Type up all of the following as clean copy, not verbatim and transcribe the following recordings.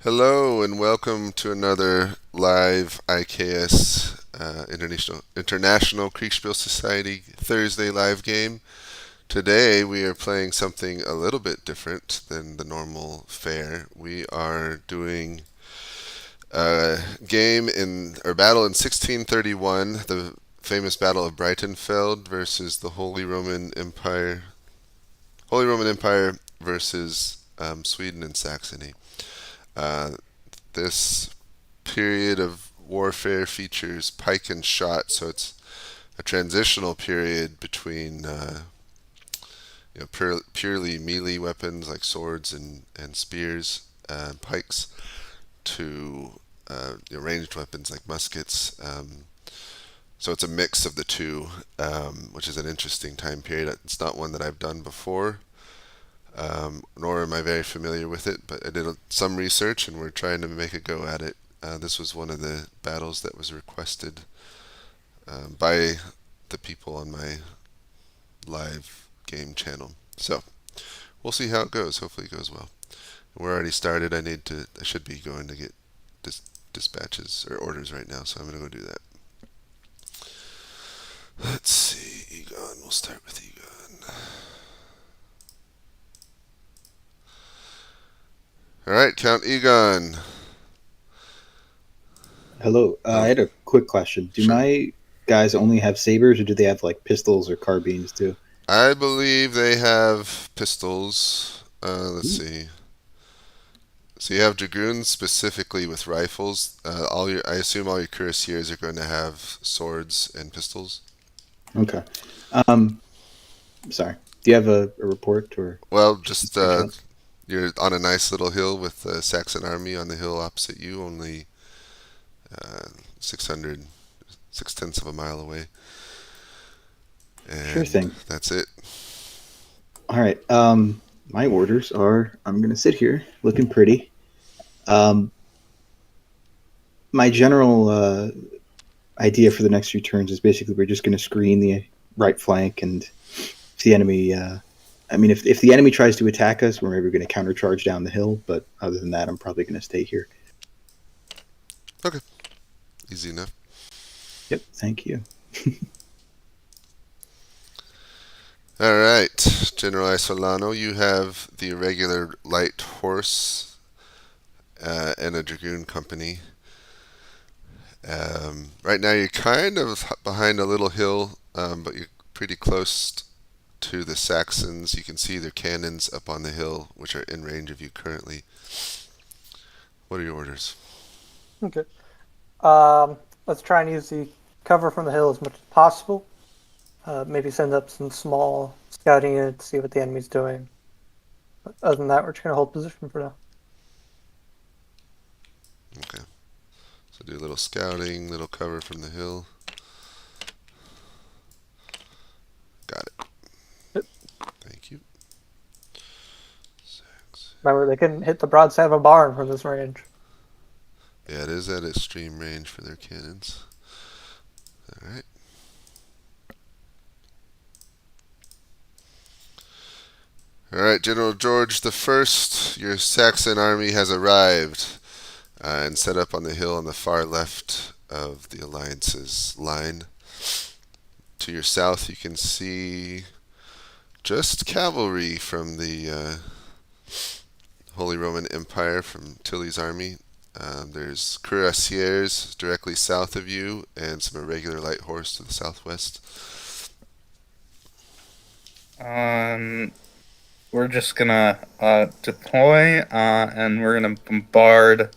Hello and welcome to another live IKS International Kriegsspiel Society Thursday live game. Today we are playing something a little bit different than the normal fare. We are doing a game in or battle in 1631, the famous Battle of Breitenfeld versus the Holy Roman Empire versus Sweden and Saxony. Uh, this period of warfare features pike and shot, so it's a transitional period between purely melee weapons like swords and spears and pikes to ranged weapons like muskets. So it's a mix of the two, which is an interesting time period. It's not one that I've done before, nor am I very familiar with it, but I did some research and we're trying to make a go at it. This was one of the battles that was requested by the people on my live game channel. So we'll see how it goes. Hopefully it goes well. We're already started. I should be going to get dispatches or orders right now, so I'm going to go do that. Let's see, Egon. We'll start with Egon. All right, Count Egon. Hello. I had a quick question. Do Sure. my guys only have sabers, or do they have like pistols or carbines too? I believe they have pistols. Let's Ooh, see. So you have dragoons specifically with rifles. I assume all your cuirassiers are going to have swords and pistols. okay. Um, sorry. Do you have a report or Well, just just instructions? you're on a nice little hill with the Saxon army on the hill opposite you, only 600, 6/10 of a mile away, Sure and thing. that's it. All right. My orders are I'm gonna sit here looking pretty. Um, my general idea for the next few turns is basically we're just gonna screen the right flank, and if the enemy if the enemy tries to attack us, we're maybe going to countercharge down the hill. But other than that, I'm probably going to stay here. Okay, easy enough. Yep. Thank you. All right, General Isolano, you have the irregular light horse and a dragoon company. Right now, you're kind of behind a little hill, but you're pretty close to the Saxons. You can see their cannons up on the hill, which are in range of you currently. What are your orders? Okay. Um, let's try and use the cover from the hill as much as possible. Maybe send up some small scouting units, see what the enemy's doing. But other than that, we're just going to hold position for now. Okay. So do a little scouting, little cover from the hill. Got it. Yep. Thank you. Remember, they couldn't hit the broadside of a barn from this range. Yeah, it is at extreme range for their cannons. All right. All right, General George the First, your Saxon army has arrived and set up on the hill on the far left of the Alliance's line. To your south, you can see just cavalry from the Holy Roman Empire, from Tilly's army. There's cuirassiers directly south of you and some irregular light horse to the southwest. Um, we're just gonna deploy, and we're gonna bombard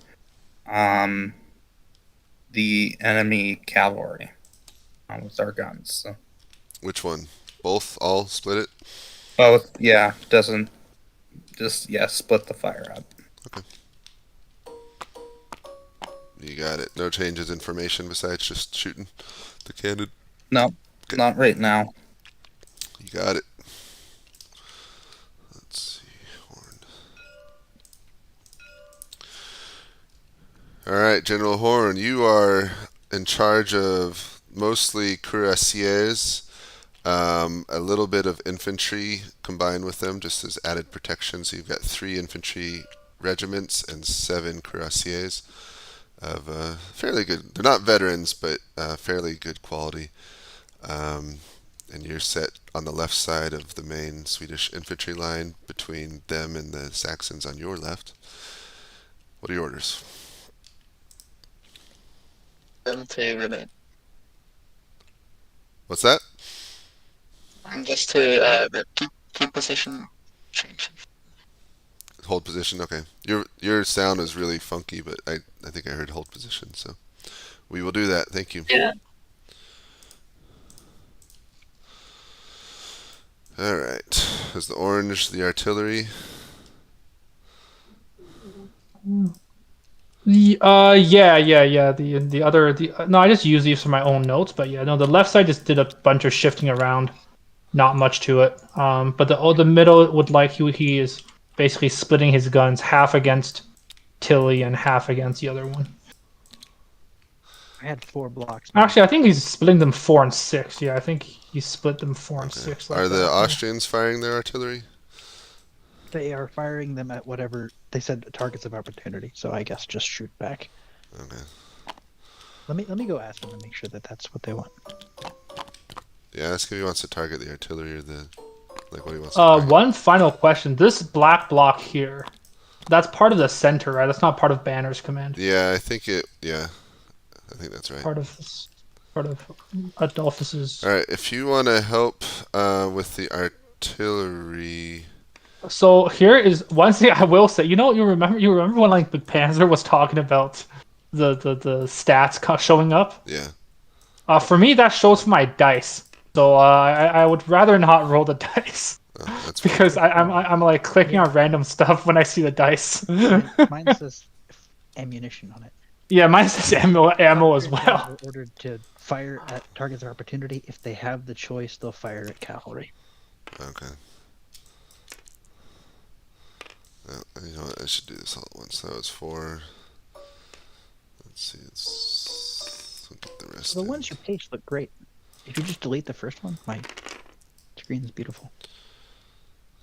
the enemy cavalry with our guns. So. Which one? Both? All? Split it? Both, yeah, doesn't split the fire up. Okay. You got it. No changes in formation besides just shooting the cannon. No, Okay. not right now. You got it. Let's see. Horn. All right, General Horn, you are in charge of mostly cuirassiers, a little bit of infantry combined with them, just as added protection. So you've got 3 infantry regiments and 7 cuirassiers of fairly good. They're not veterans, but fairly good quality. And you're set on the left side of the main Swedish infantry line between them and the Saxons on your left. What are your orders? Them to remain. What's that? And just to keep position. Change. Hold position. Okay. Your sound is really funky, but I think I heard hold position. So we will do that. Thank you. Yeah. All right. Is the orange the artillery? Yeah. The other no, I just use these for my own notes, but yeah, no, the left side just did a bunch of shifting around, not much to it. But the middle would like he is basically splitting his guns half against Tilly and half against the other one. I had 4 blocks. Actually, I think he's splitting them 4 and 6. Yeah, I think he split them 4 and 6. Like Are the that. Austrians firing their artillery? They are firing them at whatever they said targets of opportunity. So I guess just shoot back. Okay. Let me go ask them to make sure that that's what they want. Yeah, ask if he wants to target the artillery or what he wants to target. One final question. This black block here, that's part of the center, right? That's not part of Banner's command. Yeah, I think that's right. Part of Adolphus's. All right, if you want to help with the artillery. So here is one thing I will say. You remember when like the Panzer was talking about the stats showing up? Yeah. For me, that shows for my dice. So I would rather not roll the dice. That's because I'm like clicking on random stuff when I see the dice. Mine says ammunition on it. Yeah, mine says ammo as well. They're ordered to fire at targets of opportunity. If they have the choice, they'll fire at cavalry. Okay. Well, you know what? I should do this all at once. That was 4. Let's see. We'll get the rest. The in. ones you paged look great. If you just delete the first one, my screen is beautiful.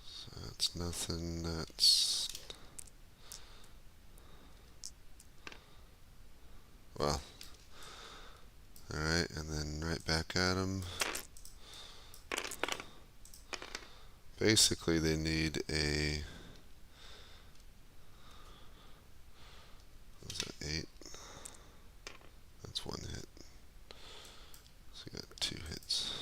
So that's nothing. That's well. All right, and then right back at them. Basically, they need a. What was that, 8? That's 1 hit. So you got 2 hits.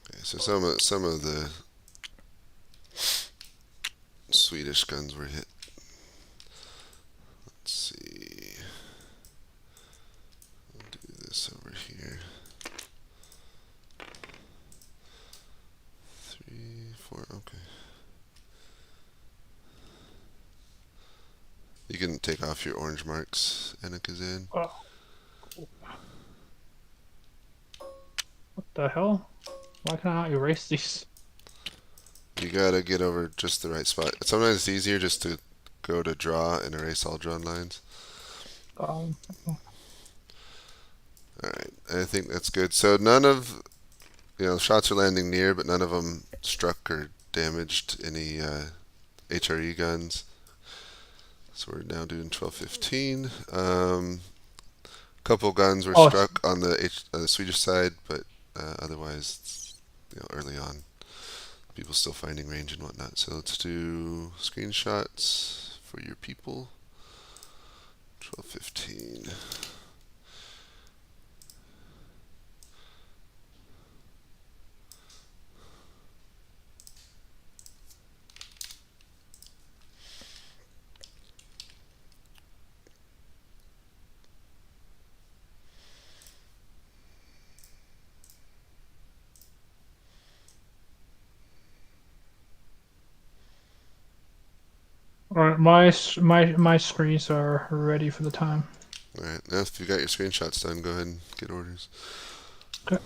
Okay, so some of the Swedish guns were hit. Let's see. I'll do this over here. 3, 4, okay. You can take off your orange marks, Enekazan. Oh. What the hell? Why can I not erase these? You gotta get over just the right spot. Sometimes it's easier just to go to draw and erase all drawn lines. Alright, I think that's good. So none of, shots are landing near, but none of them struck or damaged any HRE guns. So we're now doing 12-15. A couple guns were struck on the Swedish side, but otherwise, early on, people still finding range and whatnot. So let's do screenshots for your people. 12-15. Alright, my screens are ready for the time. Alright, now if you got your screenshots done, go ahead and get orders. Okay.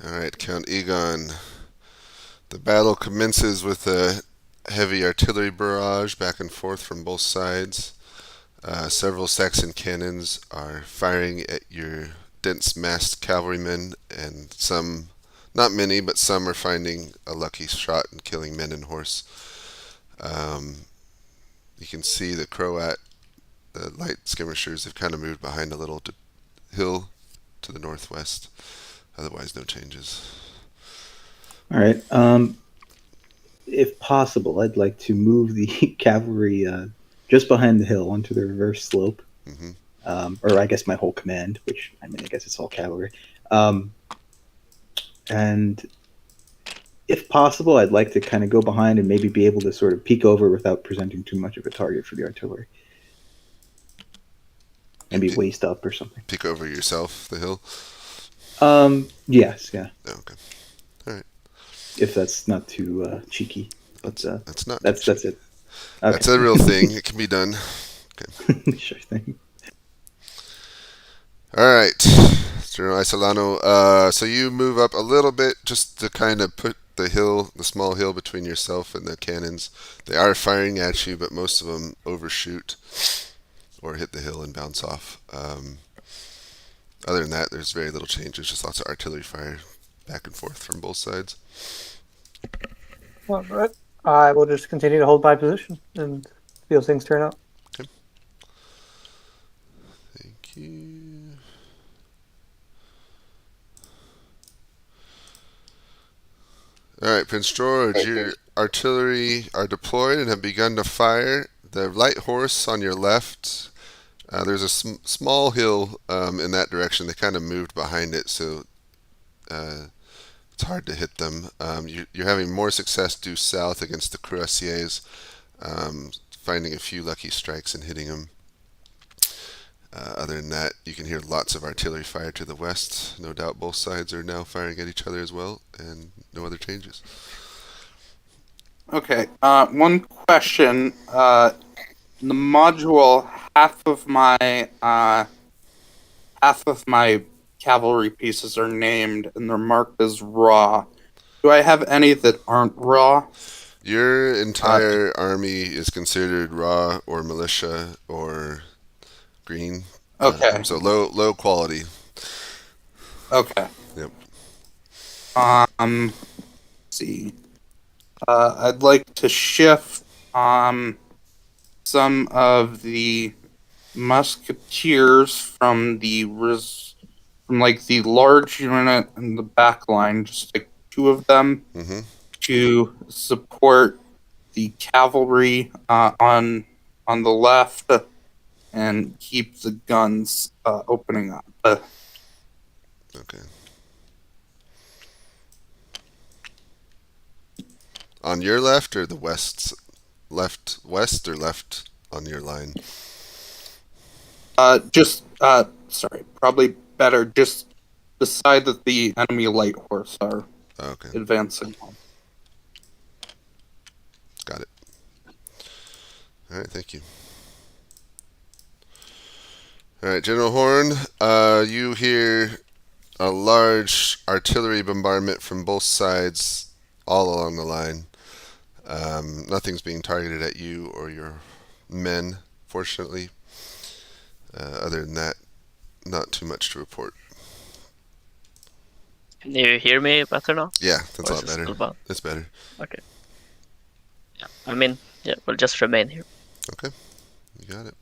Alright, Count Egon. The battle commences with a heavy artillery barrage back and forth from both sides. Several Saxon cannons are firing at your dense massed cavalrymen, and some, not many, but some are finding a lucky shot and killing men and horse. You can see the Croat, the light skirmishers have kind of moved behind a little hill to the northwest. Otherwise, no changes. All right. If possible, I'd like to move the cavalry just behind the hill onto the reverse slope. Or I guess my whole command, which, I mean, I guess it's all cavalry. And if possible, I'd like to kind of go behind and maybe be able to sort of peek over without presenting too much of a target for the artillery. Maybe waist up or something. Peek over yourself, the hill? Yes, yeah. Oh, okay. Alright. If that's not too cheeky. But That's not that's it. Okay. That's a real thing. It can be done. Sure thing. Alright. General Isolano, so you move up a little bit just to kind of put the small hill between yourself and the cannons. They are firing at you, but most of them overshoot or hit the hill and bounce off. Other than that, there's very little changes, just lots of artillery fire back and forth from both sides. All right. I will just continue to hold my position and see how things turn out. Okay. Thank you. Alright, Prince George, your artillery are deployed and have begun to fire. The light horse on your left, there's a small hill in that direction. They kind of moved behind it, so it's hard to hit them. You're having more success due south against the cuirassiers, finding a few lucky strikes and hitting them. Other than that, you can hear lots of artillery fire to the west. No doubt both sides are now firing at each other as well, and no other changes. Okay. One question. The module, half of my cavalry pieces are named and they're marked as raw. Do I have any that aren't raw? Your entire army is considered raw or militia or green. Okay. So low quality. Okay. Yep. Let's see. I'd like to shift some of the musketeers from the large unit in the back line, just like 2 of them, to support the cavalry on the left and keep the guns opening up. Okay. On your left or the west or left on your line? Sorry, probably better just the side that the enemy light horse are advancing on. Got it. All right, thank you. All right, General Horn, you hear a large artillery bombardment from both sides all along the line. Nothing's being targeted at you or your men, fortunately. Other than that, not too much to report. Can you hear me better now? Yeah, that's a Or lot is it still better. bad? That's better. Okay. Yeah, I mean, yeah, we'll just remain here. Okay, you got it.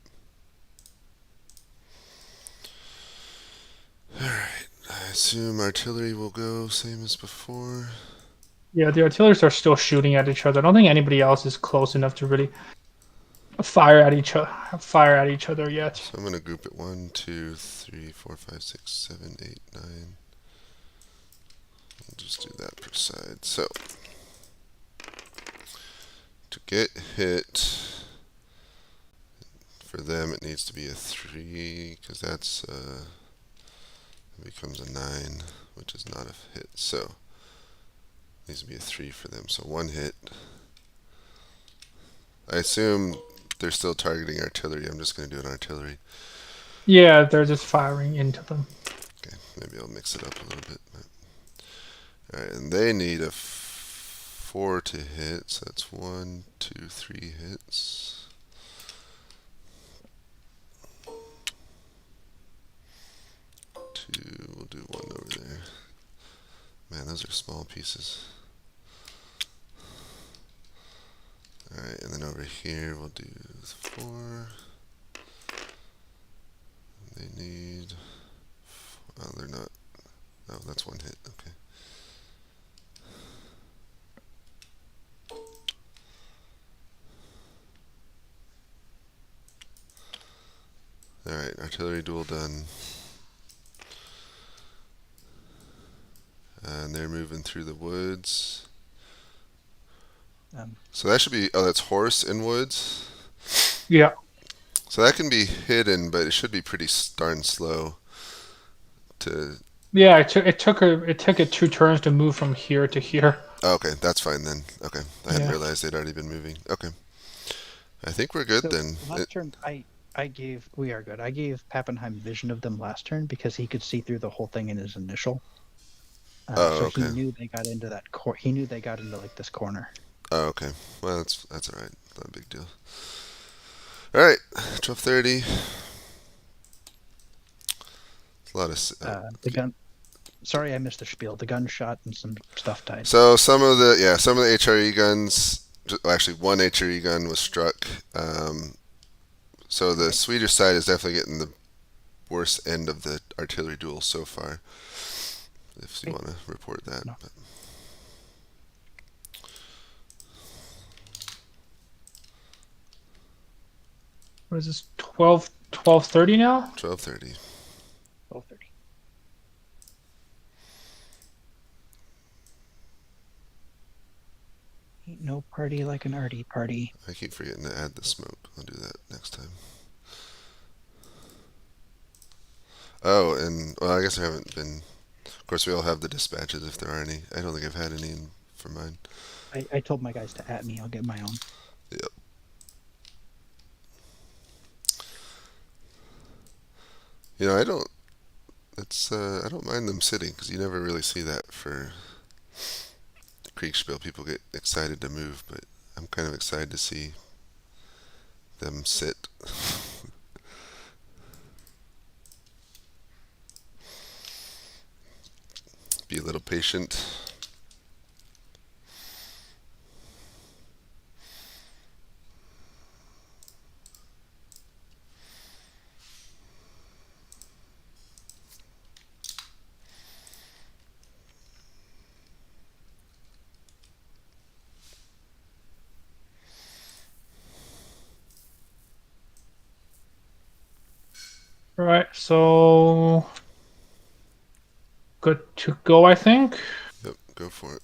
Alright, I assume artillery will go same as before. Yeah, the artillerists are still shooting at each other. I don't think anybody else is close enough to really fire at each other yet. So I'm going to group it 1, 2, 3, 4, 5, 6, 7, 8, 9. I'll just do that per side. So, to get hit, for them it needs to be a 3, because that's, it becomes a 9, which is not a hit. So, it needs to be a 3 for them. So 1 hit. I assume they're still targeting artillery. I'm just going to do an artillery. Yeah, they're just firing into them. Okay, maybe I'll mix it up a little bit. Alright, and they need a 4 to hit, so that's 1, 2, 3 hits. We'll do 1 over there. Man, those are small pieces. Alright, and then over here we'll do 4. They need... Oh, they're not... Oh, that's 1 hit, okay. Alright, artillery duel done. And they're moving through the woods. So that should be... Oh, that's horse in woods? Yeah. So that can be hidden, but it should be pretty darn slow to... Yeah, it took it 2 turns to move from here to here. Oh, okay, that's fine then. Okay, I hadn't Yeah. realized they'd already been moving. Okay. I think we're good So then. last turn, we are good. I gave Pappenheim vision of them last turn because he could see through the whole thing in his initial. So okay. he knew they got into that he knew they got into like this corner. Oh, okay. Well, that's all right. Not a big deal. All right, 12:30. It's a lot of The gun. Sorry, I missed the spiel. The gunshot and some stuff died. So some of the HRE guns. Actually, one HRE gun was struck. So the Swedish side is definitely getting the worst end of the artillery duel so far. If you want to report that. No. But. What is this? 12:30 now? 12:30. 12:30. Ain't no party like an arty party. I keep forgetting to add the smoke. I'll do that next time. Oh, and well, I guess there haven't been. Of course, we all have the dispatches if there are any. I don't think I've had any for mine. I told my guys to at me. I'll get my own. Yep. You know, I don't. I don't mind them sitting because you never really see that for Kriegsspiel. People get excited to move, but I'm kind of excited to see them sit. Be a little patient. All right, so good to go, I think. Yep, go for it.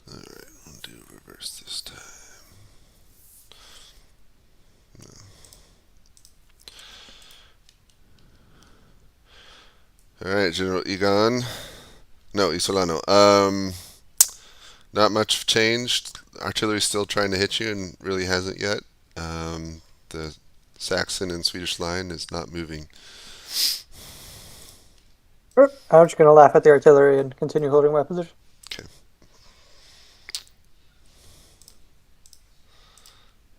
Alright, we'll do reverse this time. No. Alright, General Egon. No, Isolano. Not much changed. Artillery's still trying to hit you and really hasn't yet. The Saxon and Swedish line is not moving. I'm just going to laugh at the artillery and continue holding my position. Okay.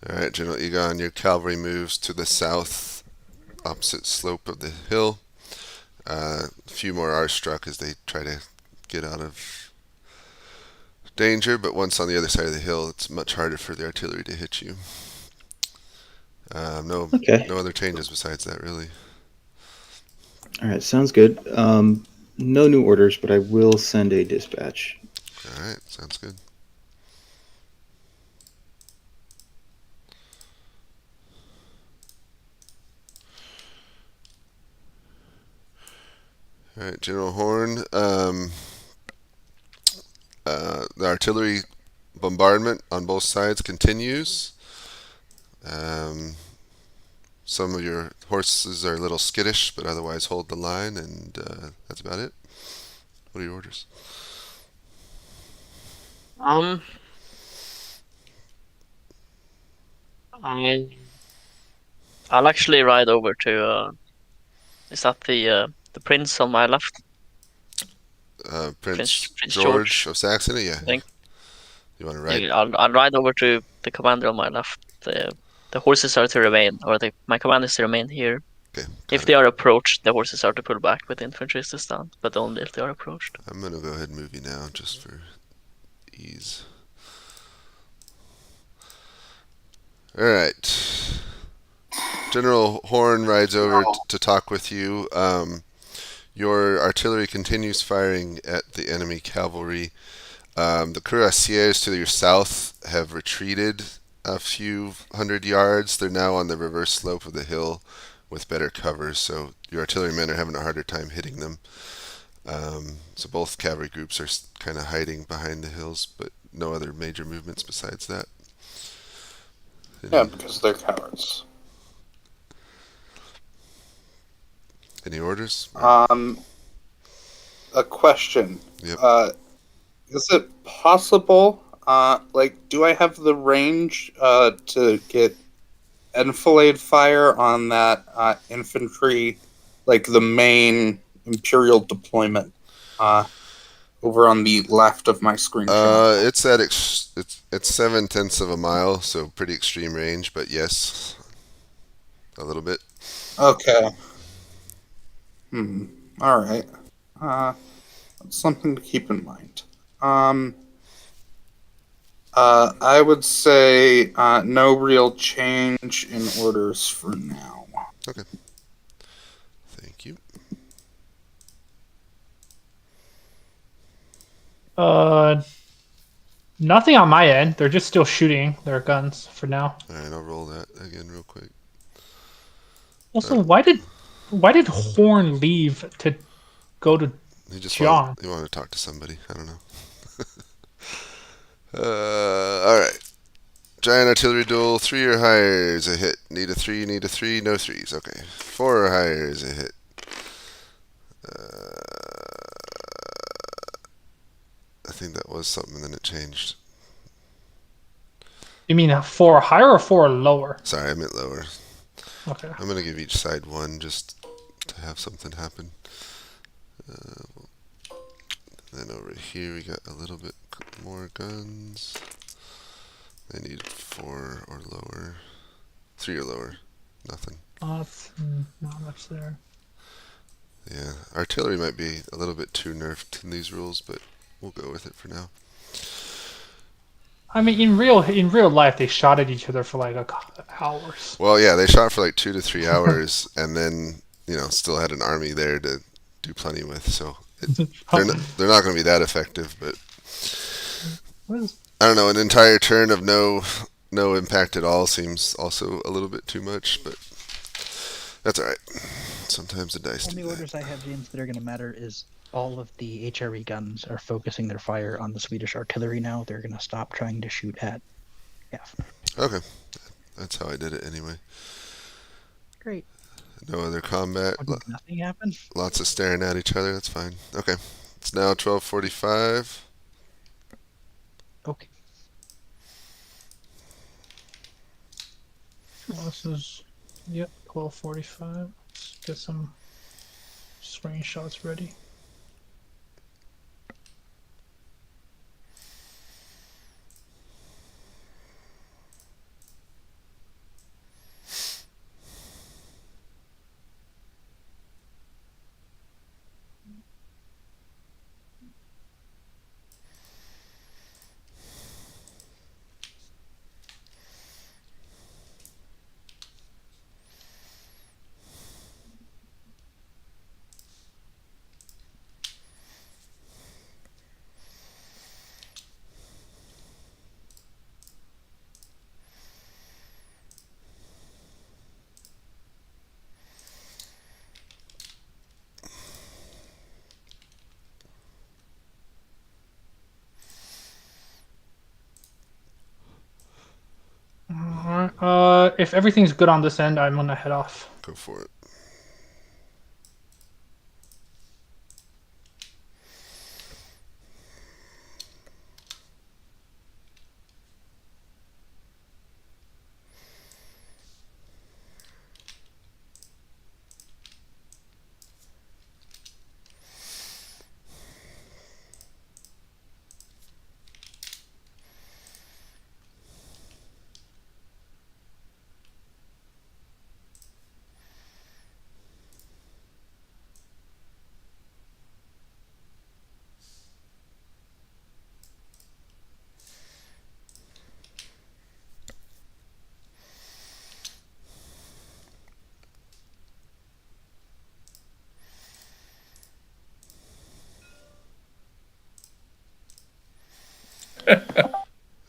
Alright, General Egon, your cavalry moves to the south, opposite slope of the hill. A few more are struck as they try to get out of danger, but once on the other side of the hill, it's much harder for the artillery to hit you. No other changes besides that, really. All right, sounds good. No new orders, but I will send a dispatch. All right, sounds good. All right, General Horn. The artillery bombardment on both sides continues. Some of your horses are a little skittish, but otherwise hold the line, and that's about it. What are your orders? Um, I I'll actually ride over to is that the prince on my left? Prince Prince George George, of Saxony. Yeah, I think. you want to ride? Yeah, I'll ride over to the commander on my left. The horses are to remain, or my command is to remain here. Okay, If got they it. are approached, the horses are to pull back with infantry to stand, but only if they are approached. I'm gonna go ahead and move you now, just for ease. All right. General Horn rides over to talk with you. Your artillery continues firing at the enemy cavalry. The cuirassiers to your south have retreated a few hundred yards. They're now on the reverse slope of the hill with better cover, so your artillerymen are having a harder time hitting them. So both cavalry groups are kind of hiding behind the hills, but no other major movements besides that. Yeah, because they're cowards. Any orders? A question. Yep. Is it possible, do I have the range to get enfilade fire on that infantry, like the main Imperial deployment over on the left of my screen? It's at it's 7/10 of a mile, so pretty extreme range, but yes, a little bit. Okay. All right. That's something to keep in mind. I would say no real change in orders for now. Okay. Thank you. Nothing on my end. They're just still shooting their guns for now. All right, I'll roll that again real quick. Also, why did Horn leave to go to He just John? wanted to talk to somebody. I don't know. All right. Giant artillery duel. 3 or higher is a hit. Need a 3. Need a 3. No 3s. Okay. 4 or higher is a hit. I think that was something, and then it changed. You mean 4 higher or 4 lower? Sorry, I meant lower. Okay. I'm gonna give each side 1 just to have something happen. Then over here we got a little bit more guns. They need 4 or lower. 3 or lower. Nothing. Not much there. Yeah, artillery might be a little bit too nerfed in these rules, but we'll go with it for now. I mean, in real life, they shot at each other for like hours. Well, yeah, they shot for like 2 to 3 hours, and then still had an army there to do plenty with. So they're not going to be that effective, but I don't know. An entire turn of no impact at all seems also a little bit too much, but that's all right. Sometimes the dice do Only that. orders I have, James, that are going to matter is all of the HRE guns are focusing their fire on the Swedish artillery now. They're going to stop trying to shoot at F. Okay, that's how I did it anyway. Great. No other combat. Nothing happened. Lots of staring at each other. That's fine. Okay, it's now 12:45. Okay. This is 12:45. Let's get some screenshots ready. If everything's good on this end, I'm gonna head off. Go for it.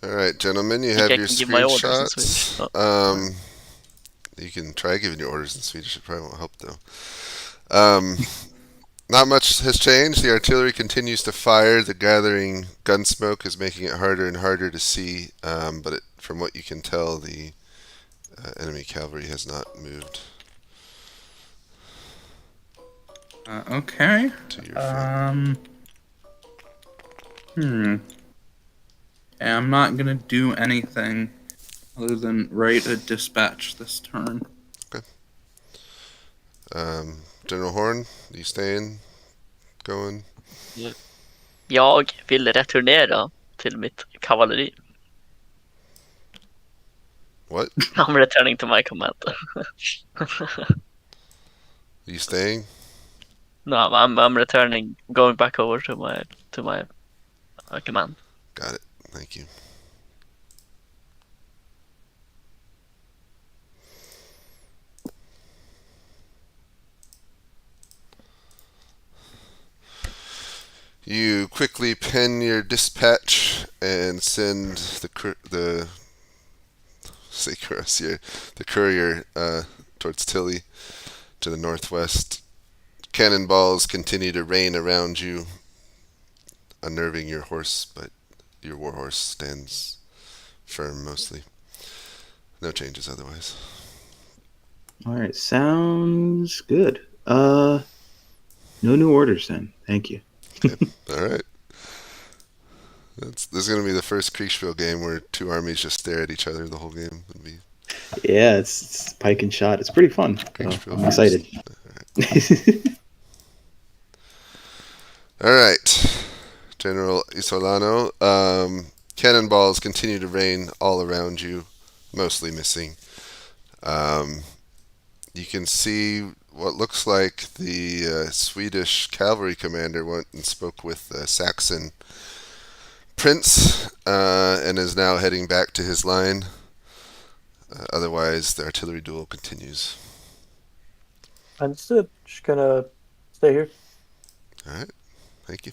All right, gentlemen, you think have I your can give my screen orders in shots. Swedish. Oh. You can try giving your orders in Swedish. It probably won't help though. Not much has changed. The artillery continues to fire. The gathering gun smoke is making it harder and harder to see. But from what you can tell, the enemy cavalry has not moved Okay. to your front. Yeah, I'm not gonna do anything other than write a dispatch this turn. General Horn, are you staying? Going? Jag vill returnera till mitt kavalleri. What? I'm returning to my command. Are you staying? No, I'm returning, going back over to my command. Got it. Thank you. You quickly pen your dispatch and send the courier towards Tilly to the northwest. Cannonballs continue to rain around you, unnerving your horse, but your warhorse stands firm mostly. No changes otherwise. All right, sounds good. No new orders then. Thank you. All right. This is going to be the first Kriegsspiel game where two armies just stare at each other the whole game. It'll be Yeah, it's Pike and Shot. It's pretty fun. Kriegsspiel I'm excited. All right, General Isolano. Cannonballs continue to rain all around you, mostly missing. You can see what looks like the Swedish cavalry commander went and spoke with the Saxon prince and is now heading back to his line. Otherwise, the artillery duel continues. Understood. Just gonna stay here. All right, thank you.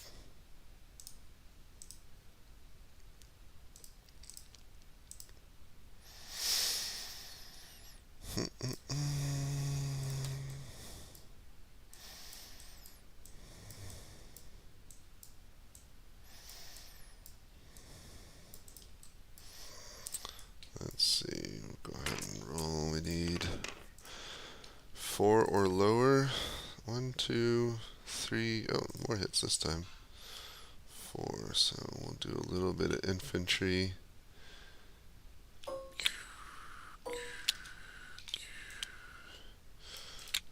Let's see, we'll go ahead and roll. We need 4 or lower. 1, 2, 3. Oh, more hits this time. 4, so we'll do a little bit of infantry.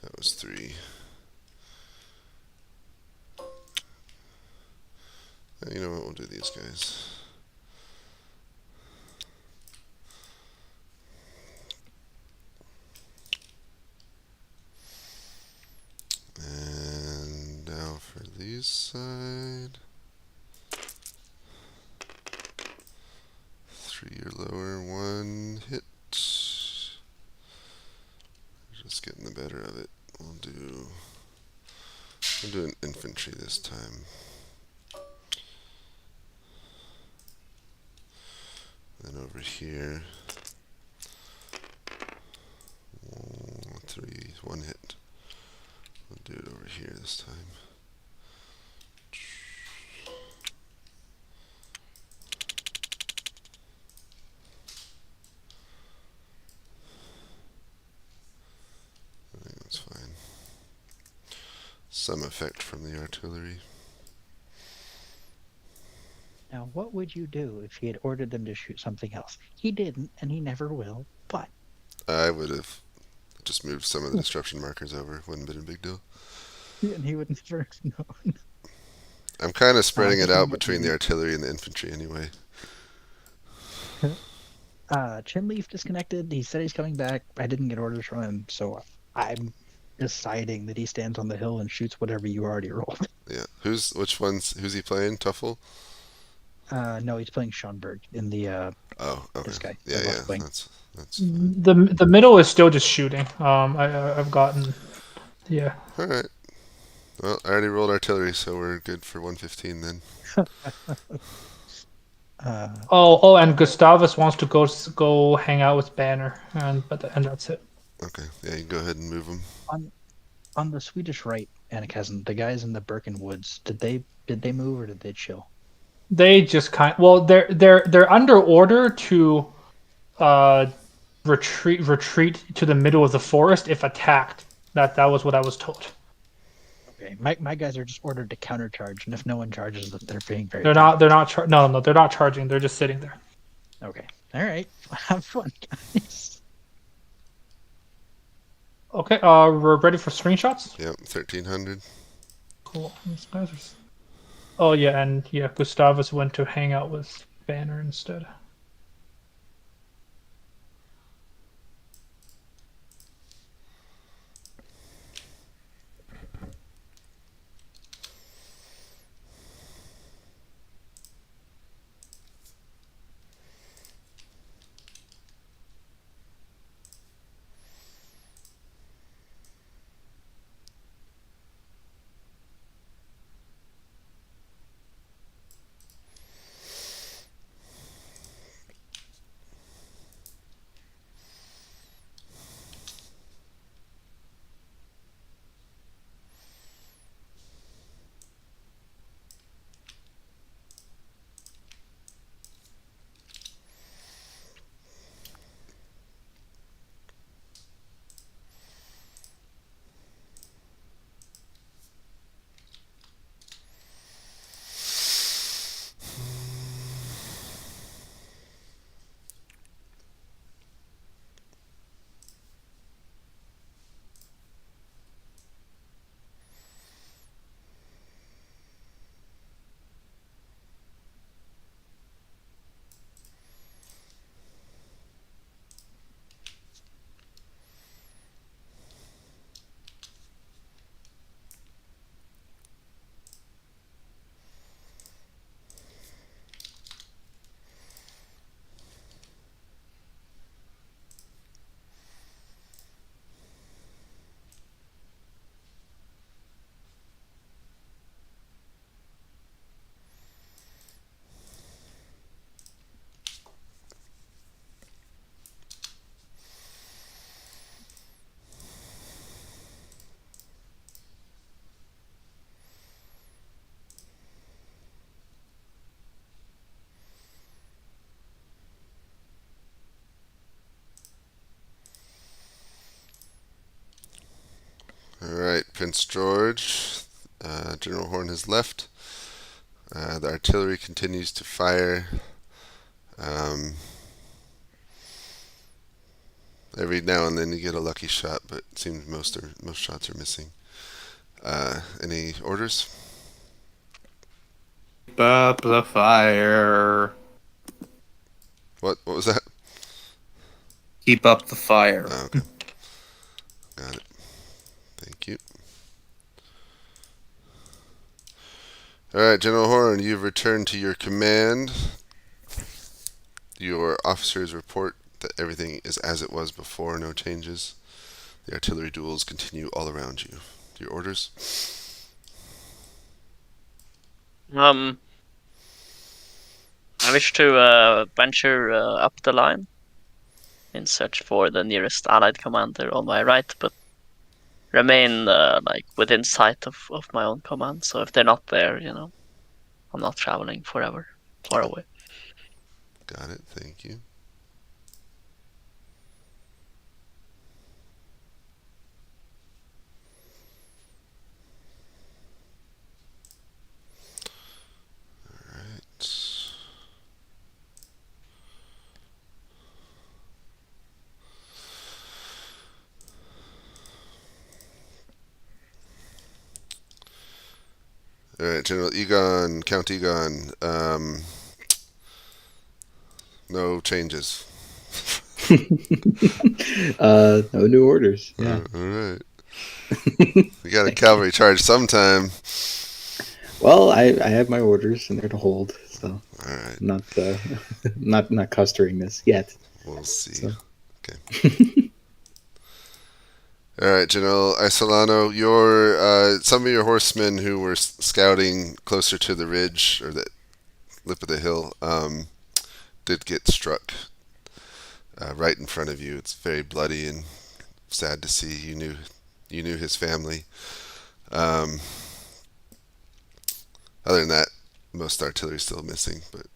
That was 3. You know what, we'll do these guys. And now for these side. 3 or lower, 1 hit. Just getting the better of it. We'll do an infantry this time. Then over here, 3, 1 hit. We'll do it over here this time. some effect from the artillery. Now, what would you do if he had ordered them to shoot something else? He didn't, and he never will, but... I would have just moved some of the disruption markers over. Wouldn't have been a big deal. And he would never know. I'm kind of spreading it just out know between the artillery and the infantry anyway. Chinleaf disconnected. He said he's coming back. I didn't get orders from him, so I'm deciding that he stands on the hill and shoots whatever you already rolled. Yeah. Who's he playing? Tuffle? No, he's playing Schonberg in the Oh, okay. this guy. Yeah, the yeah. left wing. That's The middle is still just shooting. I've gotten, yeah. all right. Well, I already rolled artillery, so we're good for 115 then. And Gustavus wants to go hang out with Banner, and that's it. Okay. Yeah, you can go ahead and move them. On the Swedish right, Anakazan, the guys in the Birken Woods, did they move or did they chill? They just they're under order to retreat to the middle of the forest if attacked. That was what I was told. Okay, my guys are just ordered to countercharge, and if no one charges them, they're being very. They're not no, they're not charging. They're just sitting there. Okay, all right, have fun, guys. Okay, we're ready for screenshots. Yep, 1300. Cool. These guys are... Oh yeah, and yeah, Gustavus went to hang out with Banner instead. All right, Prince George. General Horn has left. The artillery continues to fire. Every now and then you get a lucky shot, but it seems most shots are missing. Any orders? Keep up the fire. What was that? Keep up the fire. Oh, okay. Got it. Thank you. All right, General Horn, you've returned to your command. Your officers report that everything is as it was before, no changes. The artillery duels continue all around you. Your orders? I wish to venture up the line in search for the nearest allied commander on my right, but remain within sight of my own command. So if they're not there, I'm not traveling forever far away. Got it. Thank you. All right, General Egon, Count Egon. No changes. No new orders. Yeah. All right. We got a cavalry charge sometime. Well, I have my orders and they're to hold, so All right. I'm not not custering this yet. We'll see. So. Okay. All right, General Isolano, your some of your horsemen who were scouting closer to the ridge or the lip of the hill did get struck right in front of you. It's very bloody and sad to see. You knew his family. Other than that, most artillery still missing, but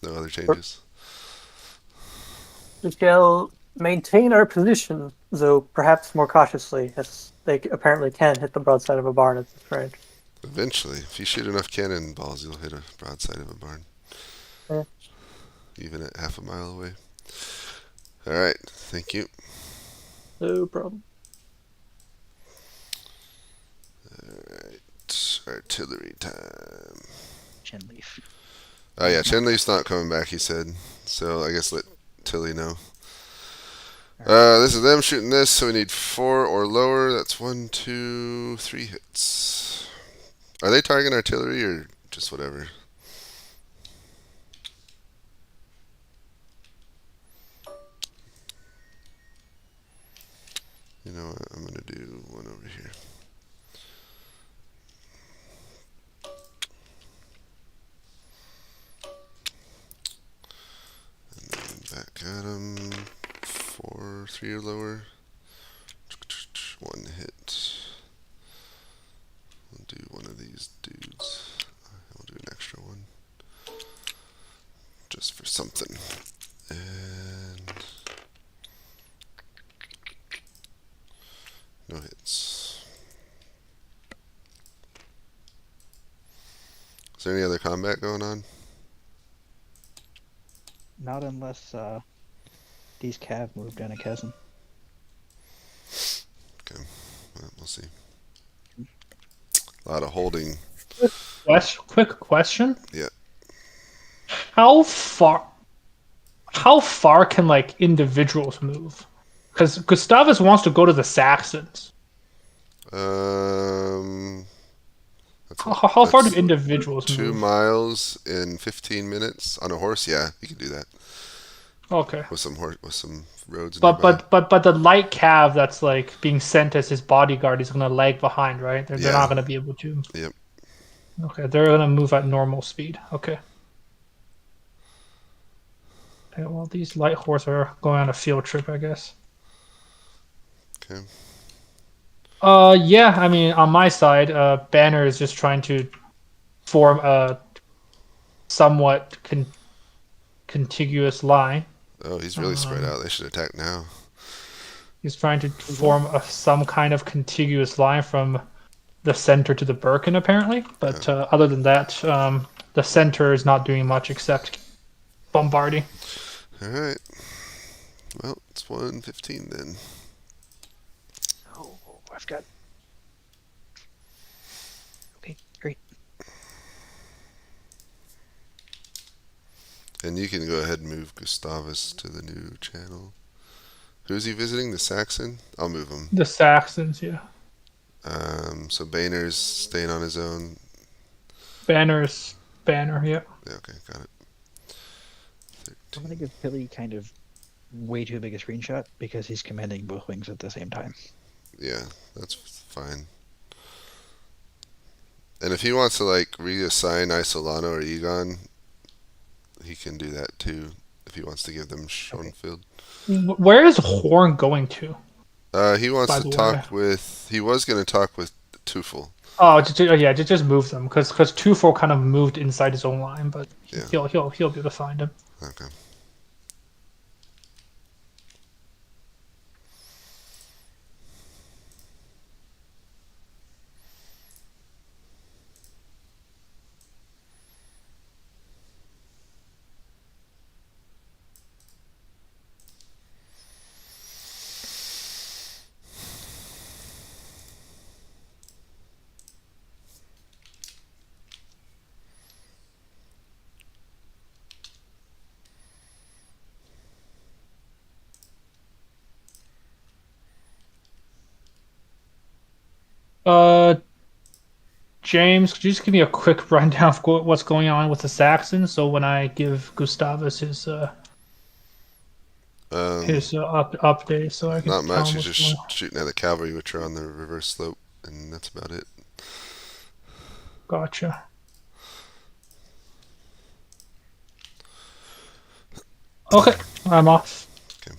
no other changes. We shall maintain our position, though perhaps more cautiously, as they apparently can hit the broadside of a barn at this range. Eventually, if you shoot enough cannonballs, you'll hit a broadside of a barn. Yeah. Even at half a mile away. Alright, thank you. No problem. Alright, artillery time. Chinleaf. Oh yeah, Chenleaf's not coming back, he said. So I guess let Tilly know. This is them shooting this, so we need 4 or lower. That's 1, 2, 3 hits. Are they targeting artillery or just whatever? You know what? I'm gonna do one over here. And then back at him. 4, 3 or lower. 1 hit. We'll do one of these dudes. We'll do an extra one. Just for something. And no hits. Is there any other combat going on? Not unless these cav moved down a chasm. Okay, well, we'll see. A lot of holding. Quick question. Yeah. How far can like individuals move? Because Gustavus wants to go to the Saxons. That's How far do that's individuals 2 move? miles in 15 minutes on a horse. Yeah, you can do that Okay. with some roads. But nearby. but the light cav that's like being sent as his bodyguard is gonna lag behind, right? They're Yeah. not gonna be able to. Yep. Okay, they're gonna move at normal speed. Okay. Okay, well, these light horse are going on a field trip, I guess. Okay. Yeah, I mean, on my side, Banner is just trying to form a somewhat contiguous line. Oh, he's really spread out. They should attack now. He's trying to form some kind of contiguous line from the center to the Birken, apparently. But other than that, the center is not doing much except bombarding. All right. Well, it's 1:15 then. Oh, I've got. Okay, great. And you can go ahead and move Gustavus to the new channel. Who's he visiting? The Saxon? I'll move him. The Saxons, yeah. So Boehner's staying on his own. Banner, yeah. Yeah, okay, got it. I'm gonna give Billy kind of way too big a screenshot because he's commanding both wings at the same time. Yeah, that's fine. And if he wants to like reassign Isolano or Egon, he can do that too. If he wants to give them Schoenfeld. Where is Horn going to? He wants By to the talk with. He was going to talk with Tufel. Oh, just move them because Tufo kind of moved inside his own line, but Yeah. he'll be able to find him. Okay. James, could you just give me a quick rundown of what's going on with the Saxons? So when I give Gustavus his update, so I can Not tell much. him He's what's just going on. shooting at the cavalry, which are on the reverse slope, and that's about it. Gotcha. Okay, I'm off. Okay.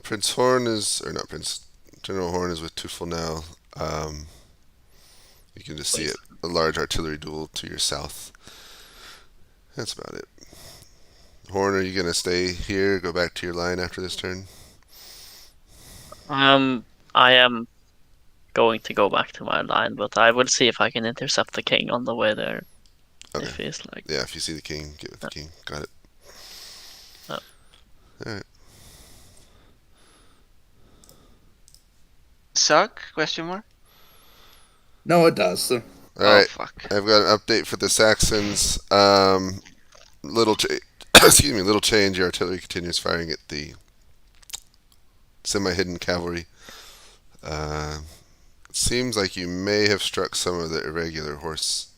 Prince Horn is, or not Prince, General Horn is with Tufel now. You can just see it, a large artillery duel to your south. That's about it. Horn, are you going to stay here, go back to your line after this turn? I am going to go back to my line, but I will see if I can intercept the king on the way there. Okay. If he's like, Yeah, if you see the king, get with the king. Got it. Alright. Suck? Question mark? No, it does. Alright, Oh, fuck. I've got an update for the Saxons. Little change. Your artillery continues firing at the semi-hidden cavalry. It seems like you may have struck some of the irregular horse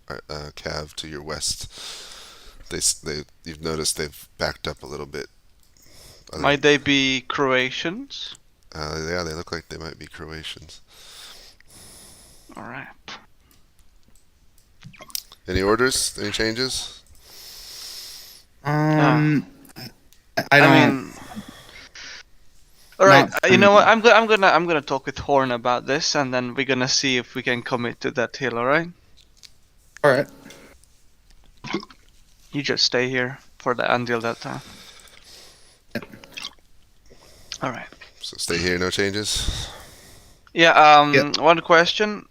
cav to your west. You've noticed they've backed up a little bit. Might they be Croatians? Yeah, they look like they might be Croatians. Alright. Any orders? Any changes? I I don't. mean, alright. Not You know what? for I'm gonna talk with Horn about this, and then we're gonna see if we can commit to that hill. Alright? All right. You just stay here for the until that time. Alright. So stay here, no changes. Yeah. Yep. One question,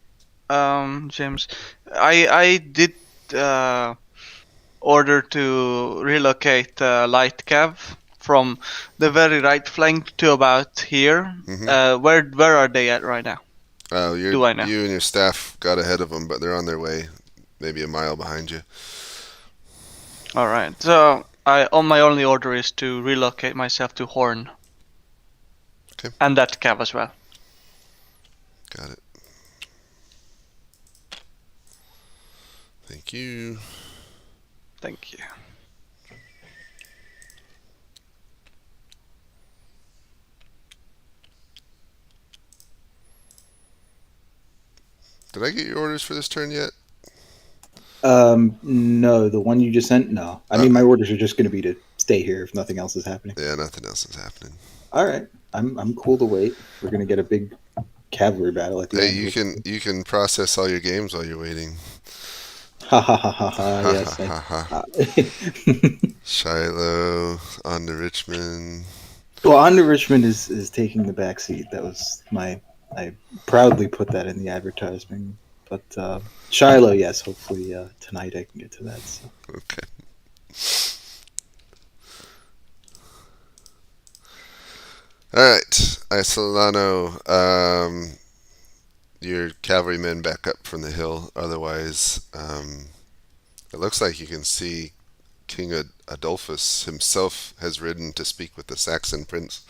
James. I did order to relocate light cav from the very right flank to about here. Mhm. Where are they at right now? Do I know? You and your staff got ahead of them, but they're on their way, maybe a mile behind you. All right. So my only order is to relocate myself to Horn. Okay. And that cav as well. Got it. Thank you. Thank you. Did I get your orders for this turn yet? No, the one you just sent, no. I mean, my orders are just going to be to stay here if nothing else is happening. Yeah, nothing else is happening. All right, I'm cool to wait. We're going to get a big cavalry battle at the Hey, end. you can process all your games while you're waiting. Ha ha ha ha ha. Yes. Ha, ha, ha. Shiloh on to Richmond. Well, on to Richmond is taking the back seat. That was I proudly put that in the advertisement. But Shiloh, yes. Hopefully tonight I can get to that. So. Okay. All right, Isolano. Your cavalrymen back up from the hill. Otherwise, it looks like you can see King Adolphus himself has ridden to speak with the Saxon prince.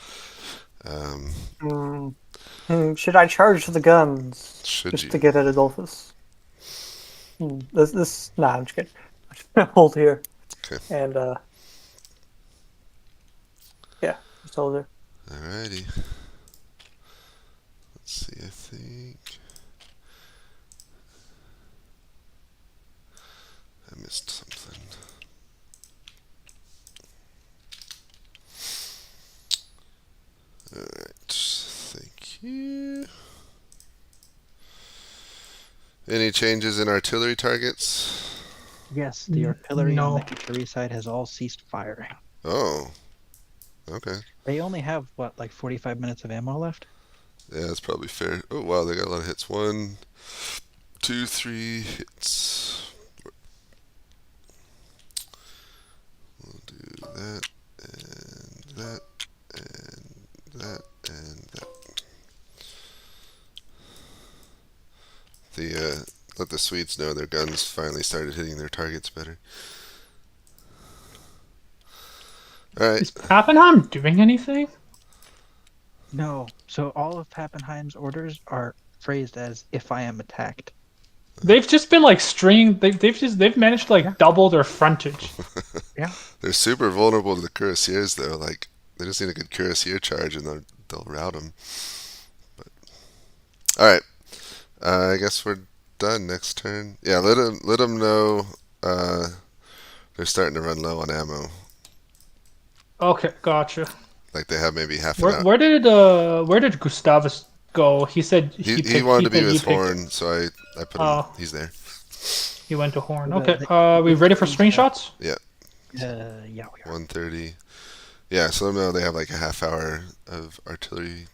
Should I charge the guns Should just you? to get at Adolphus? Nah, I'm just kidding. I'm just gonna hold here. Okay. And yeah, just hold there. Alrighty. Let's see, I think I missed something. Alright, thank you. Any changes in artillery targets? Yes, the artillery on No. the HRE side has all ceased firing. Oh, okay. They only have, what, like 45 minutes of ammo left? Yeah, that's probably fair. Oh, wow, they got a lot of hits. 1, 2, 3 hits. We'll do that, and that, and that, and that. Let the Swedes know their guns finally started hitting their targets better. Alright. Is Pappenheim doing anything? No. So all of Pappenheim's orders are phrased as "if I am attacked." They've just been like stringing. They've managed to like double their frontage. Yeah. They're super vulnerable to the cuirassiers, though. Like, they just need a good cuirassier charge, and they'll rout them. But all right, I guess we're done. Next turn. Yeah, let them know. They're starting to run low on ammo. Okay, gotcha. Like they have maybe half an hour. Where did Gustavus go? He said He wanted to be with picked- Horn, so I put him. He's there. He went to Horn. The- Okay. the- We ready for screenshots? Yeah, we are. 1:30. Yeah, so let them know they have like a half hour of artillery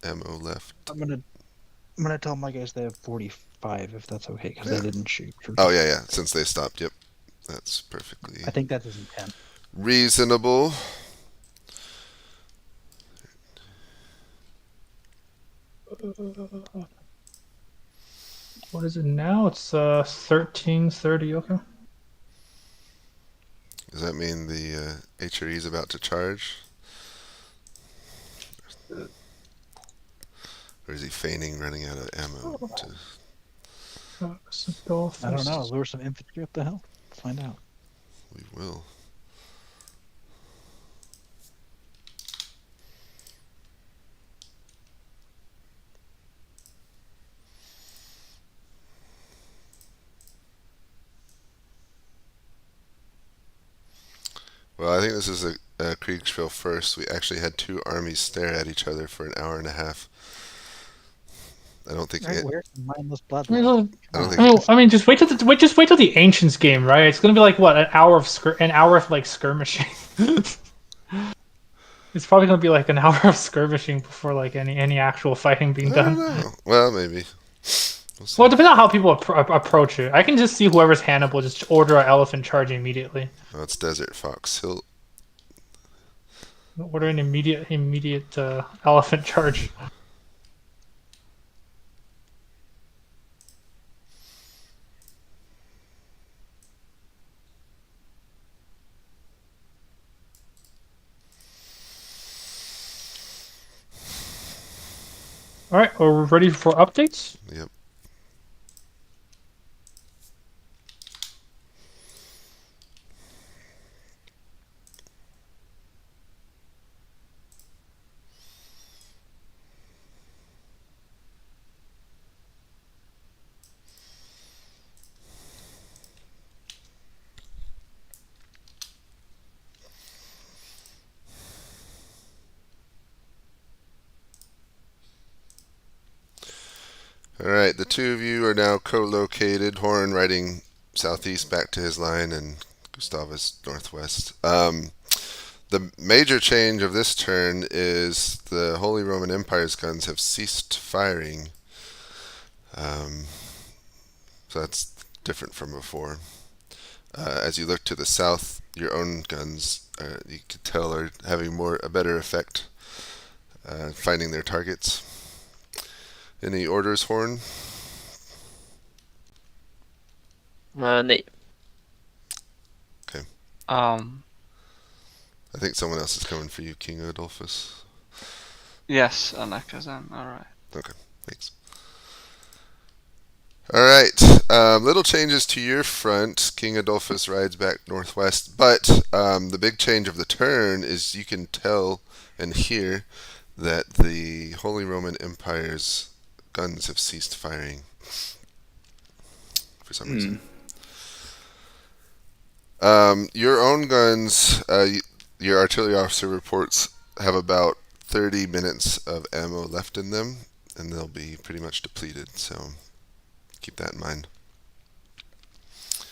ammo left. I'm gonna tell my guys they have 45 if that's okay, because Yeah. they didn't shoot. Oh yeah. Since they stopped, yep, that's perfectly I think that's his intent. reasonable. What is it now? It's 13:30. Okay. Does that mean the HRE is about to charge? Or is he feigning running out of ammo? I don't know. Lure some infantry up the hill. Find out. We will. Well, I think this is a Kriegsspiel first. We actually had two armies stare at each other for an hour and a half. I don't think Right, it. where's the mindless blood? I don't think. I mean, just wait till the Ancients game, right? It's gonna be like what, an hour of like skirmishing. It's probably gonna be like an hour of skirmishing before like any actual fighting being I done. don't know. Well, maybe. We'll see. Well, it depends on how people approach it. I can just see whoever's Hannibal just order an elephant charge immediately. Oh, it's Desert Fox. He'll. Order an immediate elephant charge. All right, we're ready for updates. Yep. Alright, the two of you are now co-located. Horn riding southeast back to his line and Gustavus northwest. The major change of this turn is the Holy Roman Empire's guns have ceased firing. So that's different from before. As you look to the south, your own guns, you could tell, are having a better effect finding their targets. Any orders, Horn? No. I think someone else is coming for you, King Adolphus. Yes, Anakazan. All right. Okay, thanks. All right. Little changes to your front. King Adolphus rides back northwest, but the big change of the turn is you can tell and hear that the Holy Roman Empire's guns have ceased firing for some reason. Your own guns, your artillery officer reports have about 30 minutes of ammo left in them, and they'll be pretty much depleted, so keep that in mind.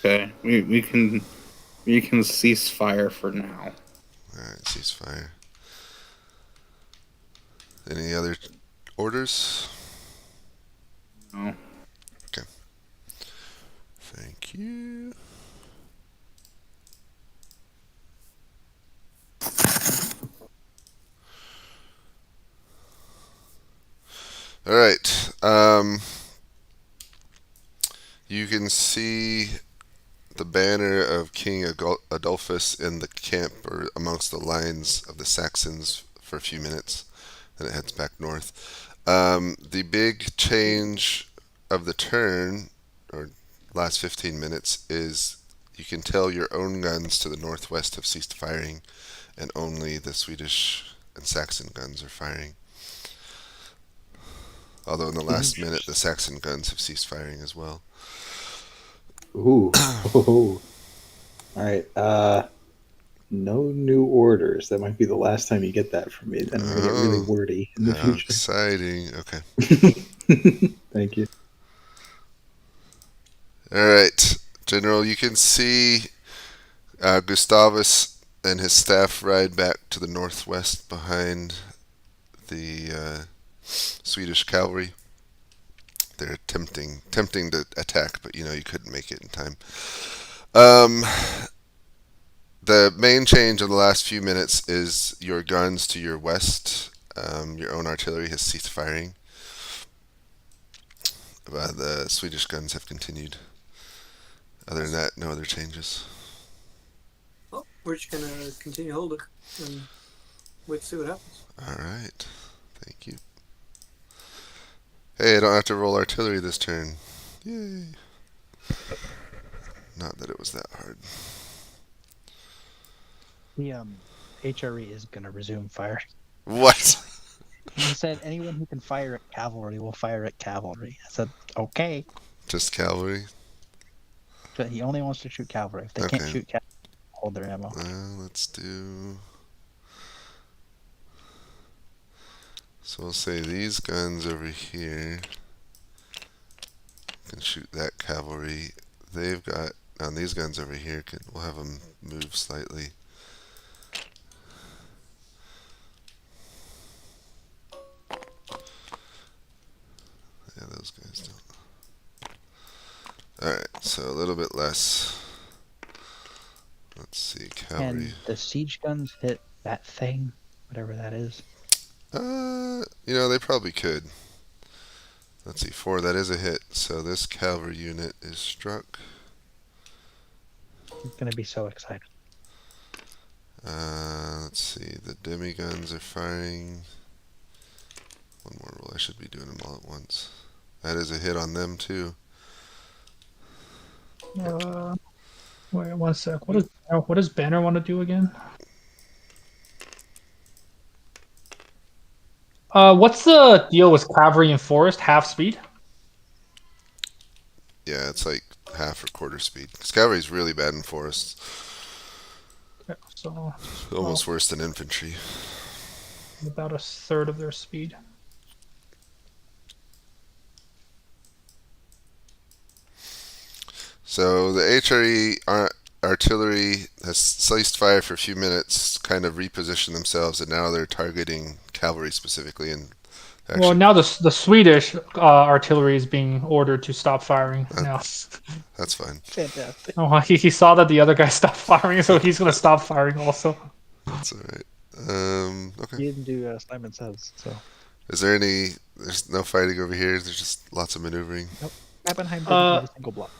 Okay, we can cease fire for now. Alright, ceasefire. Any other orders? No. Okay. Thank you. Alright. You can see the banner of King Adolphus in the camp or amongst the lines of the Saxons for a few minutes. Then it heads back north. The big change of the turn, or last 15 minutes, is you can tell your own guns to the northwest have ceased firing, and only the Swedish and Saxon guns are firing. Although in the last minute, the Saxon guns have ceased firing as well. Ooh. All right. No new orders. That might be the last time you get that from me. Then I'm going to get really wordy in the future. Exciting. Okay. Thank you. All right, General, you can see Gustavus and his staff ride back to the northwest behind the Swedish cavalry. They're attempting to attack, but you couldn't make it in time. The main change in the last few minutes is your guns to your west. Your own artillery has ceased firing. The Swedish guns have continued. Other than that, no other changes. Well, we're just gonna continue holding and wait to see what happens. All right. Thank you. Hey, I don't have to roll artillery this turn. Yay. Not that it was that hard. The HRE is gonna resume fire. What? He said anyone who can fire at cavalry will fire at cavalry. I said okay, Just cavalry? but he only wants to shoot cavalry. If they can't shoot cavalry, hold their ammo. Let's do... So we'll say these guns over here can shoot that cavalry. They've got... Now these guns over here, we'll have them move slightly. Yeah, those guys don't. Alright, so a little bit less. Let's see, cavalry. And the siege guns hit that thing, whatever that is. They probably could. Let's see, 4, that is a hit. So this cavalry unit is struck. He's gonna be so excited. Let's see, the demiguns are firing. One more roll, I should be doing them all at once. That is a hit on them too. Wait 1 sec. What does Banner want to do again? What's the deal with cavalry and forest? Half speed? Yeah, it's like half or quarter speed. Because cavalry's really bad in forests. Okay, so Almost worse than infantry. about a third of their speed. So the HRE artillery has ceased fire for a few minutes, kind of repositioned themselves, and now they're targeting cavalry specifically. And actually, Well, now the Swedish artillery is being ordered to stop firing now. that's fine. Fantastic. Oh, he saw that the other guy stopped firing, so he's going to stop firing also. That's all right. Okay. He didn't do Simon Says, so. Is there any? There's no fighting over here. There's just lots of maneuvering. Nope. Pappenheim didn't have a single block.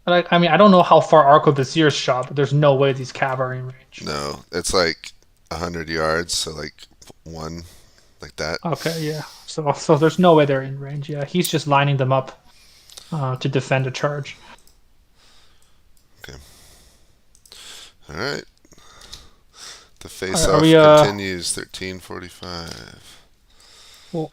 I mean, I don't know how far Arquebusiers shot, but there's no way these cavalry in range. No, it's like 100 yards, so like 1 like that. Okay, yeah. So there's no way they're in range. Yeah, he's just lining them up to defend a charge. All right. The Are face-off we, continues. 13:45. Well,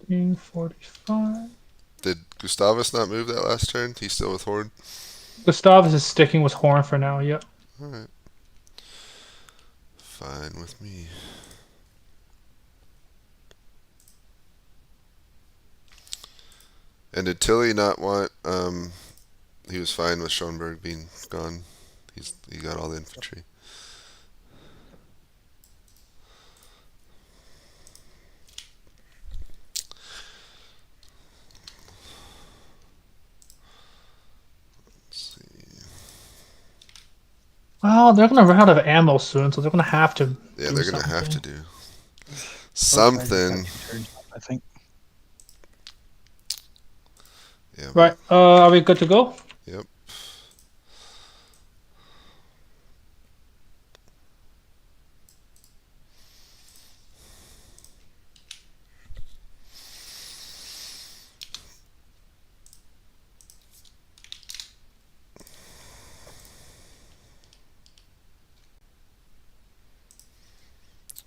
$13:45. Did Gustavus not move that last turn? He's still with Horde? Gustavus is sticking with Horn for now. Yep. Alright. Fine with me. And did Tilly not want, he was fine with Schoenberg being gone. He got all the infantry. Let's see. Well, they're gonna run out of ammo soon, so they're gonna have to. Yeah, do they're gonna have to something. do Both sides have something. 2 turns left, I think. Yeah. Right. Are we good to go? Yep.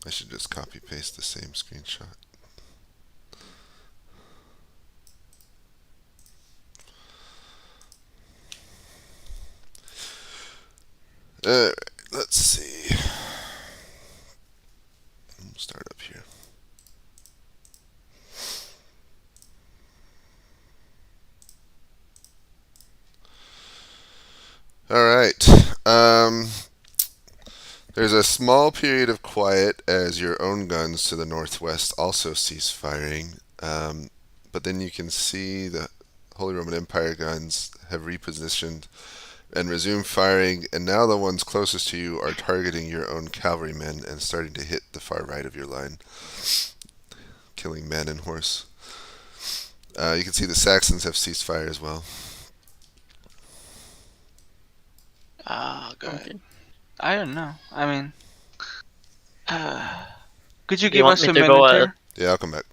I should just copy paste the same screenshot. Alright, let's see. We'll start up here. Alright. There's a small period of quiet as your own guns to the northwest also cease firing. But then you can see the Holy Roman Empire guns have repositioned and resumed firing, and now the ones closest to you are targeting your own cavalrymen and starting to hit the far right of your line, killing man and horse. You can see the Saxons have ceased fire as well. Good. Okay. I don't know. I mean, could you Do you give want us me a to minute go, here? Yeah, I'll come back.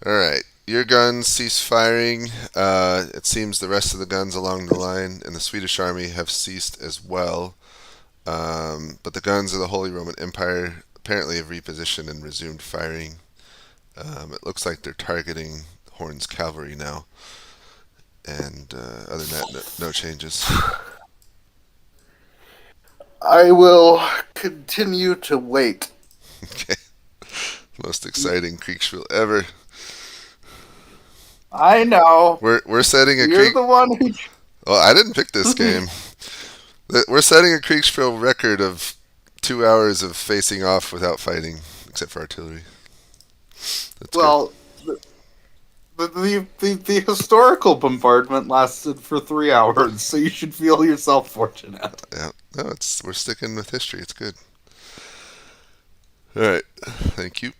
Alright, your guns cease firing. It seems the rest of the guns along the line in the Swedish army have ceased as well. But the guns of the Holy Roman Empire apparently have repositioned and resumed firing. It looks like they're targeting Horn's cavalry now. And other than that, no changes. I will continue to wait. Okay. Most exciting Kriegsspiel ever. I know. We're setting a You're the one who. Well, I didn't pick this game. We're setting a Kriegsspiel record of 2 hours of facing off without fighting, except for artillery. That's Well, the historical bombardment lasted for 3 hours, so you should feel yourself fortunate. good. Yeah, no, we're sticking with history. It's good. All right, thank you.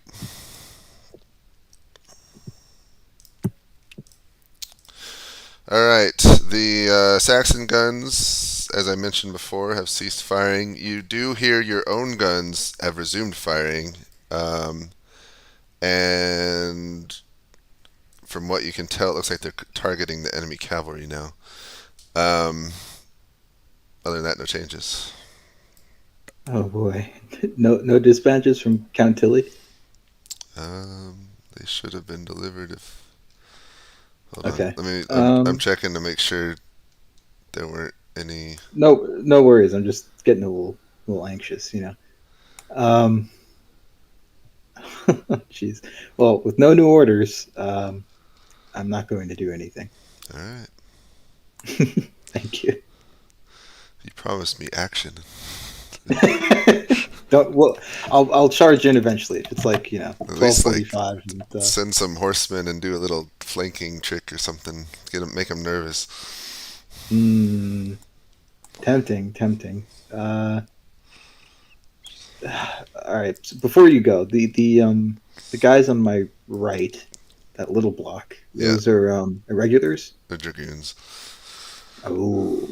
All right, the Saxon guns, as I mentioned before, have ceased firing. You do hear your own guns have resumed firing, and from what you can tell, it looks like they're targeting the enemy cavalry now. Other than that, no changes. Oh boy, no dispatches from Count Tilly. They should have been delivered if. Hold Okay. on. I'm checking to make sure there weren't any. No worries. I'm just getting a little anxious, you know. Jeez. Well, with no new orders, I'm not going to do anything. All right. Thank you. You promised me action. I'll charge in eventually. If it's like, you know, At least, like, 12:45. send some horsemen and do a little flanking trick or something. Make them nervous. Tempting. All right. So before you go, the guys on my right, that little block, Yeah. those are irregulars. The dragoons. Oh,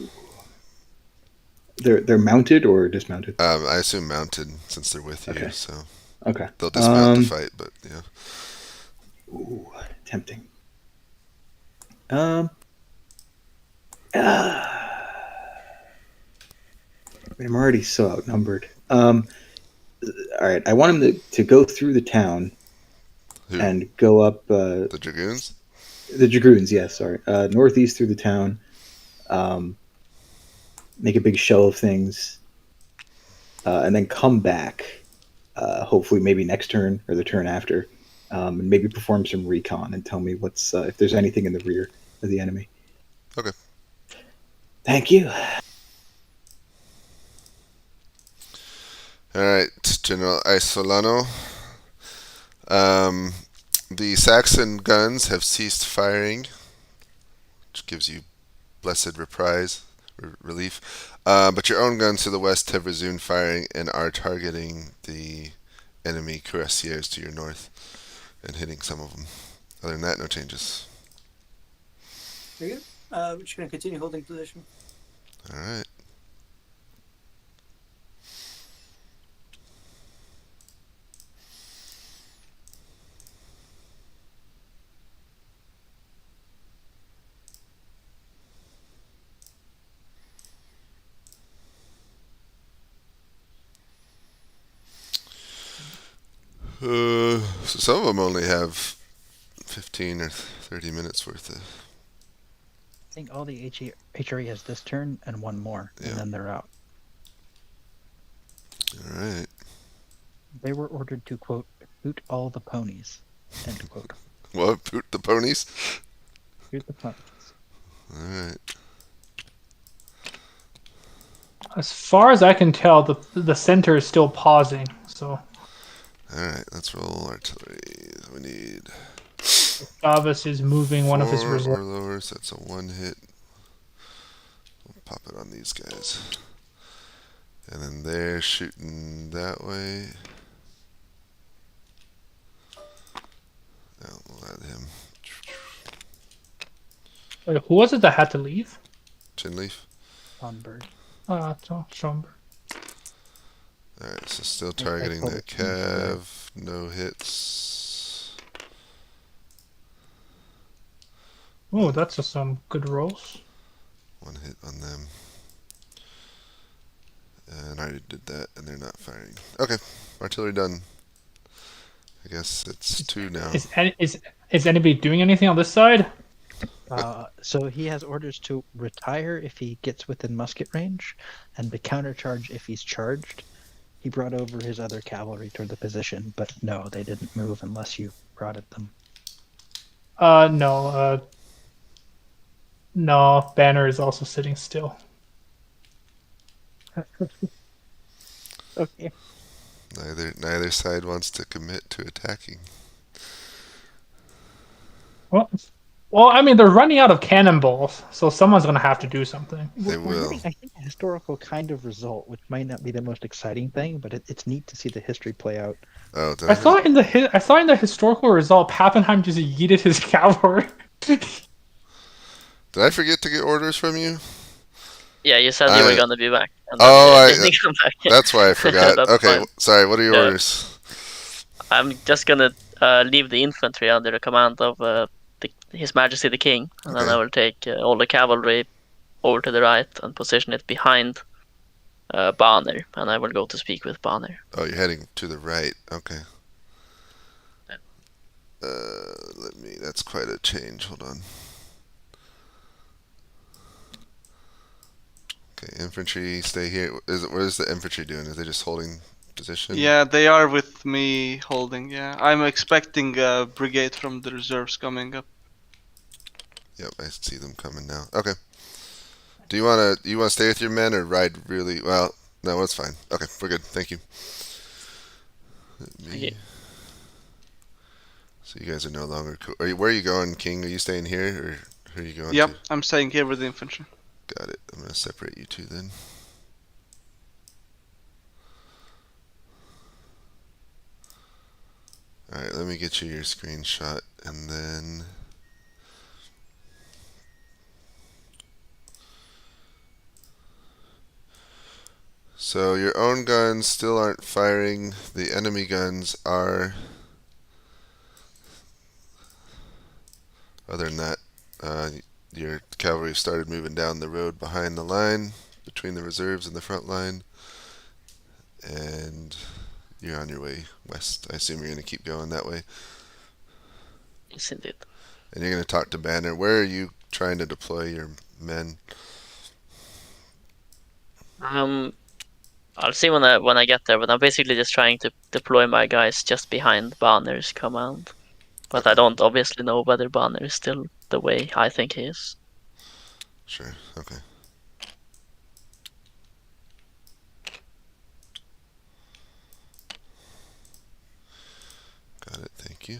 they're mounted or dismounted? I assume mounted since they're with you, Okay. so Okay. they'll dismount to fight. But yeah. Ooh, tempting. Ah, I'm already so outnumbered. All right. I want him to go through the town Who? and go up The dragoons. the dragoons. Yes, sorry. Northeast through the town. Make a big show of things, and then come back. Hopefully, maybe next turn or the turn after, and maybe perform some recon and tell me what's if there's anything in the rear of the enemy. Okay. Thank you. All right, General Isolano. The Saxon guns have ceased firing, which gives you blessed relief. But your own guns to the west have resumed firing and are targeting the enemy cuirassiers to your north and hitting some of them. Other than that, no changes. Very good. We're just going to continue holding position. All right. So some of them only have 15 or 30 minutes worth of. I think all the HRE has this turn and one more, Yeah. and then they're out. All right. They were ordered to, quote, boot all the ponies, end quote. What? Boot the ponies? Boot the ponies. All right. As far as I can tell, the center is still pausing. So All right. Let's roll artillery. We need Davos is moving one of his 4 or reserves. lower, so that's a 1 hit. We'll pop it on these guys. And then they're shooting that way. No, we'll add him. Wait, who was it that had to leave? Chinleaf. Onberg. Schomburg. Alright, so still targeting that Cav. No hits. Oh, that's just some good rolls. 1 hit on them. And I already did that, and they're not firing. Okay, artillery done. I guess it's 2 now. Is anybody doing anything on this side? So he has orders to retire if he gets within musket range, and to countercharge if he's charged. He brought over his other cavalry toward the position, but no, they didn't move unless you brought at them. No. No, Banner is also sitting still. Okay. Neither side wants to commit to attacking. Well, I mean, they're running out of cannonballs, so someone's going to have to do something. They We're will. getting, I think, a historical kind of result, which might not be the most exciting thing, but it's neat to see the history play out. Oh, did I saw in the historical result, Pappenheim just yeeted his cavalry. Did I forget to get orders from you? Yeah, you said you were gonna be back. And Oh, then you didn't come back. That's why I forgot. That's Okay, fine. sorry. What are your Yeah. orders? I'm just gonna leave the infantry under the command of His Majesty the King, and then Okay. I will take all the cavalry over to the right and position it behind Banner, and I will go to speak with Banner. Oh, you're heading to the right. Okay. That's quite a change. Hold on. Okay, infantry, stay here. What is the infantry doing? Is they just holding position? Yeah, they are with me holding. Yeah, I'm expecting a brigade from the reserves coming up. Yep, I see them coming now. Okay. Do you wanna stay with your men or ride really well? No, it's fine. Okay, we're good. Thank you. you. So you guys are no longer. Where are you going, King? Are you staying here or who are you going Yep, to? I'm staying here with the infantry. Got it. I'm gonna separate you two then. Alright, let me get you your screenshot and then. So your own guns still aren't firing. The enemy guns are. Other than that, your cavalry started moving down the road behind the line, between the reserves and the front line, and you're on your way west. I assume you're going to keep going that way. Yes, indeed. And you're going to talk to Banner. Where are you trying to deploy your men? I'll see when I get there, but I'm basically just trying to deploy my guys just behind Banner's command. But I don't obviously know whether Banner is still the way I think he is. Sure, okay. Got it, thank you.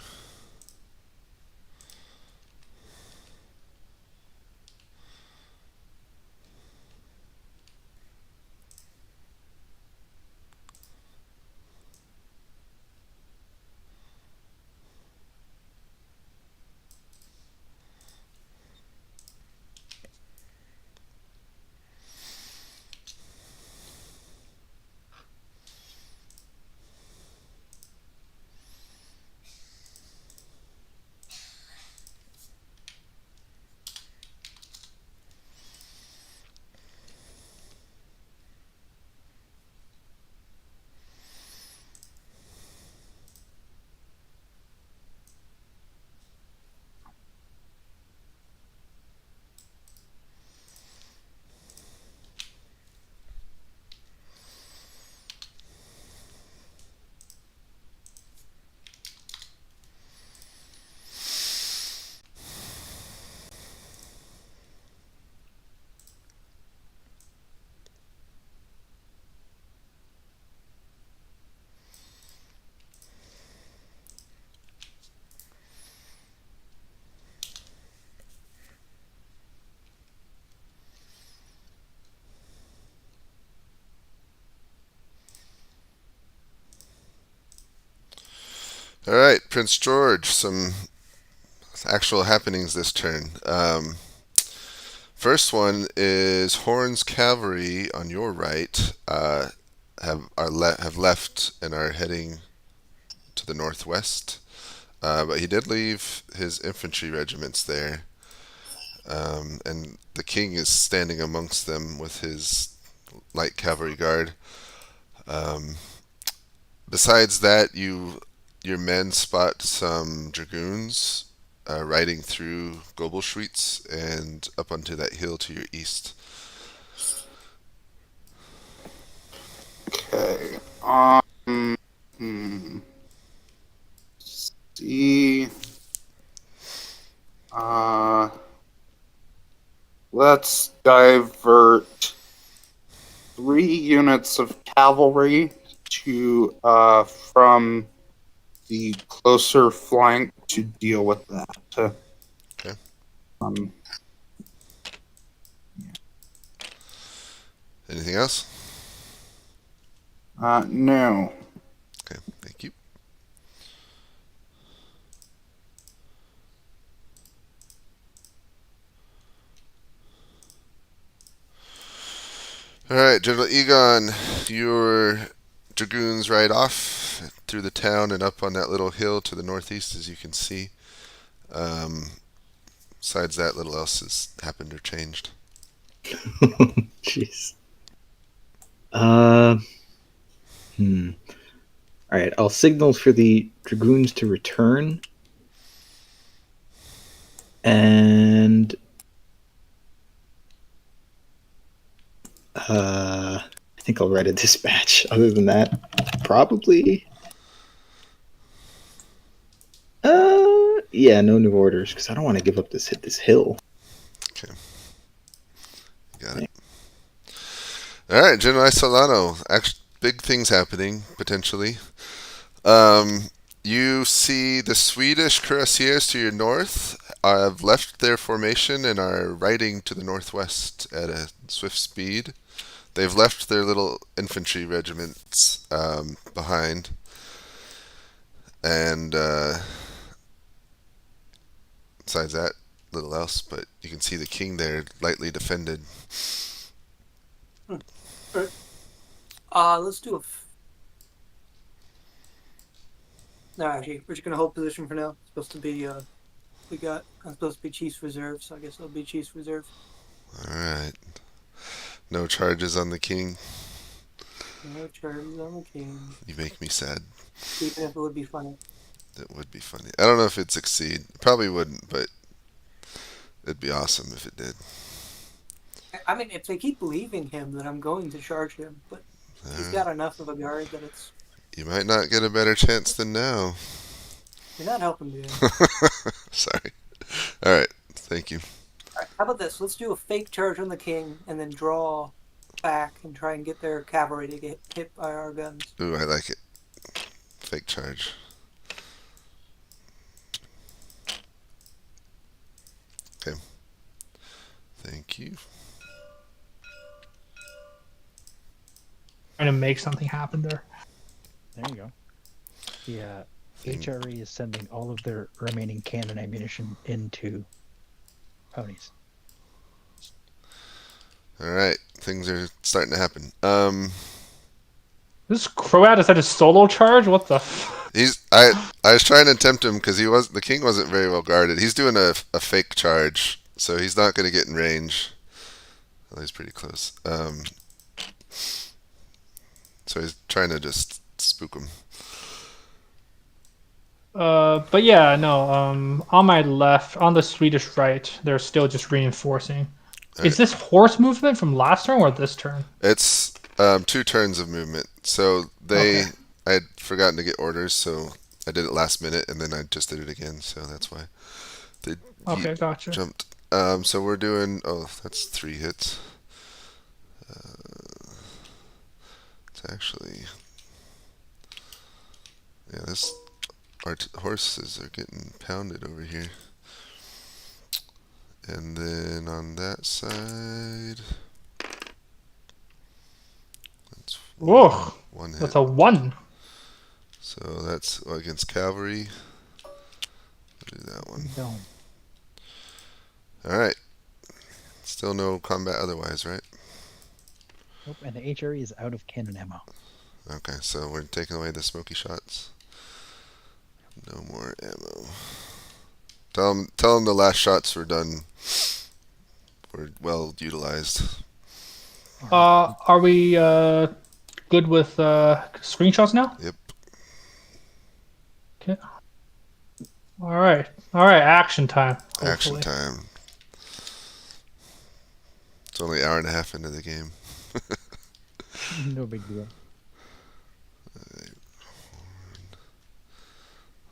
Alright, Prince George, some actual happenings this turn. First one is Horn's cavalry on your right have left and are heading to the northwest. But he did leave his infantry regiments there. And the king is standing amongst them with his light cavalry guard. Besides that, your men spot some dragoons riding through Gobelschwitz and up onto that hill to your east. Okay. See. Let's divert 3 units of cavalry to from the closer flank to deal with that. Okay. Anything else? No. Okay, thank you. Alright, General Egon, your dragoons ride off through the town and up on that little hill to the northeast, as you can see. Besides that, little else has happened or changed. Jeez. All right, I'll signal for the dragoons to return, and I think I'll write a dispatch. Other than that, probably. Yeah, no new orders because I don't want to give up this hill. Okay. Got it. Alright, General Solano. Big things happening, potentially. You see the Swedish cuirassiers to your north have left their formation and are riding to the northwest at a swift speed. They've left their little infantry regiments behind. And besides that, little else. But you can see the king there, lightly defended. Let's do a. No, actually, we're just gonna hold position for now. It's supposed to be I'm supposed to be Chiefs Reserve, so I guess it'll be Chiefs Reserve. All right. No charges on the king. No charges on the king. You make me sad. Even if it would be funny. It would be funny. I don't know if it'd succeed. It probably wouldn't, but it'd be awesome if it did. I mean, if they keep believing him, then I'm going to charge him. But he's got enough of a guard that it's. You might not get a better chance than now. You're not helping me. Sorry. All right. Thank you. All right, how about this? Let's do a fake charge on the king and then draw back and try and get their cavalry to get hit by our guns. Ooh, I like it. Fake charge. Okay. Thank you. Trying to make something happen there. There you go. The HRE is sending all of their remaining cannon ammunition into ponies. All right. Things are starting to happen. This Croat has had a solo charge? What the I was trying to tempt him because the king wasn't very well guarded. He's doing a fake charge, so he's not going to get in range. Well, he's pretty close. So he's trying to just spook him. But yeah, no, on my left, on the Swedish right, they're still just reinforcing. Is this horse movement from last turn or this turn? It's 2 turns of movement. So I had forgotten to get orders, so I did it last minute, and then I just did it again. So that's why they gotcha. jumped. So we're doing. Oh, that's 3 hits. It's actually. Yeah, our horses are getting pounded over here. And then on that side, that's Whoa, one hit. that's a 1. So that's against cavalry. I'll do that one. No. All right. Still no combat otherwise, right? Nope, and the HRE is out of cannon ammo. Okay, so we're taking away the smoky shots. No more ammo. Tell them the last shots were done. Were well utilized. Are we good with screenshots now? Yep. Okay. All right. Action time. Hopefully. Action time. It's only an hour and a half into the game. No big deal.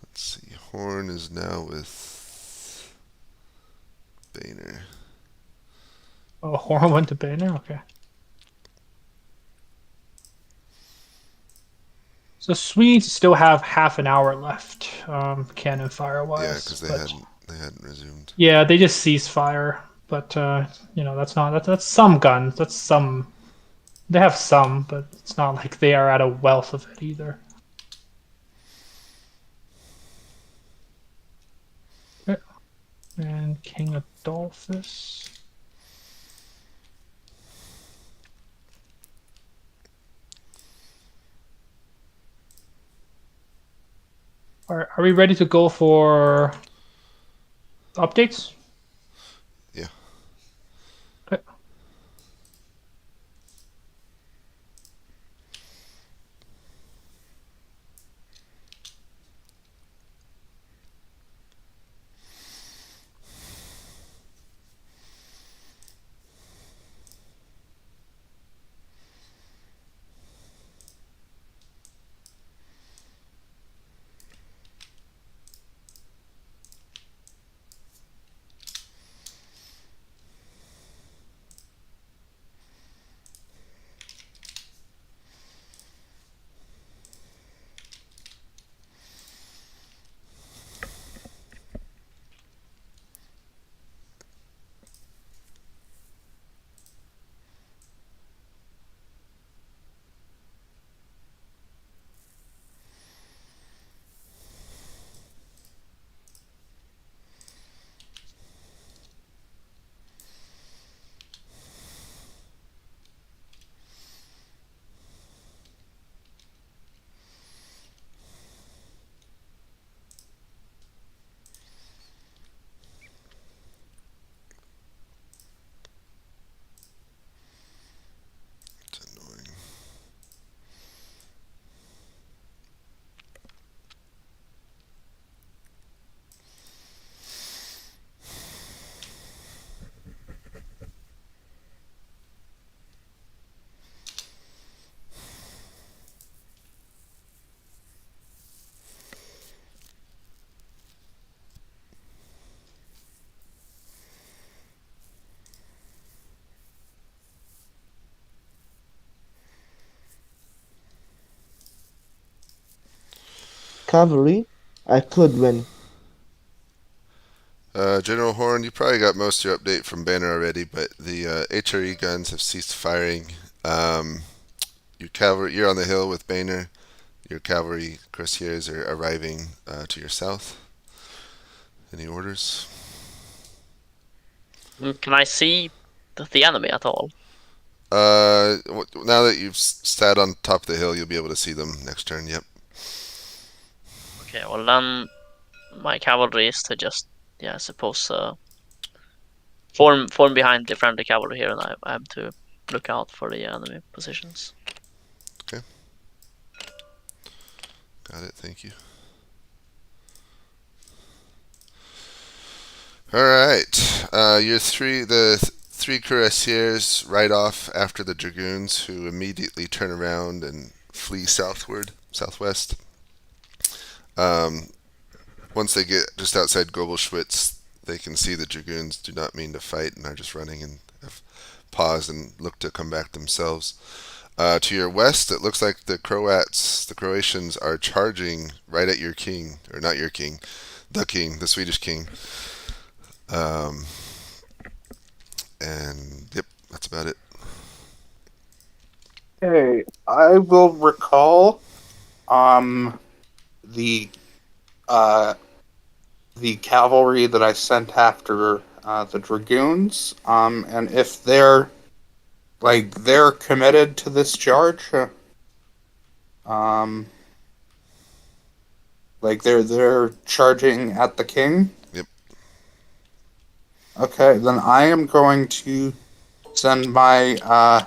Let's see. Horn is now with Boehner. Oh, Horn went to Boehner? Okay. So Swedes still have half an hour left, cannon fire wise. Yeah, because they hadn't resumed. Yeah, they just ceased fire, but that's some guns. That's some. They have some, but it's not like they are at a wealth of it either. Okay. And King Adolphus. Are we ready to go for updates? Yeah. Okay. cavalry, I could win. General Horn, you probably got most of your update from Banner already, but the HRE guns have ceased firing. Your cavalry, you're on the hill with Banner. Your cavalry cuirassiers are arriving to your south. Any orders? Can I see the enemy at all? Now that you've sat on top of the hill, you'll be able to see them next turn. Yep. Okay, well then, my cavalry is to just, I suppose, form behind the friendly cavalry here, and I have to look out for the enemy positions. Okay. Got it. Thank you. All right. The three cuirassiers ride off after the dragoons, who immediately turn around and flee southwest. Once they get just outside Gobelschwitz, they can see the dragoons do not mean to fight and are just running and have paused and look to come back themselves. To your west, it looks like the Croatians are charging right at your king, or not your king, the Swedish king. And yep, that's about it. Okay, I will recall the cavalry that I sent after the dragoons, and if they're committed to this charge, they're charging at the king. Yep. Okay, then I am going to send the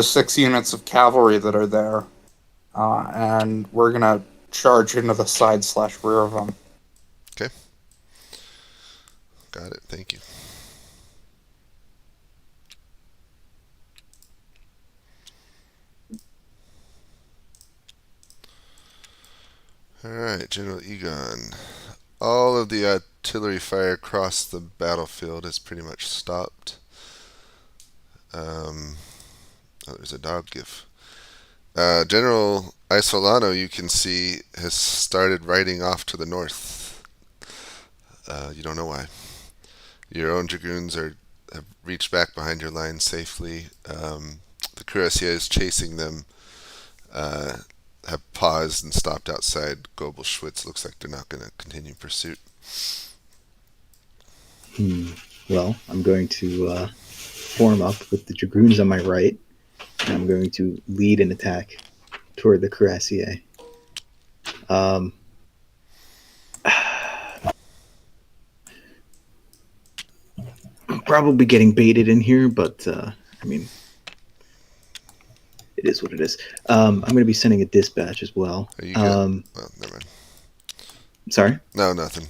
6 units of cavalry that are there, and we're gonna charge into the side/rear of them. Okay. Got it. Thank you. Alright, General Egon. All of the artillery fire across the battlefield has pretty much stopped. There's a dog gif. General Isolano, you can see, has started riding off to the north. You don't know why. Your own dragoons have reached back behind your line safely. The cuirassiers chasing them have paused and stopped outside Gobelschwitz. Looks like they're not going to continue pursuit. Well, I'm going to form up with the dragoons on my right, and I'm going to lead an attack toward the cuirassier. I'm probably getting baited in here, but I mean, it is what it is. I'm going to be sending a dispatch as well. Are you good? Well, never mind. Sorry? No, nothing.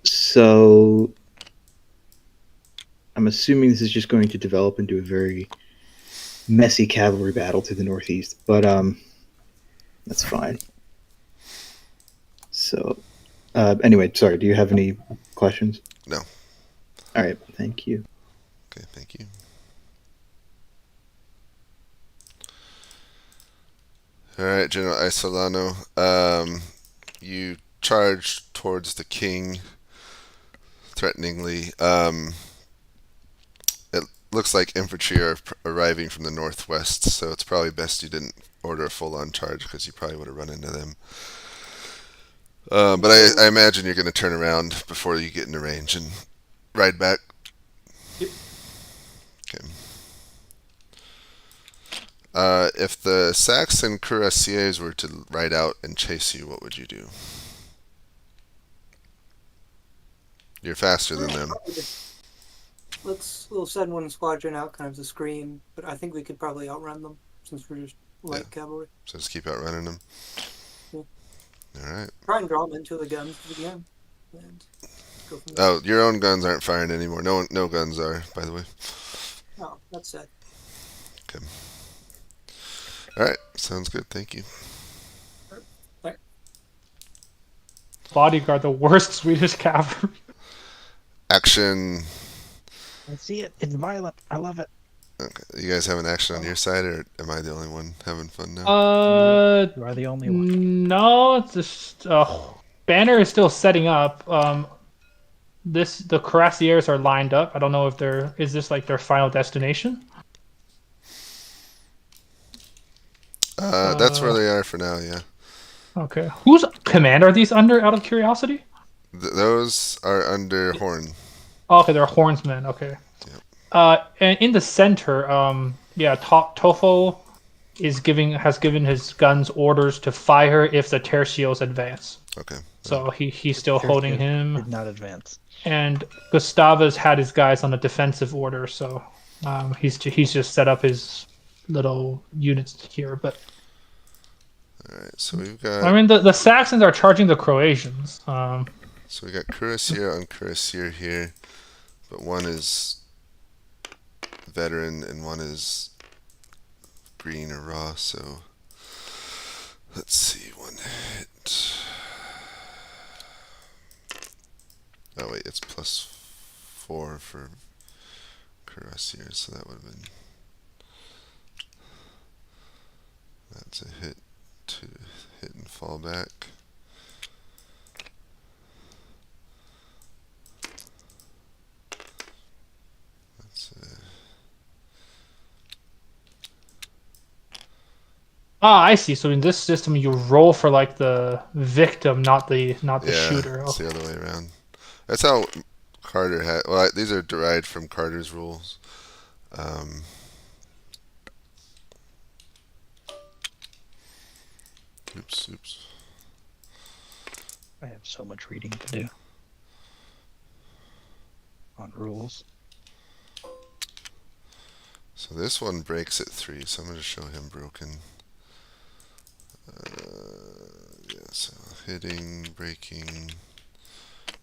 So I'm assuming this is just going to develop into a very messy cavalry battle to the northeast, but that's fine. So anyway, sorry, do you have any questions? No. All right, thank you. Okay, thank you. Alright, General Isolano. You charge towards the king threateningly. It looks like infantry are arriving from the northwest, so it's probably best you didn't order a full-on charge, because you probably would have run into them. But I imagine you're going to turn around before you get into range and ride back. Yep. Okay. If the Saxon cuirassiers were to ride out and chase you, what would you do? You're faster than them. We'll send one squadron out, kind of to screen, but I think we could probably outrun them since we're just light cavalry. So just keep outrunning them. Yeah. Alright. Try and draw them into the guns if we can. And go from there. Oh, your own guns aren't firing anymore. No guns are, by the way. Oh, that's sad. Okay. Alright, sounds good. Thank you. Bodyguard, the worst Swedish cavalry. Action. I see it. It's violent. I love it. Okay. You guys have an action on your side, or am I the only one having fun now? You are the only one. No, it's just Banner is still setting up. The cuirassiers are lined up. I don't know if is this like their final destination? That's where they are for now. Yeah. Okay. Whose command are these under, out of curiosity? Those are under Horn. Oh, okay, they're hornsmen. Okay. Yep. And in the center, Tofo has given his guns orders to fire if the tercios advance. Okay. So he's still holding him. Did not advance. And Gustavus had his guys on a defensive order, so he's just set up his little units here. But All right. So we've got. I mean, the Saxons are charging the Croatians. So we got cuirassier on cuirassier here, but one is veteran and one is green or raw. So let's see, one hit. Oh wait, it's +4 for cuirassier, so that would have been. That's a hit to hit and fall back. That's I see. So in this system, you roll for like the victim, not the shooter. It's the other way around. That's how Carter had. Well, these are derived from Carter's rules. Oops. I have so much reading to do on rules. So this one breaks at 3, so I'm going to show him broken. Yeah, so hitting, breaking.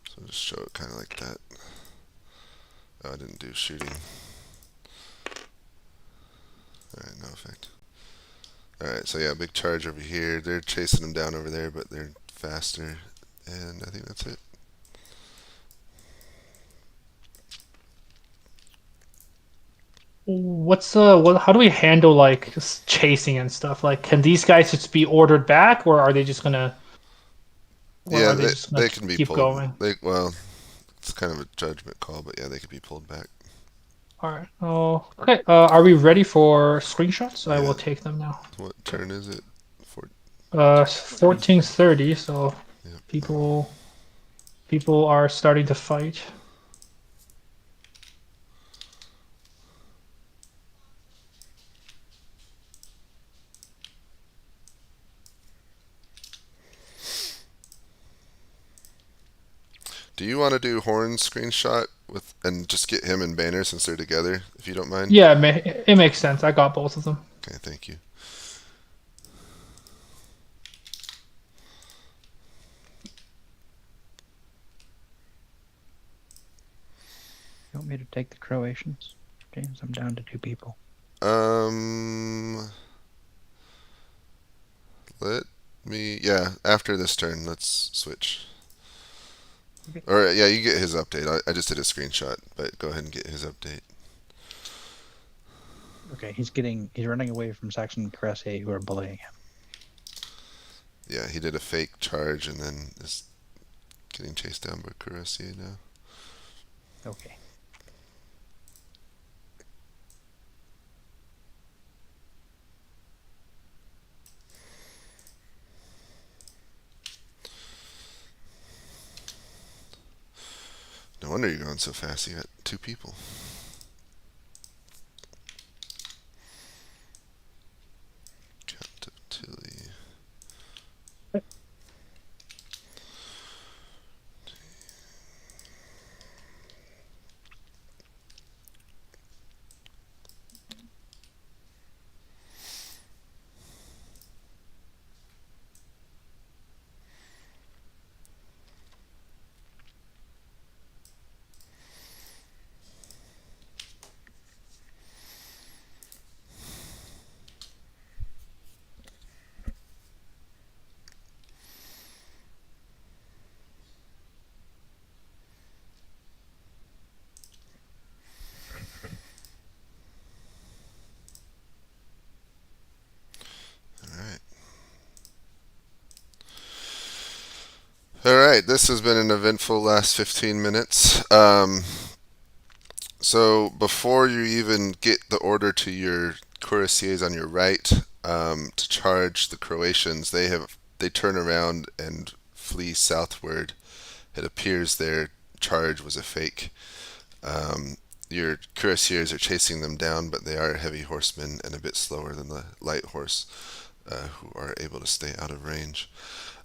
So just show it kind of like that. Oh, I didn't do shooting. Alright, no effect. Alright, so yeah, big charge over here. They're chasing them down over there, but they're faster. And I think that's it. How do we handle like chasing and stuff? Like, can these guys just be ordered back, or are they just gonna? Yeah, they can be keep pulled. going. Well, it's kind of a judgment call, but yeah, they could be pulled back. All right. Oh, okay. Are we ready for screenshots? I will take them now. What turn is it? 14:30. So Yep. people are starting to fight. Do you want to do Horn's screenshot and just get him and Banner since they're together, if you don't mind? Yeah, it makes sense. I got both of them. Okay, thank you. You want me to take the Croatians? James, I'm down to 2 people. After this turn, let's switch. Okay. Or yeah, you get his update. I just did a screenshot, but go ahead and get his update. Okay, he's running away from Saxon Cuirassier who are bullying him. Yeah, he did a fake charge and then is getting chased down by Cuirassier now. Okay. No wonder you're going so fast. You got 2 people. Count of Tilly. this has been an eventful last 15 minutes. So before you even get the order to your cuirassiers on your right to charge the Croatians, they turn around and flee southward. It appears their charge was a fake. Your cuirassiers are chasing them down, but they are heavy horsemen and a bit slower than the light horse, who are able to stay out of range.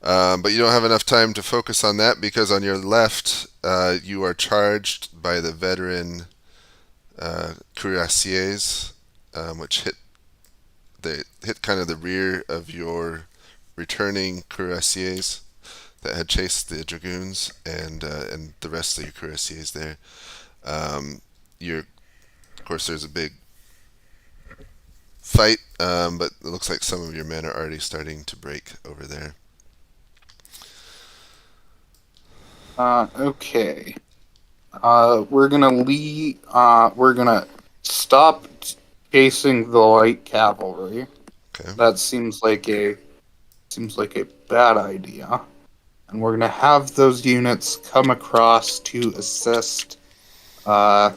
But you don't have enough time to focus on that because on your left, you are charged by the veteran cuirassiers, which hit kind of the rear of your returning cuirassiers that had chased the dragoons and the rest of your cuirassiers there. Of course, there's a big fight, but it looks like some of your men are already starting to break over there. Okay. We're gonna stop chasing the light cavalry. Okay. That seems like a bad idea. And we're gonna have those units come across to assist the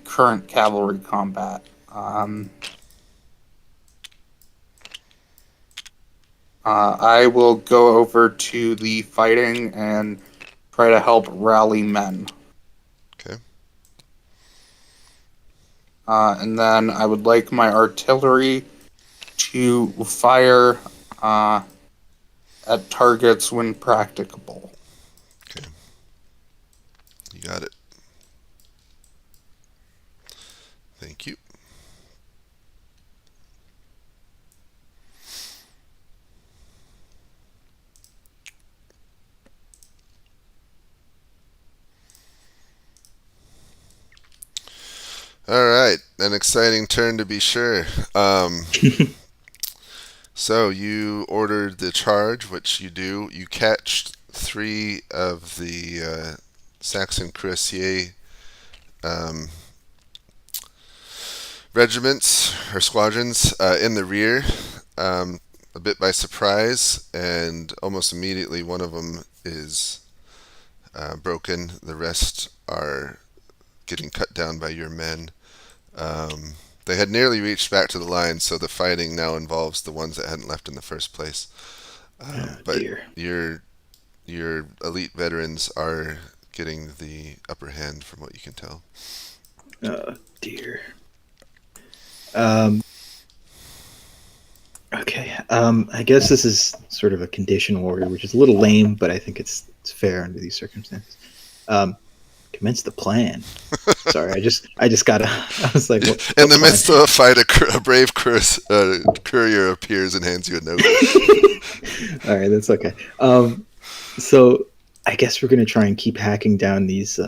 current cavalry combat. I will go over to the fighting and try to help rally men. Okay. And then I would like my artillery to fire at targets when practicable. Okay. You got it. Thank you. All right, an exciting turn to be sure. So you ordered the charge, which you do. You catch 3 of the Saxon cuirassier regiments or squadrons in the rear, a bit by surprise, and almost immediately one of them is broken. The rest are getting cut down by your men. They had nearly reached back to the line, so the fighting now involves the ones that hadn't left in the first place. But dear. your elite veterans are getting the upper hand, from what you can tell. Oh dear. Okay. I guess this is sort of a condition warrior, which is a little lame, but I think it's fair under these circumstances. Commence the plan. Sorry, I just gotta. I was like, in the midst of a fight, a brave courier appears and hands you a note. All right, that's okay. So I guess we're gonna try and keep hacking down these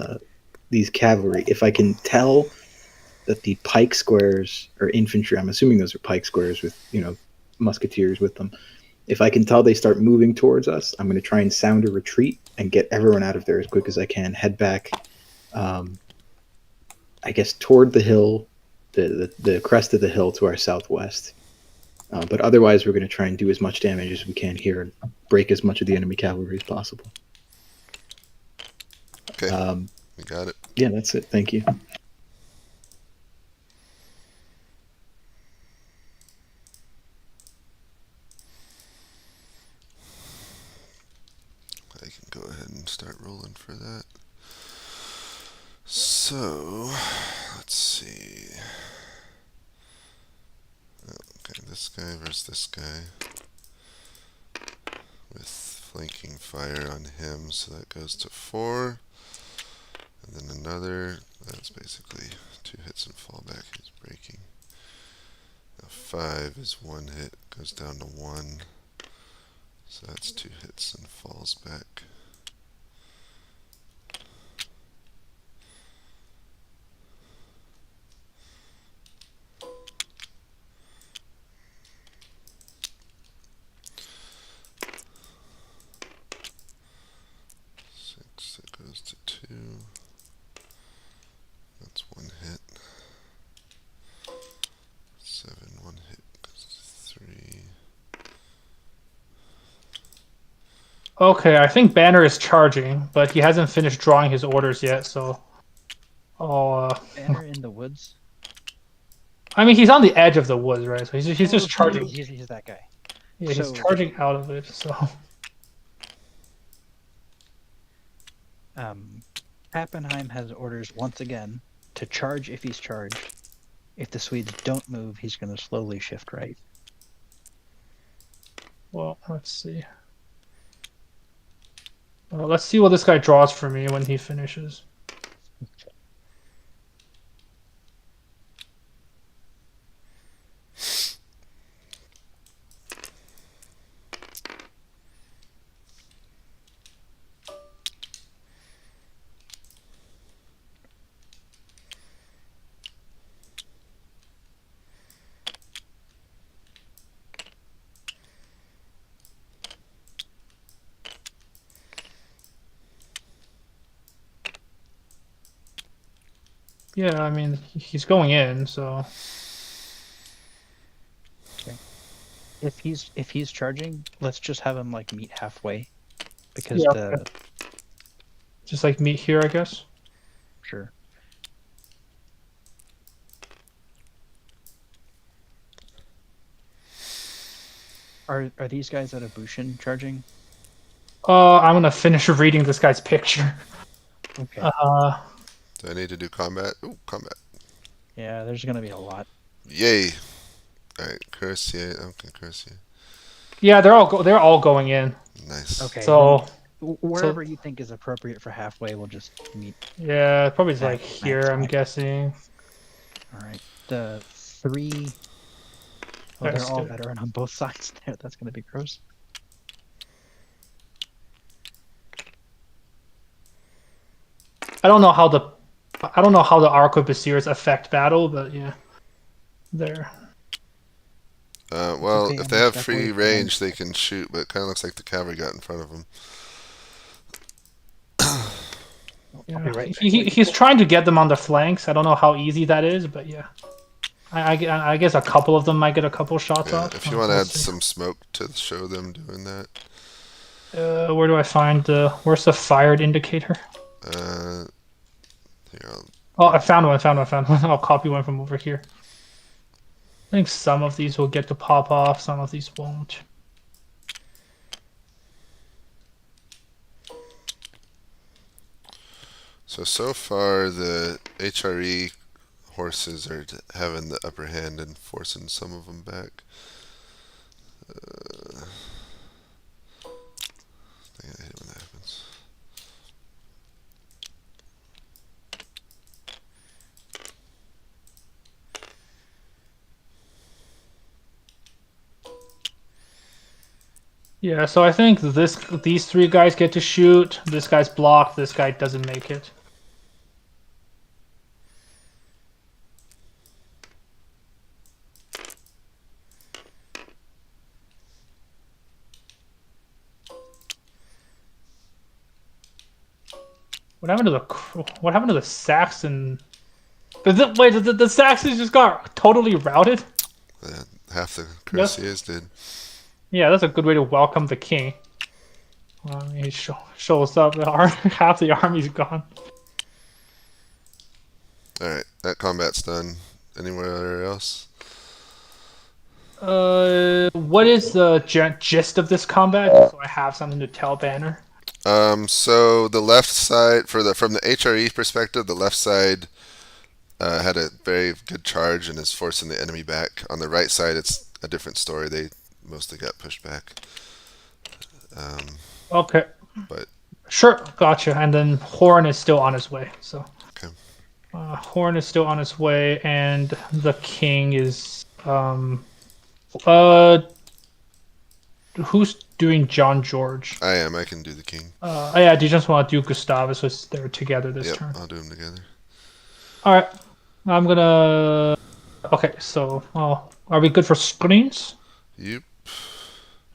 cavalry. If I can tell that the pike squares are infantry, I'm assuming those are pike squares with musketeers with them. If I can tell they start moving towards us, I'm gonna try and sound a retreat and get everyone out of there as quick as I can. Head back. I guess toward the hill, the crest of the hill to our southwest. But otherwise, we're going to try and do as much damage as we can here and break as much of the enemy cavalry as possible. Okay, we got it. Yeah, that's it. Thank you. I can go ahead and start rolling for that. So, let's see. Okay, this guy versus this guy. With flanking fire on him, so that goes to 4. And then another, that's basically 2 hits and fallback, he's breaking. Now 5 is 1 hit, goes down to 1. So that's 2 hits and falls back. That goes to 2. That's 1 hit. 7, 1 hit goes to 3. Okay, I think Banner is charging, but he hasn't finished drawing his orders yet, so... Banner in the woods. I mean, he's on the edge of the woods, right? So he's just charging. He's that guy. Yeah, he's So- charging out of it, so... Pappenheim has orders once again to charge if he's charged. If the Swedes don't move, he's going to slowly shift right. Well, let's see. Let's see what this guy draws for me when he finishes. Yeah, I mean, he's going in, so... If he's charging, let's just have him like meet halfway, because Yeah, the okay. Just like meet here, I guess. sure. Are these guys at a Bushin charging? I'm gonna finish reading this guy's picture. Okay. Do I need to do combat? Ooh, combat. Yeah, there's gonna be a lot. Yay! Alright, Cuirassier. Okay, Cuirassier. Yeah, they're all going in. Nice. Okay. So Wherever you think is appropriate for halfway, we'll just meet. yeah, probably Max, like max, here. I'm max. guessing. All right. The three. Oh, Let's they're all do it. veteran on both sides there. That's gonna be gross. I don't know how the arquebusiers affect battle, but yeah, there. Well, Okay, if I'm they gonna have step free away from range, them. they can shoot, but it kind of looks like the cavalry got in front of them. Yeah. be right back. He's trying to get them on the flanks. I don't know how easy that is, but yeah. I guess a couple of them might get a couple shots Yeah, off. if you want to add Let's see. some smoke to show them doing that. Where do I find where's the fired indicator? Here, Oh, I found one. I'll copy one from over here. I think some of these will get to pop off, some of these won't. So far the HRE horses are having the upper hand and forcing some of them back. I hate when that happens. Yeah, so I think these three guys get to shoot. This guy's blocked. This guy doesn't make it. What happened to the Saxon? Wait, the Saxons just got totally routed? Half the cuirassiers did. Yeah, that's a good way to welcome the king. He shows up, half the army's gone. Alright, that combat's done. Anywhere else? What is the gist of this combat? So I have something to tell Banner. So the left side, from the HRE perspective, the left side had a very good charge and is forcing the enemy back. On the right side, it's a different story. They mostly got pushed back. Okay. But sure, gotcha. And then Horn is still on his way. So okay. Horn is still on his way, and the king is who's doing John George? I am. I can do the king. Yeah. Do you just want to do Gustavus? So they're together this turn. I'll do them together. All right. I'm gonna. Okay. So, are we good for screens? Yep.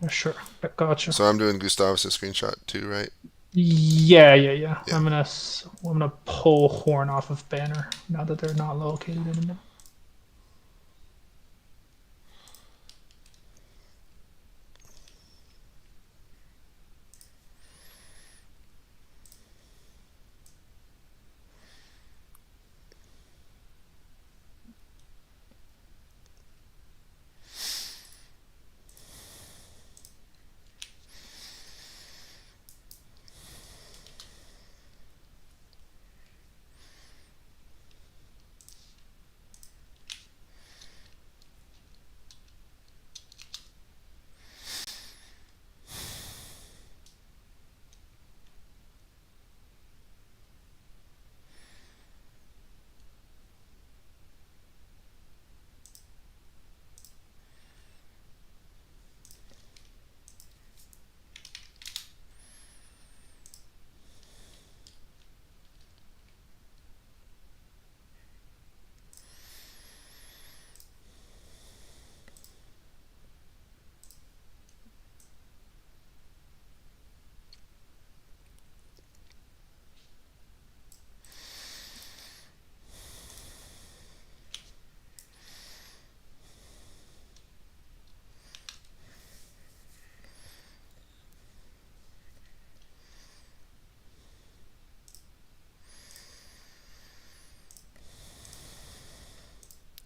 Sure. Gotcha. So I'm doing Gustavus' screenshot too, right? Yeah. I'm gonna pull Horn off of Banner now that they're not located anymore.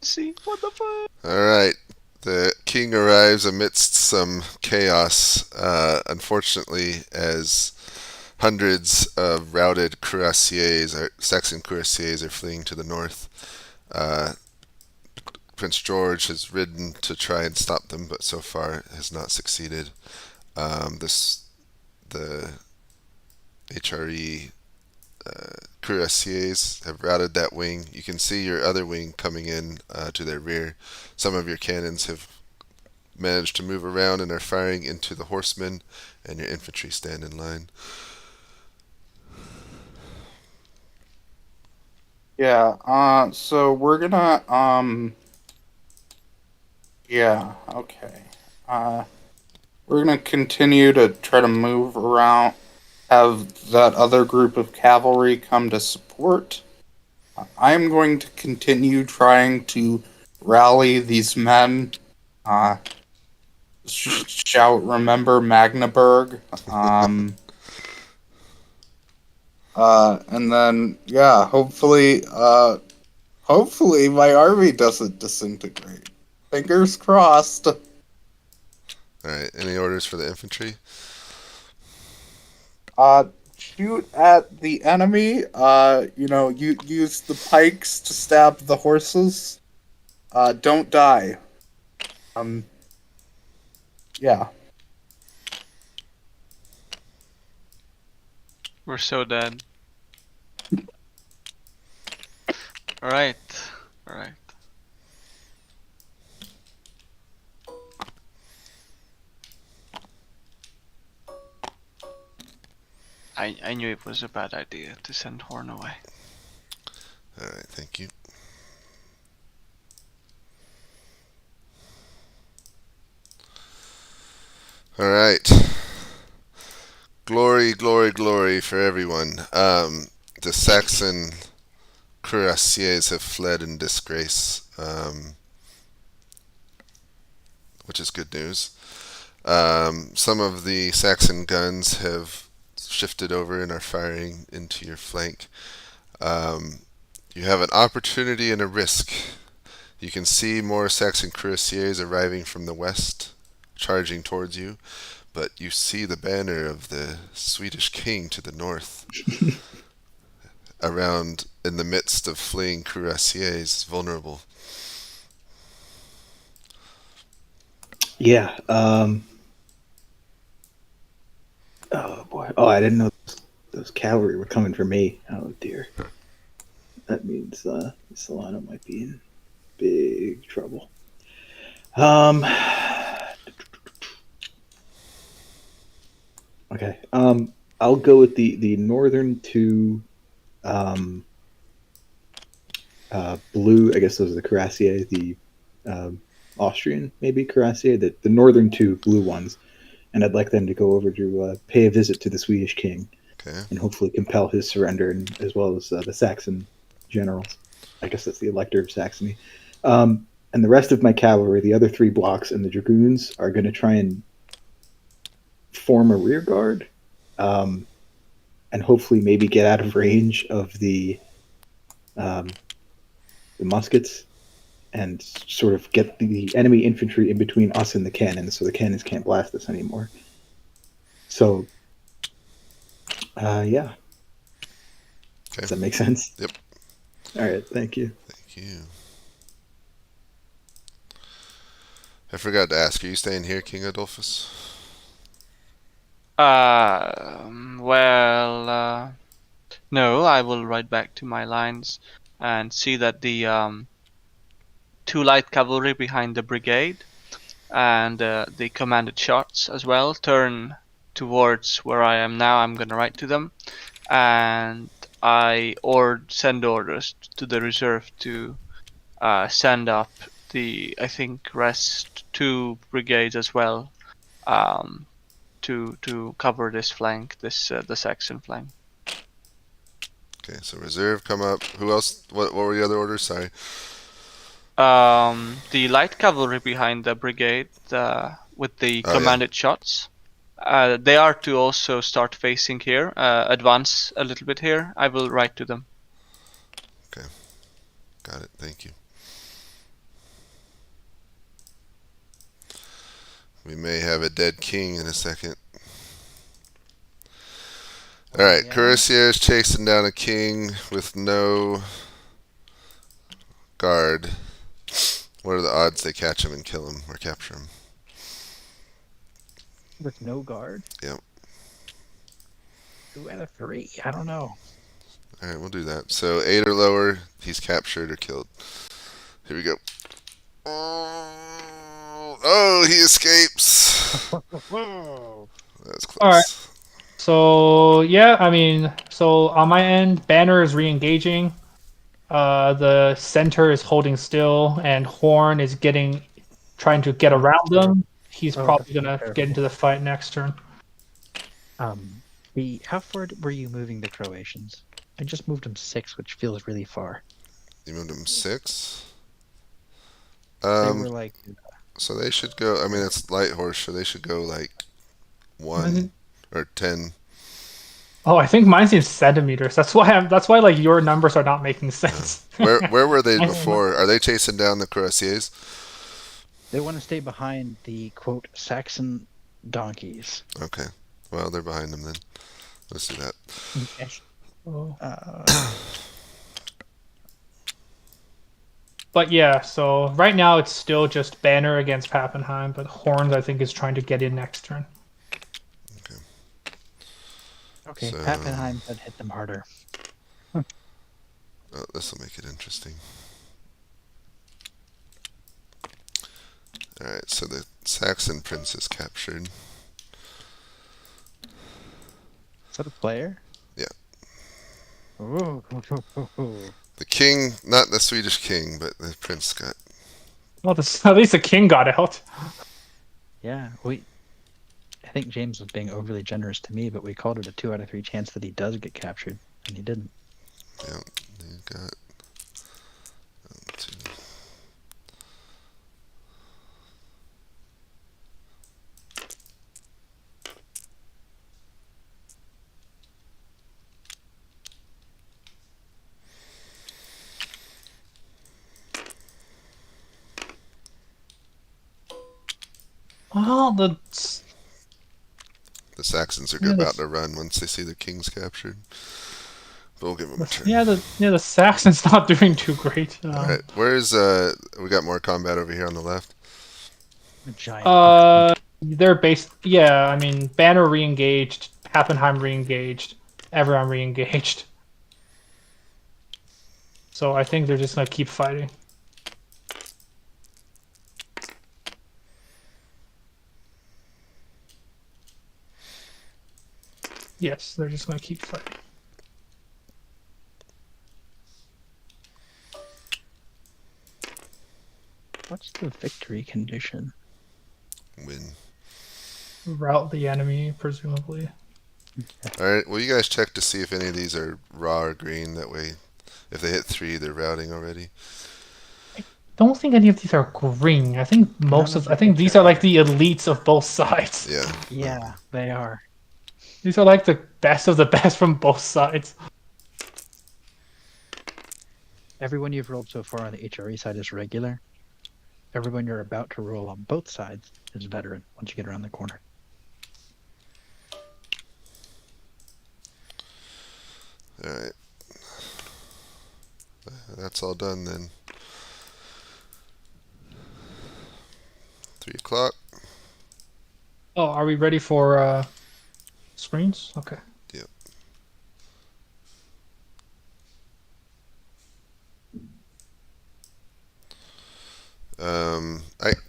see. What the fuck? All right. The king arrives amidst some chaos, unfortunately, as hundreds of routed cuirassiers, Saxon cuirassiers, are fleeing to the north. Prince George has ridden to try and stop them, but so far has not succeeded. The HRE cuirassiers have routed that wing. You can see your other wing coming in to their rear. Some of your cannons have managed to move around and are firing into the horsemen, and your infantry stand in line. Yeah, so we're gonna, yeah, okay. We're gonna continue to try to move around, have that other group of cavalry come to support. I'm going to continue trying to rally these men. Shout, remember Magnaburg. And then, yeah, hopefully my army doesn't disintegrate. Fingers crossed. Alright, any orders for the infantry? Shoot at the enemy. You use the pikes to stab the horses. Don't die. Yeah. We're so dead. Alright. Alright. I knew it was a bad idea to send Horn away. Alright, thank you. Alright. Glory, glory, glory for everyone. The Saxon cuirassiers have fled in disgrace, which is good news. Some of the Saxon guns have shifted over and are firing into your flank. You have an opportunity and a risk. You can see more Saxon cuirassiers arriving from the west, charging towards you, but you see the banner of the Swedish king to the north, around in the midst of fleeing cuirassiers, vulnerable. Yeah. Oh boy. Oh, I didn't know those cavalry were coming for me. Oh dear. That means Solano might be in big trouble. Okay. I'll go with the northern two blue. I guess those are the cuirassiers. The Austrian maybe cuirassier. The northern two blue ones. And I'd like them to go over to pay a visit to the Swedish king, Okay. and hopefully compel his surrender, and as well as the Saxon generals. I guess that's the Elector of Saxony. And the rest of my cavalry, the other three blocks, and the dragoons are going to try and form a rear guard, and hopefully maybe get out of range of the muskets, and sort of get the enemy infantry in between us and the cannons, so the cannons can't blast us anymore. So, yeah. Okay. Does that make sense? Yep. All right, thank you. Thank you. I forgot to ask, are you staying here, King Adolphus? No, I will ride back to my lines and see that the two light cavalry behind the brigade and the commanded shots as well turn towards where I am now. I'm gonna ride to them, and I send orders to the reserve to send up the rest two brigades as well, to cover this flank, the Saxon flank. Okay, so reserve come up. Who else? What were the other orders? Sorry. The light cavalry behind the brigade with the commanded shots. They are to also start facing here, advance a little bit here. I will write to them. Okay. Got it. Thank you. We may have a dead king in a second. Alright, Yeah. Cuirassiers chasing down a king with no guard. What are the odds they catch him and kill him or capture him? With no guard? Yep. 2 out of 3. I don't know. Alright, we'll do that. So 8 or lower, he's captured or killed. Here we go. Oh, he escapes. That's close. All right. So yeah, I mean, so on my end, Banner is re-engaging. The center is holding still, and Horn is trying to get around them. He's probably gonna get into the fight next turn. How far were you moving the Croatians? I just moved them 6, which feels really far. You moved him 6? They were like, So they should go. I mean, it's light horse, so they should go like 1 or 10. Oh, I think mine's in centimeters. That's why like your numbers are not making sense. Where were they before? Are they chasing down the Cuirassiers? they want to stay behind the quote Saxon donkeys. Okay. Well, they're behind them then. Let's do that. Okay. But yeah, so right now it's still just Banner against Pappenheim, but Horns I think is trying to get in next turn. Okay, So- Pappenheim could hit them harder. Oh, this will make it interesting. Alright, so the Saxon prince is captured. Is that a player? Yeah. Ooh. The king, not the Swedish king, but the prince got. Well, at least the king got out. Yeah, I think James was being overly generous to me, but we called it a 2 out of 3 chance that he does get captured, and he didn't. Yeah, he got. 2. Well, The Saxons are about to run once they see the king's captured. But we'll give them a turn. the Saxons not doing too great. Alright, where's we got more combat over here on the left. A giant. They're based. Yeah, I mean, Banner re-engaged, Pappenheim re-engaged, everyone re-engaged. So I think they're just gonna keep fighting. Yes, they're just gonna keep fighting. What's the victory condition? Win. Rout the enemy, presumably. Alright, well, you guys check to see if any of these are raw or green. That way, if they hit 3, they're routing already. Don't think any of these are green. I think I think these are like the elites of both sides. Yeah. Yeah, they are. These are like the best of the best from both sides. Everyone you've rolled so far on the HRE side is regular. Everyone you're about to roll on both sides is veteran once you get around the corner. Alright. That's all done then. 3 o'clock. Oh, are we ready for screens? Okay. Yep.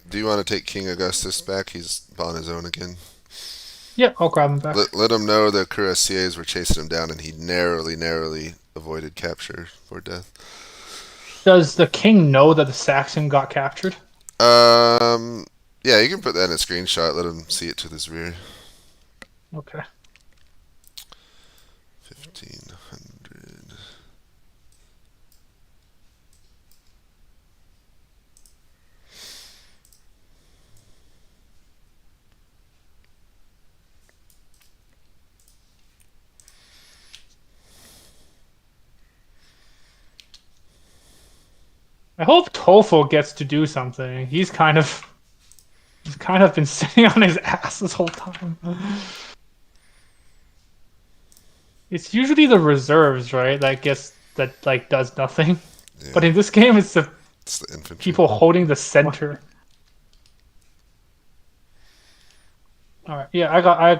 Do you want to take King Augustus back? He's on his own again. Yeah, I'll grab him back. Let him know the Cuirassiers were chasing him down, and he narrowly avoided capture or death. Does the king know that the Saxon got captured? Yeah, you can put that in a screenshot. Let him see it to his rear. Okay. 1500. I hope Tofo gets to do something. He's kind of He's kind of been sitting on his ass this whole time. It's usually the reserves, right? That like does nothing. Yeah, But in this game, it's the it's the infantry. people holding the center. All right, yeah,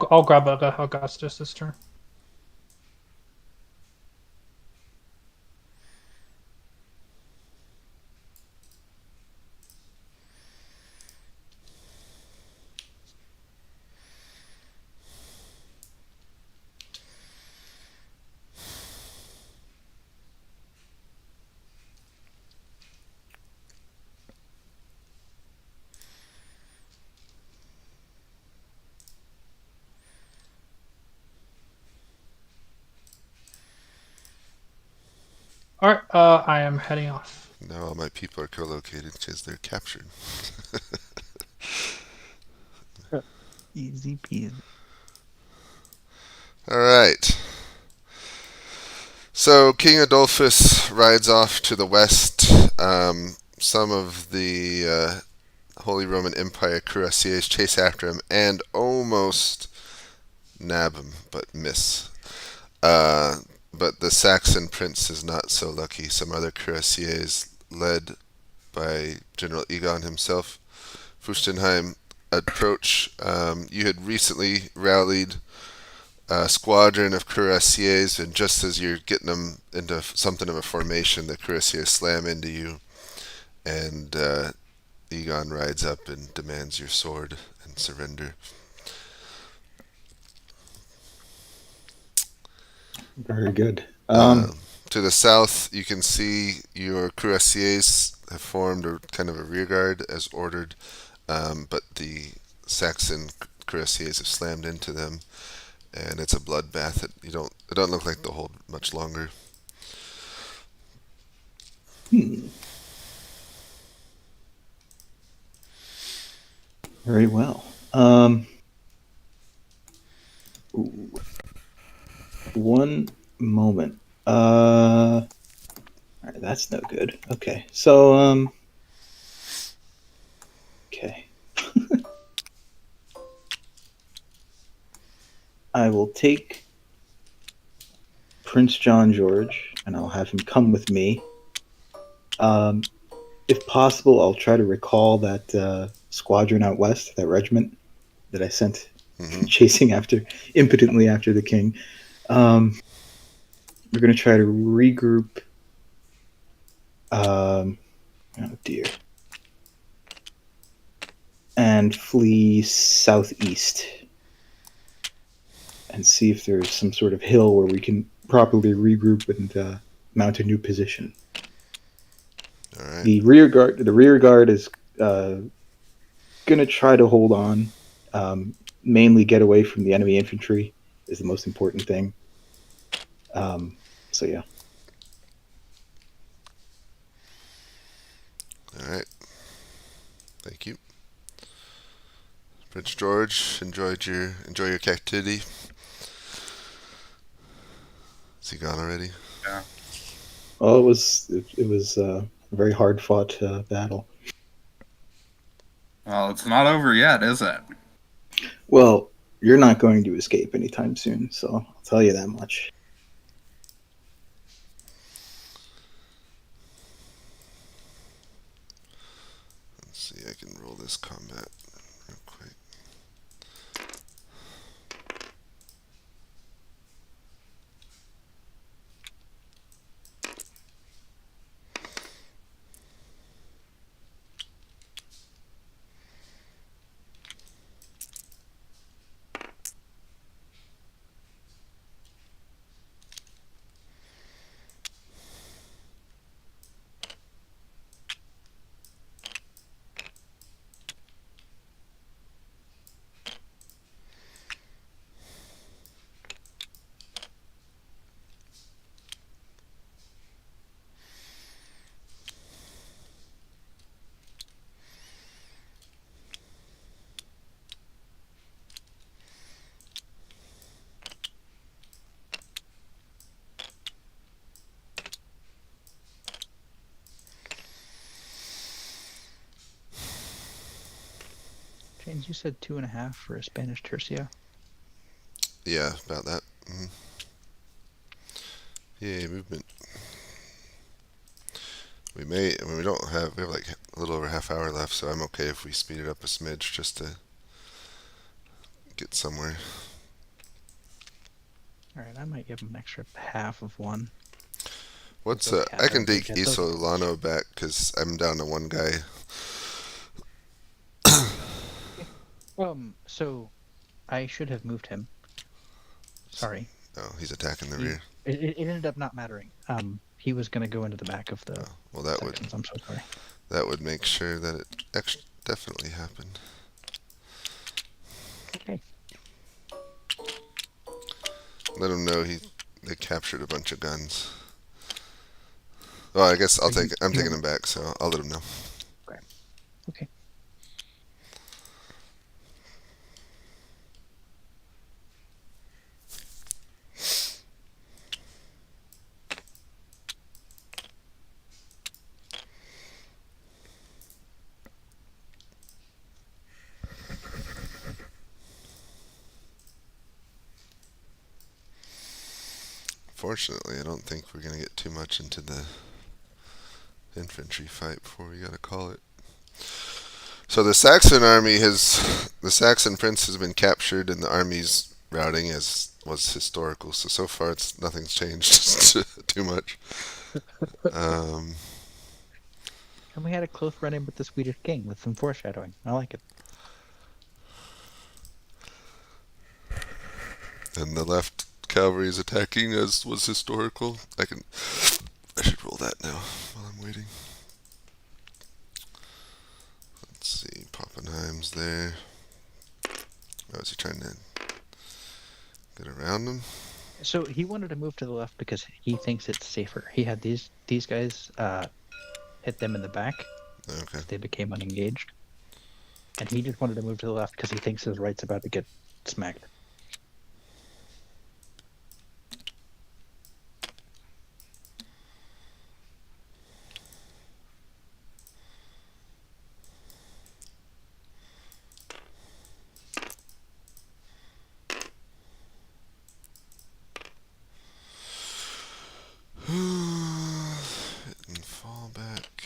I'll grab Augustus this turn. All right, I am heading off. Now all my people are co-located because they're captured. Easy peasy. All right. So King Adolphus rides off to the west. Some of the Holy Roman Empire cuirassiers chase after him and almost nab him, but miss. But the Saxon prince is not so lucky. Some other cuirassiers, led by General Egon himself, Fürstenheim, approach. You had recently rallied a squadron of cuirassiers, and just as you're getting them into something of a formation, the cuirassiers slam into you, and Egon rides up and demands your sword and surrender. Very good. To the south, you can see your cuirassiers have formed a kind of a rearguard as ordered, but the Saxon cuirassiers have slammed into them, and it's a bloodbath. It don't look like they'll hold much longer. Very well. Ooh. One moment. All right, that's no good. Okay, so okay. I will take Prince John George, and I'll have him come with me. If possible, I'll try to recall that squadron out west, that regiment that I sent chasing impotently after the king. We're going to try to regroup. Oh dear. And flee southeast. And see if there's some sort of hill where we can properly regroup and mount a new position. All right. The rear guard is going to try to hold on. Mainly get away from the enemy infantry is the most important thing. So yeah. All right. Thank you, Prince George. Enjoy your captivity. Is he gone already? Yeah. Oh, it was a very hard fought battle. Well, it's not over yet, is it? Well, you're not going to escape anytime soon, so I'll tell you that much. Let's see, I can roll this combat real quick. James, you said 2.5 for a Spanish tercio. Yeah, about that. Yay, movement. We have like a little over half hour left, so I'm okay if we speed it up a smidge just to get somewhere. All right, I might give him an extra half of one. What's Those I can cavalry take get those- Isolano back because I'm down to one guy. So I should have moved him. Sorry. Oh, he's attacking the He- rear. It ended up not mattering. He was going to go into the back of the Well, that Saxons. I'm so sorry. would make sure that it definitely happened. Okay. Let him know they captured a bunch of guns. Well, I guess I'm taking them back, so I'll let him know. Okay. Fortunately, I don't think we're going to get too much into the infantry fight before we got to call it. So the Saxon prince has been captured, and the army's routing was historical. So far, nothing's changed too much. And we had a close run-in with the Swedish king with some foreshadowing. I like it. And the left cavalry is attacking, as was historical. I should roll that now while I'm waiting. Let's see, Pappenheim's there. Oh, is he trying to get around them? So he wanted to move to the left because he thinks it's safer. He had these guys hit them in the back. Okay. They became unengaged. And he just wanted to move to the left because he thinks his right's about to get smacked. Hit and fall back.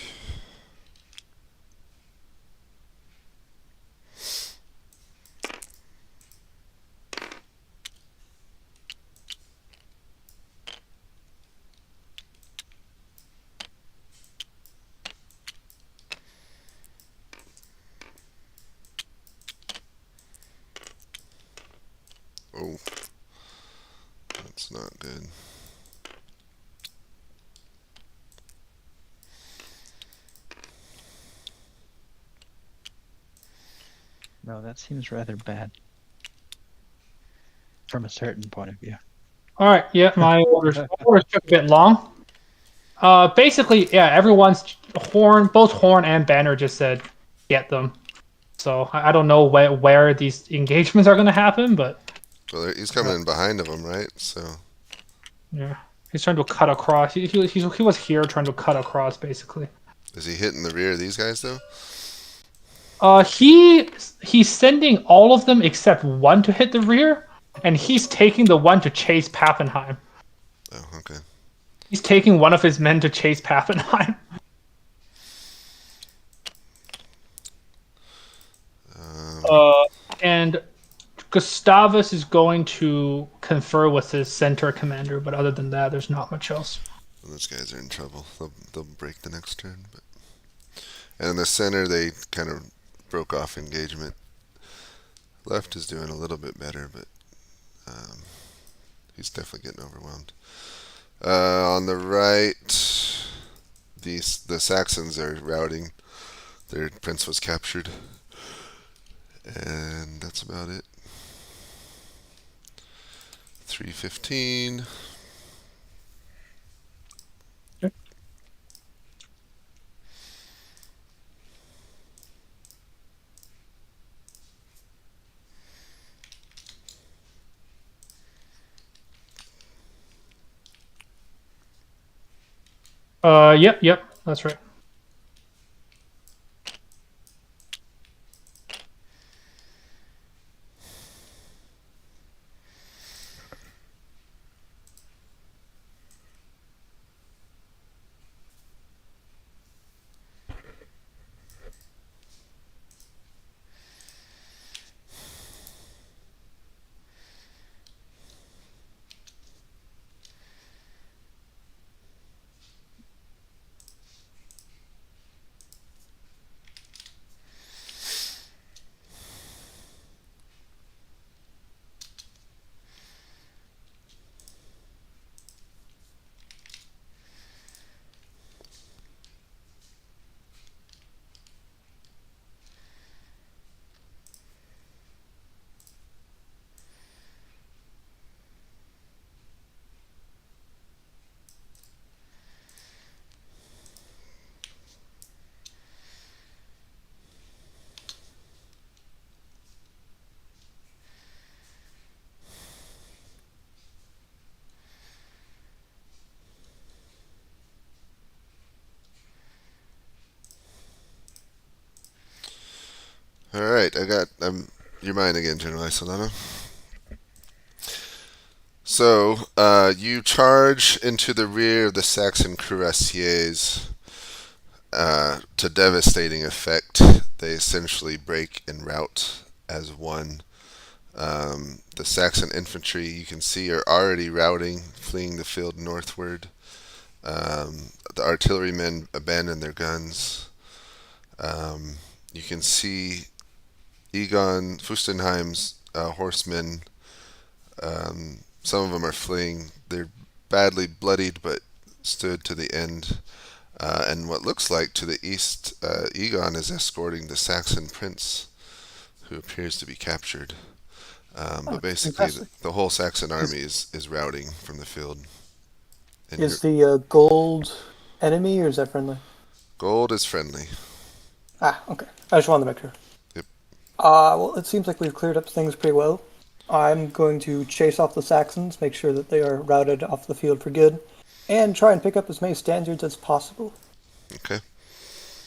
Oh, that's not good. No, that seems rather bad. From a certain point of view. All right, yeah, my orders took a bit long. Basically, yeah, everyone's both Horn and Banner just said get them. So I don't know where these engagements are going to happen, but Well, he's coming in behind of him, right? So yeah, he's trying to cut across. He was here trying to cut across, basically. is he hitting the rear of these guys though? He's sending all of them except one to hit the rear, and he's taking the one to chase Pappenheim. Oh, okay. He's taking one of his men to chase Pappenheim. And Gustavus is going to confer with his center commander, but other than that, there's not much else. Well, those guys are in trouble. They'll break the next turn. And in the center, they kind of broke off engagement. Left is doing a little bit better, but he's definitely getting overwhelmed. On the right, the Saxons are routing. Their prince was captured. And that's about it. 3:15. Yep, that's right. All right, I got you're mine again, General Isolano. So you charge into the rear of the Saxon cuirassiers to devastating effect. They essentially break and rout as one. The Saxon infantry, you can see, are already routing, fleeing the field northward. The artillerymen abandon their guns. You can see Egon Fustenheim's horsemen. Some of them are fleeing. They're badly bloodied, but stood to the end. And what looks like to the east, Egon is escorting the Saxon prince, who appears to be captured. But basically, the whole Saxon army is routing from the field. And is the gold enemy, or is that friendly? Gold is friendly. Ah, okay. I just wanted to make sure. Yep. Well, it seems like we've cleared up things pretty well. I'm going to chase off the Saxons, make sure that they are routed off the field for good, and try and pick up as many standards as possible. Okay.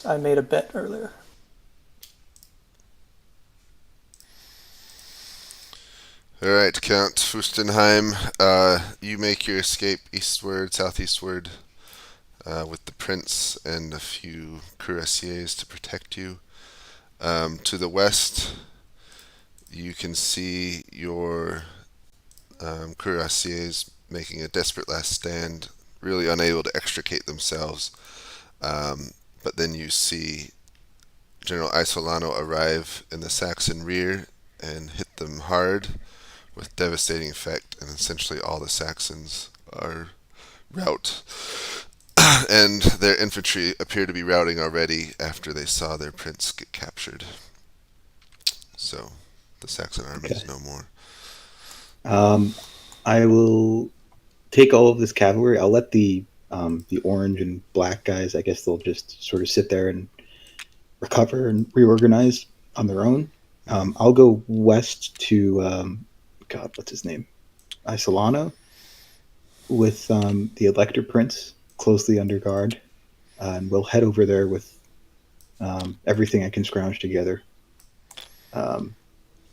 I made a bet earlier. All right, Count Fustenheim, you make your escape eastward, southeastward, with the prince and a few cuirassiers to protect you. To the west, you can see your cuirassiers making a desperate last stand, really unable to extricate themselves. But then you see General Isolano arrive in the Saxon rear and hit them hard with devastating effect, and essentially all the Saxons are rout. And their infantry appear to be routing already after they saw their prince get captured. So the Saxon army is no more. I will take all of this cavalry. I'll let the orange and black guys, I guess they'll just sort of sit there and recover and reorganize on their own. I'll go west to God, what's his name? Isolano, with the Elector Prince closely under guard. And we'll head over there with everything I can scrounge together. And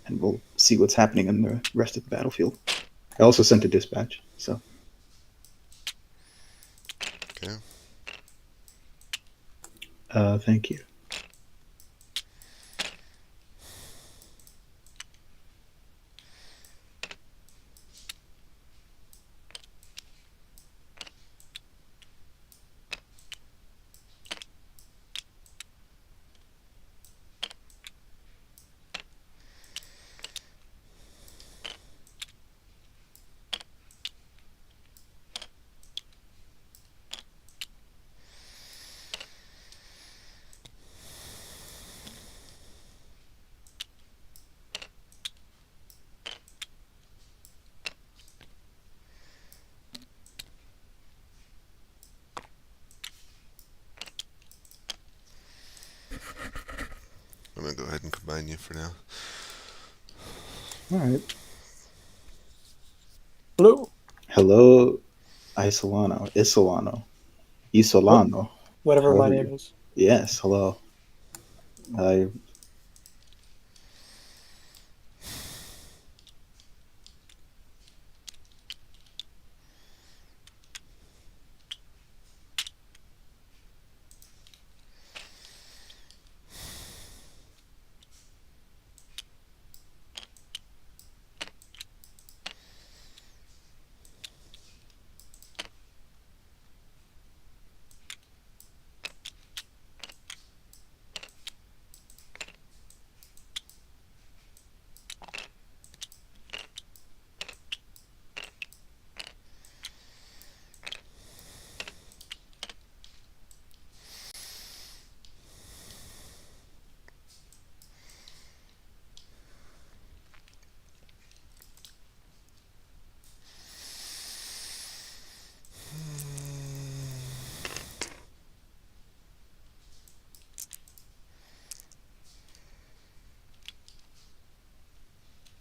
we'll see what's happening in the rest of the battlefield. I also sent a dispatch, so. Okay. Thank you. I'm going to go ahead and combine you for now. All right. Hello. Hello, Isolano. Whatever How my are name you? is. Yes, hello. I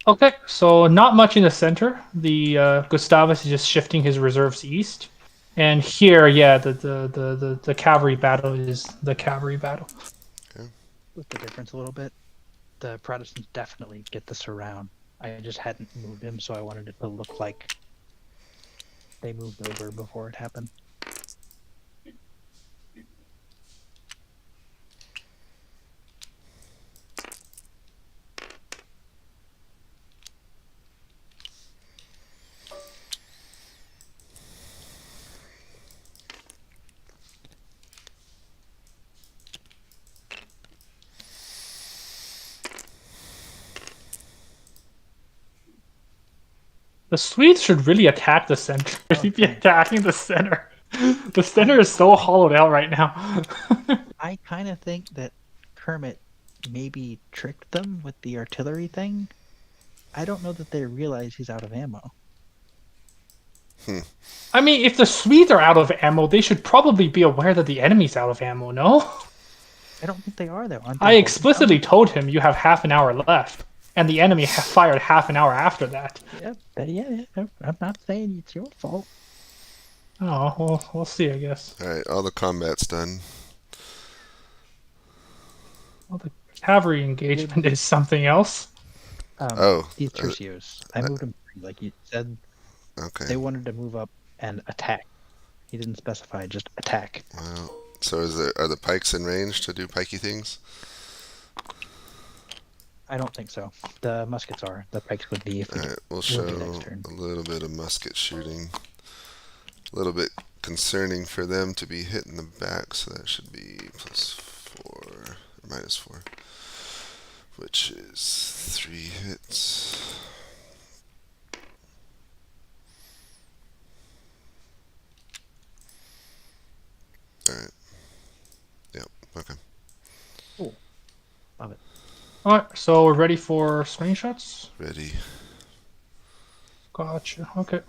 Okay, so not much in the center. The Gustavus is just shifting his reserves east, and here, yeah, the cavalry battle is the cavalry battle. Split the difference a little bit. the Protestants definitely get the surround. I just hadn't moved him, so I wanted it to look like they moved over before it happened. The Swedes should really attack the center. He'd be attacking the center. The center is so hollowed out right now. I kind of think that Kermit maybe tricked them with the artillery thing. I don't know that they realize he's out of ammo. I mean, if the Swedes are out of ammo, they should probably be aware that the enemy's out of ammo, no? I don't think they are, though. I explicitly told him you have half an hour left, and the enemy fired half an hour after that. Yeah. I'm not saying it's your fault. Oh, well, we'll see, I guess. Alright, all the combat's done. Well, the cavalry engagement is something else. These tercios. I moved them, like you said. Okay. They wanted to move up and attack. He didn't specify, just attack. Well, so are the pikes in range to do pikey things? I don't think so. The muskets are. The pikes would be if we Alright, we'll do show next turn. a little bit of musket shooting. A little bit concerning for them to be hit in the back, so that should be +4 or -4, which is 3 hits. Alright. Yep, okay. Cool. Love it. Alright, so we're ready for swing shots? Ready. Gotcha, okay.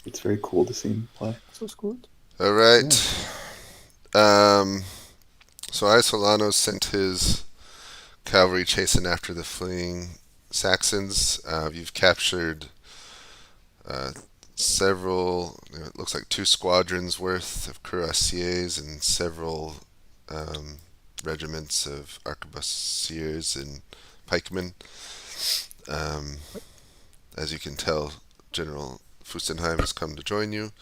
It's very cool to see him play. So good. All right. So Isolano sent his cavalry chasing after the fleeing Saxons. You've captured several, it looks like 2 squadrons worth of cuirassiers and several regiments of arquebusiers and pikemen. As you can tell, General Fustenheim has come to join you.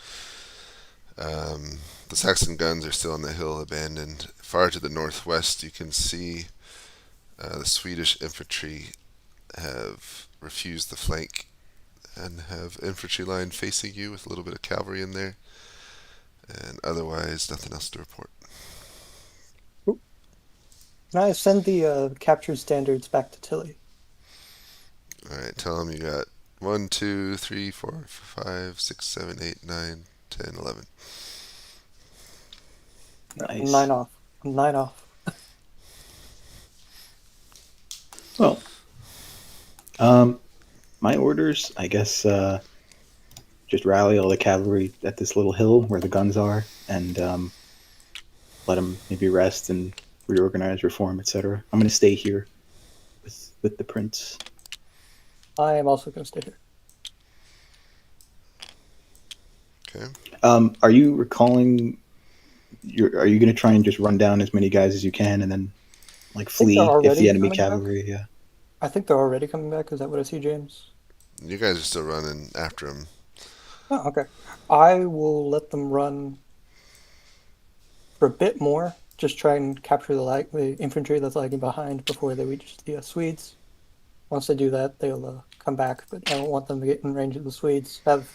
The Saxon guns are still on the hill abandoned. Far to the northwest, you can see the Swedish infantry have refused the flank and have infantry line facing you with a little bit of cavalry in there. And otherwise, nothing else to report. Can I send the captured standards back to Tilly? Alright, tell them you got 1, 2, 3, 4, 5, 6, 7, 8, 9, 10, 11. Nice. 9 off. 9 off. Well, my orders, I guess, just rally all the cavalry at this little hill where the guns are, and let them maybe rest and reorganize, reform, etc. I'm going to stay here with the prince. I am also going to stay here. Okay. Are you recalling are you going to try and just run down as many guys as you can and then like flee they're if the already enemy coming back. cavalry? Yeah. I think they're already coming back. Is that what I see, James? You guys are still running after him. Oh, okay. I will let them run for a bit more. Just try and capture the infantry that's lagging behind before they reach the Swedes. Once they do that, they'll come back. But I don't want them to get in range of the Swedes. Have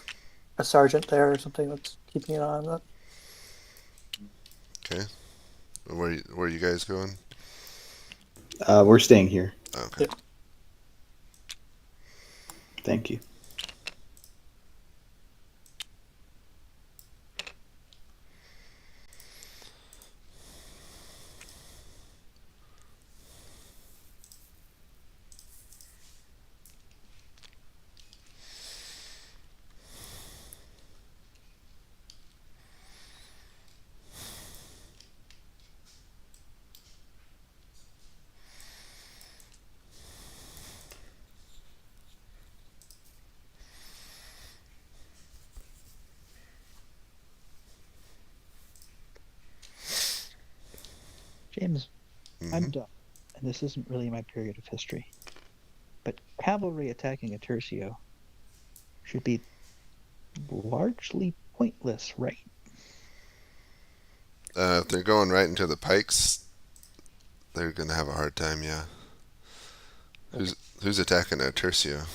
a sergeant there or something that's keeping an eye on that. Okay. Where are you guys going? We're staying here. Okay. Yep. Thank you. James, Mhm. I'm dumb, and this isn't really my period of history. But cavalry attacking a tercio should be largely pointless, right? If they're going right into the pikes, they're gonna have a hard time. Yeah. Who's attacking a tercio?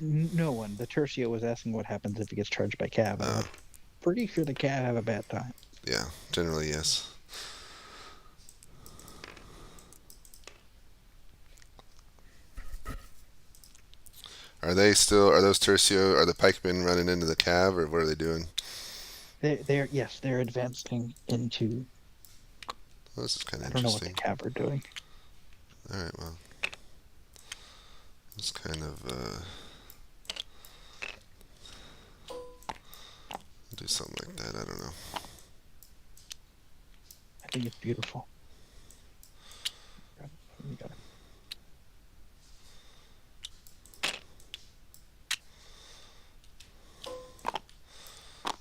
No one. The tercio was asking what happens if he gets charged by cav. I'm pretty sure the cav have a bad time. Yeah. Generally, yes. Are those tercio? Are the pikemen running into the cav, or what are they doing? They're advancing into. Well, this is kind I of don't know what the interesting. cav are doing. All right. Well, it's kind of do something like that. I don't know. I think it's beautiful. We got it.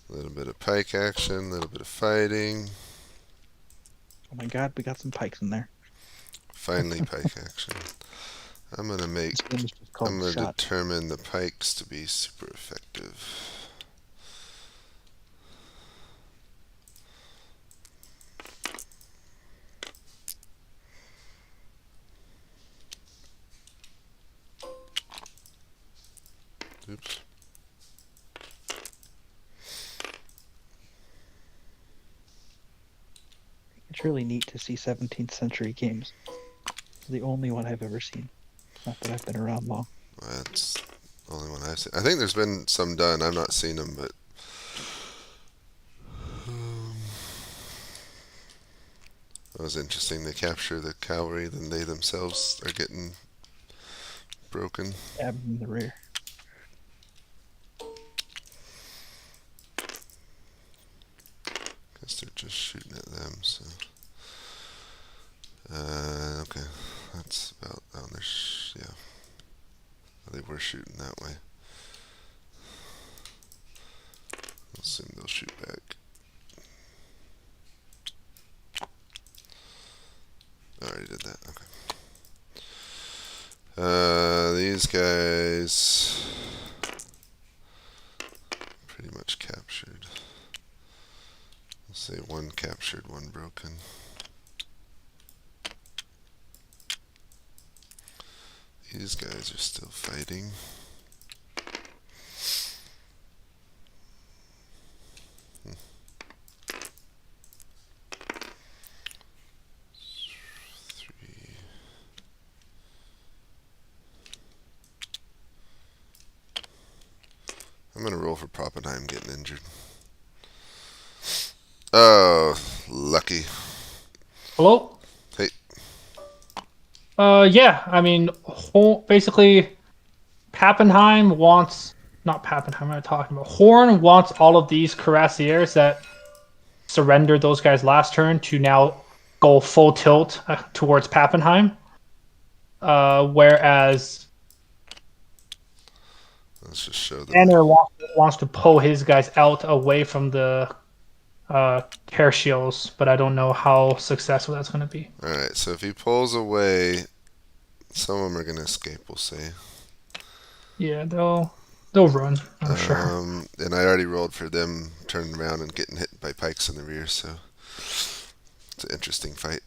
A little bit of pike action, a little bit of fighting. Oh my god, we got some pikes in there. Finally, pike action. I'm gonna This game is just called Shot. determine the pikes to be super effective. Oops. It's really neat to see 17th century games. It's the only one I've ever seen. Not that I've been around long. That's the only one I've seen. I think there's been some done. I've not seen them, but that was interesting. They capture the cavalry, then they themselves are getting broken. Stabbed in the rear. Guess they're just shooting at them, so. Okay. That's about down there. Yeah. They were shooting that way. I'll assume they'll shoot back. I already did that. Okay. These guys pretty much captured. Let's say one captured, one broken. These guys are still fighting. Three. I'm gonna roll for Proppenheim getting injured. Oh, lucky. Hello? Hey. Yeah, I mean, basically, Pappenheim wants... Not Pappenheim, what am I talking about? Horn wants all of these cuirassiers that surrendered those guys last turn to now go full tilt towards Pappenheim. Whereas Let's just show them. Banner wants to pull his guys out away from the Tertials, but I don't know how successful that's going to be. Alright, so if he pulls away, some of them are going to escape, we'll see. Yeah, they'll run, I'm sure. And I already rolled for them turning around and getting hit by pikes in the rear, so it's an interesting fight.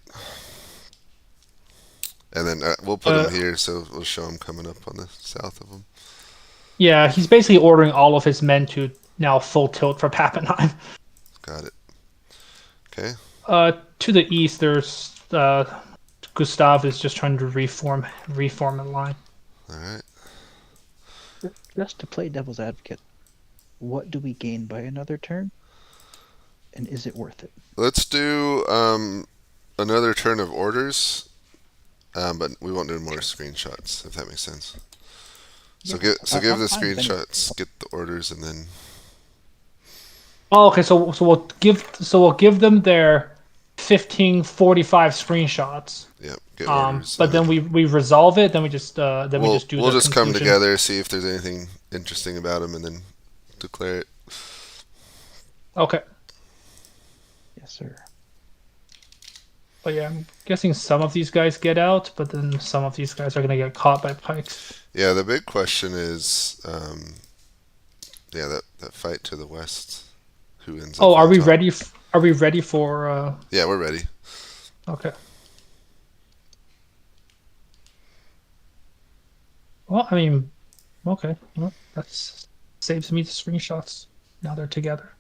And then we'll put him here, so we'll show him coming up on the south of him. Yeah, he's basically ordering all of his men to now full tilt for Pappenheim. Got it. Okay. To the east, there's Gustav is just trying to reform a line. Alright. Just to play devil's advocate, what do we gain by another turn? And is it worth it? Let's do another turn of orders, but we won't do more screenshots, if that makes sense. So Yeah, give the I'm fine with it. screenshots, get the orders, and then Oh, okay. So we'll give them their 1545 screenshots. get orders. But then we resolve it. Then we just we'll do. we'll the just come conclusion. together, see if there's anything interesting about them, and then declare it. Okay. Yes, sir. But yeah, I'm guessing some of these guys get out, but then some of these guys are gonna get caught by pikes. Yeah, the big question is, that fight to the west. Who ends up? Oh, are on we top? ready? Are we ready for? Yeah, we're ready. Okay. Well, I mean, okay. Well, that saves me the screenshots. Now they're together.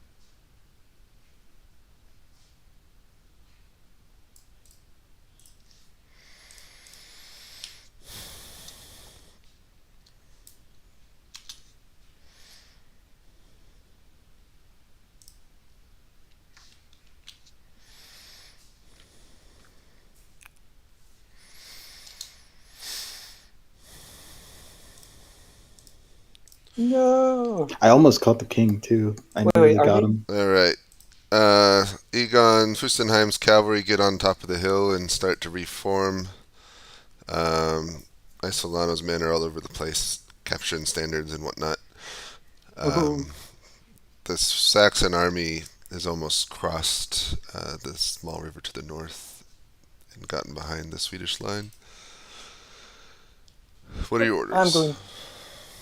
No. I almost caught the king too. I nearly are got we- him. All right. Egon Fustenheim's cavalry get on top of the hill and start to reform. Isolano's men are all over the place, capturing standards and whatnot. The Saxon army has almost crossed the small river to the north and gotten behind the Swedish line. What are your orders?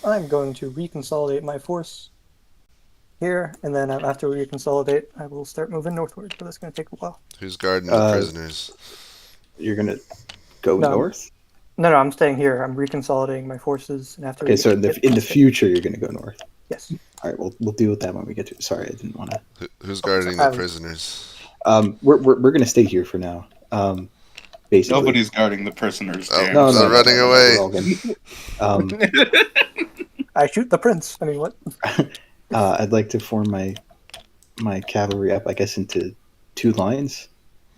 I'm going to reconsolidate my force here, and then after we reconsolidate, I will start moving northward. But that's going to take a while. Who's guarding the prisoners? You're gonna go No. north? No, I'm staying here. I'm reconsolidating my forces, and after. Okay, so in the future you're gonna go north. Yes. All right, we'll deal with that when we get to it. Sorry, I didn't want to. Who's guarding the prisoners? We're gonna stay here for now. Basically. Nobody's guarding the prisoners. Oh, James. no, they're running away. We're all gonna- I shoot the prince. I mean, what? I'd like to form my cavalry up, I guess, into two lines,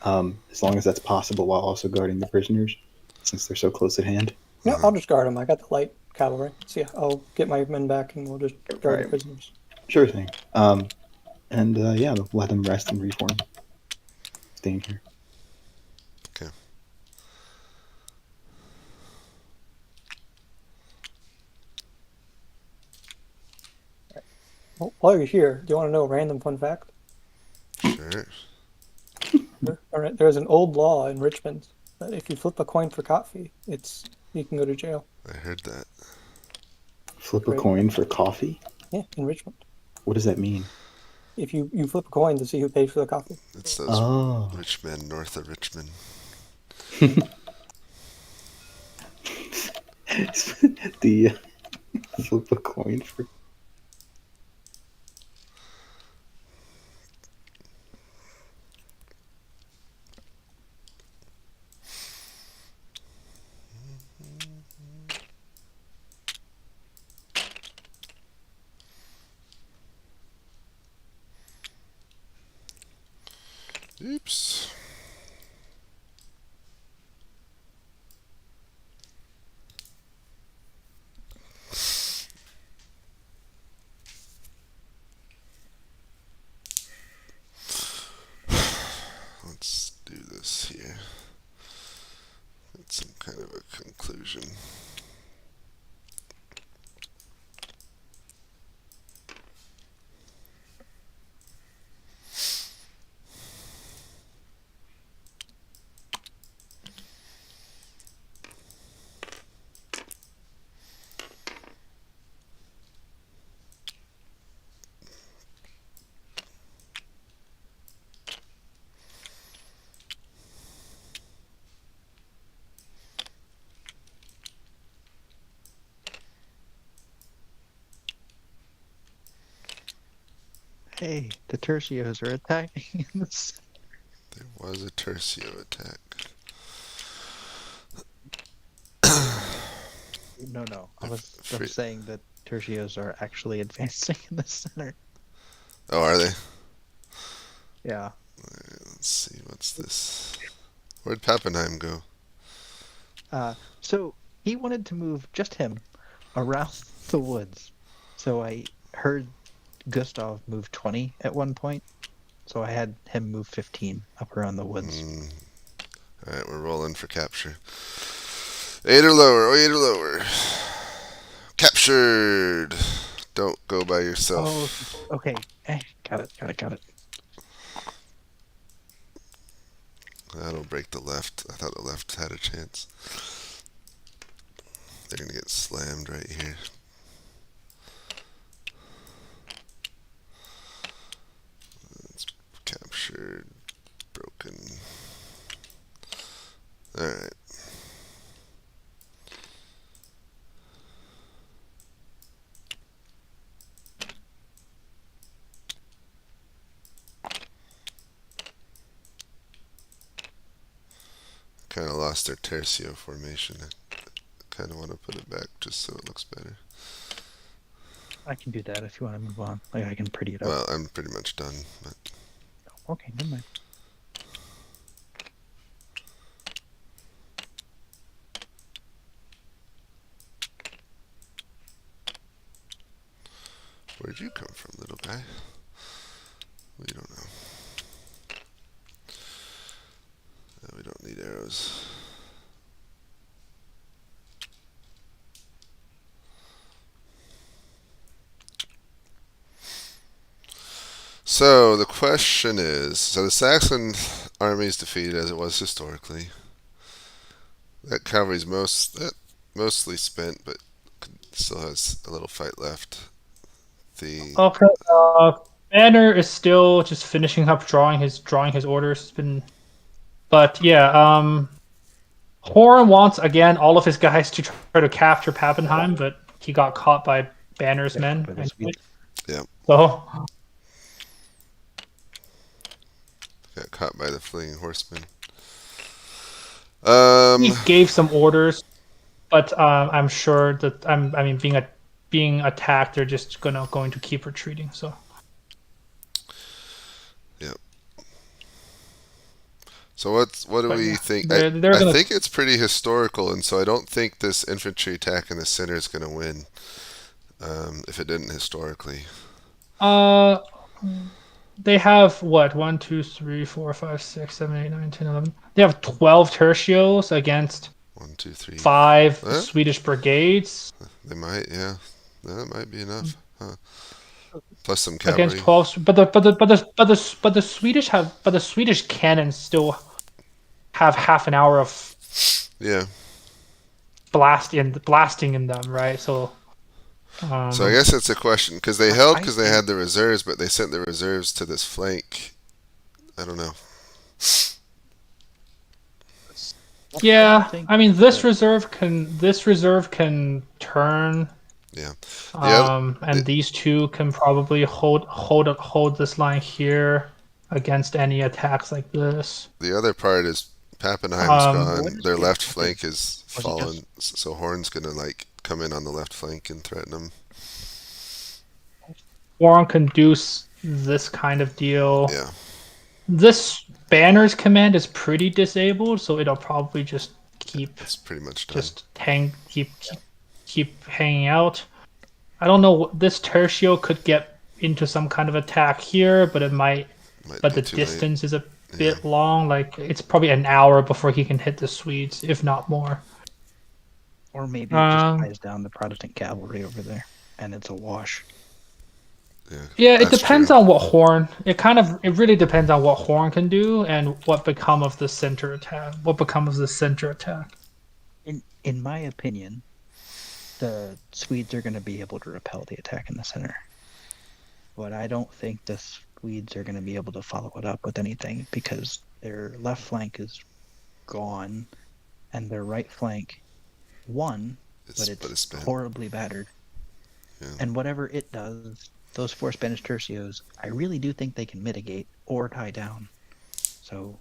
as long as that's possible, while also guarding the prisoners, since they're so close at hand. No, I'll just guard them. I got the light cavalry. So yeah, I'll get my men back, and we'll just guard the prisoners. Sure thing. Yeah, let them rest and reform. Staying here. Okay. Well, while you're here, do you want to know a random fun fact? Sure. All right, there's an old law in Richmond that if you flip a coin for coffee, you can go to jail. I heard that. Flip a coin for coffee? Yeah, in Richmond. What does that mean? If you flip a coin to see who pays for the coffee. It's those rich men north of Richmond. The flip a coin for. Oops. Let's do this here. Get some kind of a conclusion. Hey, the tercios are attacking in this. There was a tercio attack. No. I was Free- saying that tercios are actually advancing in the center. Oh, are they? Yeah. Let's see. What's this? Where'd Pappenheim go? So he wanted to move just him around the woods. So I heard Gustav move 20 at one point. So I had him move 15 up around the woods. All right, we're rolling for capture. 8 or lower. 8 or lower. Captured. Don't go by yourself. Oh, okay. Got it. That'll break the left. I thought the left had a chance. They're gonna get slammed right here. It's captured. Broken. Alright. Kind of lost their tercio formation. I kind of want to put it back just so it looks better. I can do that if you want to move on. Like I can pretty it up. Well, I'm pretty much done. But Okay, never mind. where'd you come from, little guy? We don't know. We don't need arrows. So the question is, so the Saxon army is defeated as it was historically. That cavalry's mostly spent, but still has a little fight left. Okay. Banner is still just finishing up drawing his orders. It's been, but yeah. Horn wants again all of his guys to try to capture Pappenheim, but he got caught by Banner's men. Yeah. So got caught by the fleeing horsemen. he gave some orders, but I'm sure that being attacked, they're just going to keep retreating. So. Yep. So what do we think? I think it's pretty historical, and so I don't think this infantry attack in the center is going to win. If it didn't historically. They have what? 1, 2, 3, 4, 5, 6, 7, 8, 9, 10, 11. They have 12 tercios against 1, 2, 3, 5 Swedish brigades. They might, yeah. That might be enough. Huh. Plus some cavalry. Against 12, but the Swedish cannons still have half an hour of blasting in them, right? So so I guess it's a question because they held because they had the reserves, but they sent the reserves to this flank. I don't know. Yeah, I mean this reserve can turn. Yeah. And these two can probably hold this line here against any attacks like this. The other part is Pappenheim's gone. Their left flank is fallen, so Horn's gonna come in on the left flank and threaten them. Horn can do this kind of deal. Yeah. This Banner's command is pretty disabled, so it'll probably just keep. It's pretty much done. Just keep hanging out. I don't know. This tercio could get into some kind of attack here, but it might but the distance is a bit long. Like it's probably an hour before he can hit the Swedes, if not more. Or maybe it just ties down the Protestant cavalry over there, and it's a wash. Yeah, it depends on what Horn. It really depends on what Horn can do and what become of the center attack. In my opinion, the Swedes are going to be able to repel the attack in the center. But I don't think the Swedes are going to be able to follow it up with anything because their left flank is gone and their right flank won, but it's horribly battered. Yeah. And whatever it does those 4 Spanish tercios, I really do think they can mitigate or tie down. So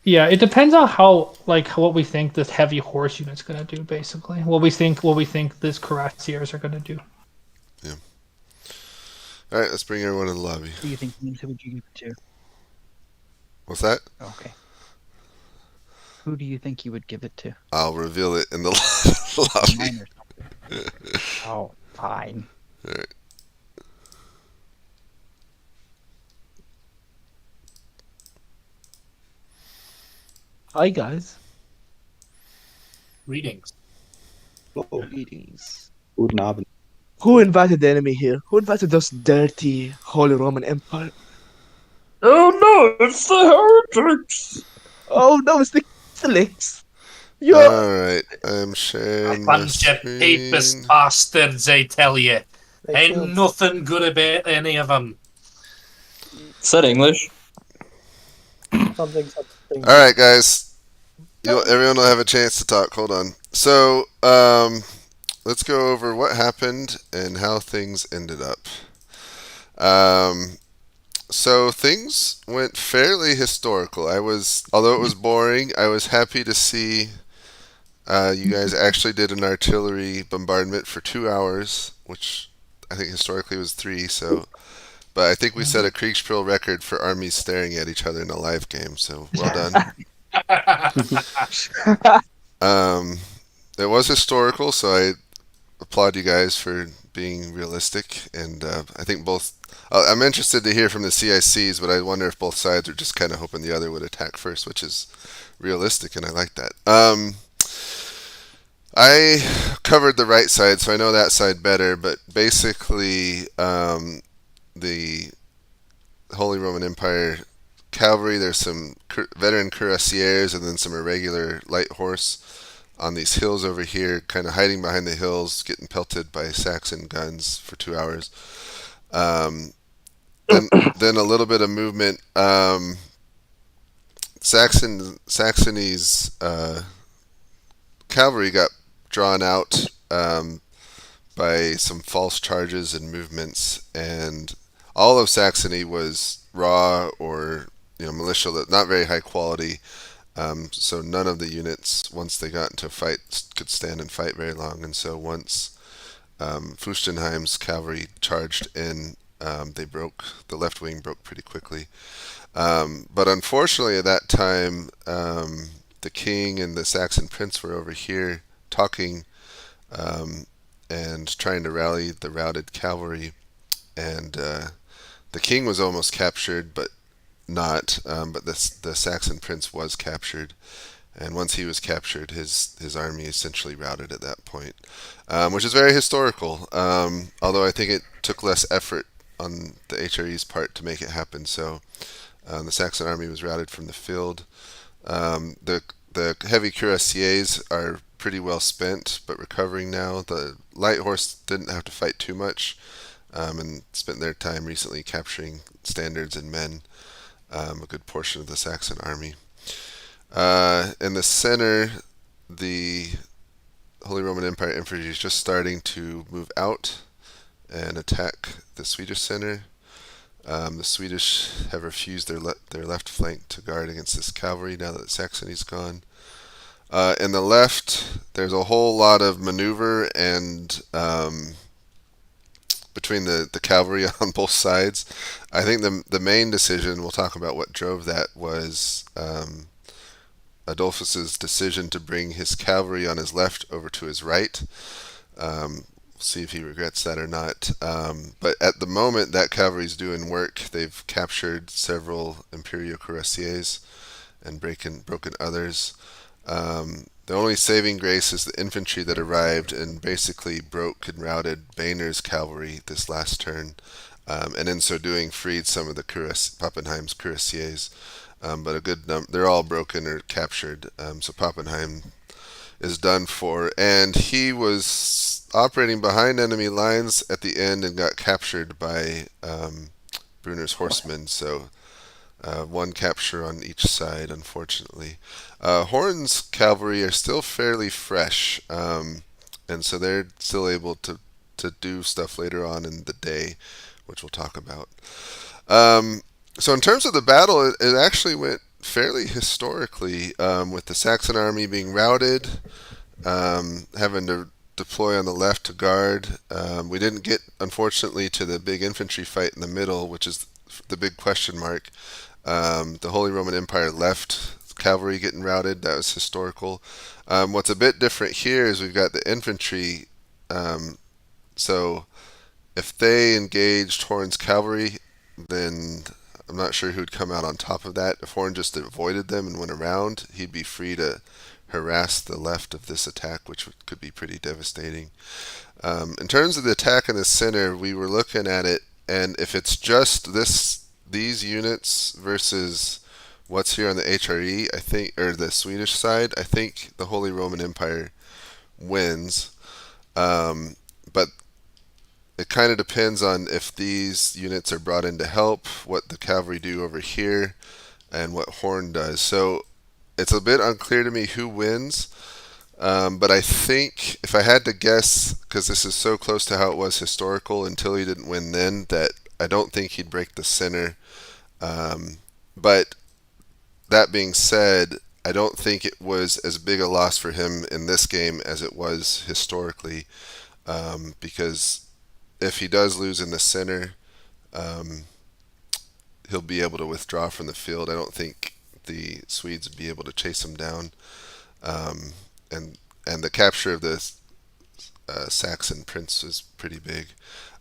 Yeah, it depends on how what we think this heavy horse unit's gonna do. Basically, what we think this cuirassiers are gonna do. All right, let's bring everyone in the lobby. who do you think would you give it to? What's that? Okay. Who do you think you would give it to? I'll reveal it in the lobby. Mine or something. Oh, fine. All right. Hi guys. Greetings. Oh, Greetings. guten Abend. Who invited the enemy here? Who invited those dirty Holy Roman Empire? Oh no, it's the heretics! Oh no, it's the Catholics. You're All right, I'm sharing A my bunch of screen. papist bastards, I tell you. They Ain't killed- nothing good about any of them. Is that English? something. All right, guys. Everyone will have a chance to talk. Hold on. So, let's go over what happened and how things ended up. So things went fairly historical. Although it was boring, I was happy to see you guys actually did an artillery bombardment for 2 hours, which I think historically was 3. So, but I think we set a Kriegsspiel record for armies staring at each other in a live game. So well done. It was historical, so I applaud you guys for being realistic, and I think both. I'm interested to hear from the CICs, but I wonder if both sides are just kind of hoping the other would attack first, which is realistic, and I like that. I covered the right side, so I know that side better, but basically the Holy Roman Empire cavalry, there's some veteran cuirassiers and then some irregular light horse on these hills over here, kind of hiding behind the hills, getting pelted by Saxon guns for 2 hours. Then a little bit of movement. Saxony's cavalry got drawn out by some false charges and movements, and all of Saxony was raw or militia, not very high quality. So none of the units, once they got into a fight, could stand and fight very long. And so once Fuchtenheim's cavalry charged in, the left wing broke pretty quickly. But unfortunately, at that time, the king and the Saxon prince were over here talking and trying to rally the routed cavalry. And the king was almost captured, but not. But the Saxon prince was captured. And once he was captured, his army essentially routed at that point, which is very historical. Although I think it took less effort on the HRE's part to make it happen. So the Saxon army was routed from the field. The heavy cuirassiers are pretty well spent, but recovering now. The light horse didn't have to fight too much, and spent their time recently capturing standards and men, a good portion of the Saxon army. In the center, the Holy Roman Empire infantry is just starting to move out and attack the Swedish center. The Swedish have refused their left flank to guard against this cavalry now that Saxony's gone. In the left, there's a whole lot of maneuver and between the cavalry on both sides. I think the main decision, we'll talk about what drove that, was Adolphus's decision to bring his cavalry on his left over to his right. We'll see if he regrets that or not. But at the moment, that cavalry's doing work. They've captured several Imperial cuirassiers and broken others. The only saving grace is the infantry that arrived and basically broke and routed Boehner's cavalry this last turn, and in so doing freed some of the Pappenheim's cuirassiers. But a good number, they're all broken or captured. So Pappenheim is done for, and he was operating behind enemy lines at the end and got captured by Brunner's horsemen. So one capture on each side, unfortunately. Horn's cavalry are still fairly fresh, and so they're still able to to do stuff later on in the day, which we'll talk about. So in terms of the battle, it actually went fairly historically, with the Saxon army being routed, having to deploy on the left to guard. We didn't get, unfortunately, to the big infantry fight in the middle, which is the big question mark. The Holy Roman Empire left cavalry getting routed. That was historical. What's a bit different here is we've got the infantry. So if they engaged Horn's cavalry, then I'm not sure who'd come out on top of that. If Horn just avoided them and went around, he'd be free to harass the left of this attack, which could be pretty devastating. In terms of the attack in the center, we were looking at it, and if it's just these units versus what's here on the HRE, I think, or the Swedish side, I think the Holy Roman Empire wins. But it kind of depends on if these units are brought in to help, what the cavalry do over here, and what Horn does. So it's a bit unclear to me who wins. But I think, if I had to guess, because this is so close to how it was historical until he didn't win then, that I don't think he'd break the center. But that being said, I don't think it was as big a loss for him in this game as it was historically, because if he does lose in the center, he'll be able to withdraw from the field. I don't think the Swedes would be able to chase him down. And the capture of the Saxon prince was pretty big.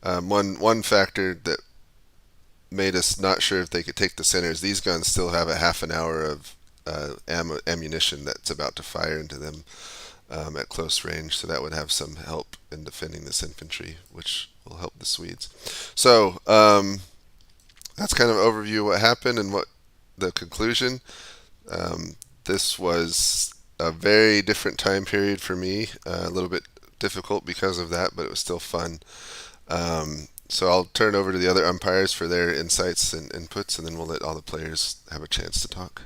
One factor that made us not sure if they could take the center is these guns still have a half an hour of ammunition that's about to fire into them at close range, so that would have some help in defending this infantry, which will help the Swedes. So that's kind of an overview of what happened and what the conclusion. This was a very different time period for me, a little bit difficult because of that, but it was still fun. So I'll turn over to the other umpires for their insights and inputs, and then we'll let all the players have a chance to talk.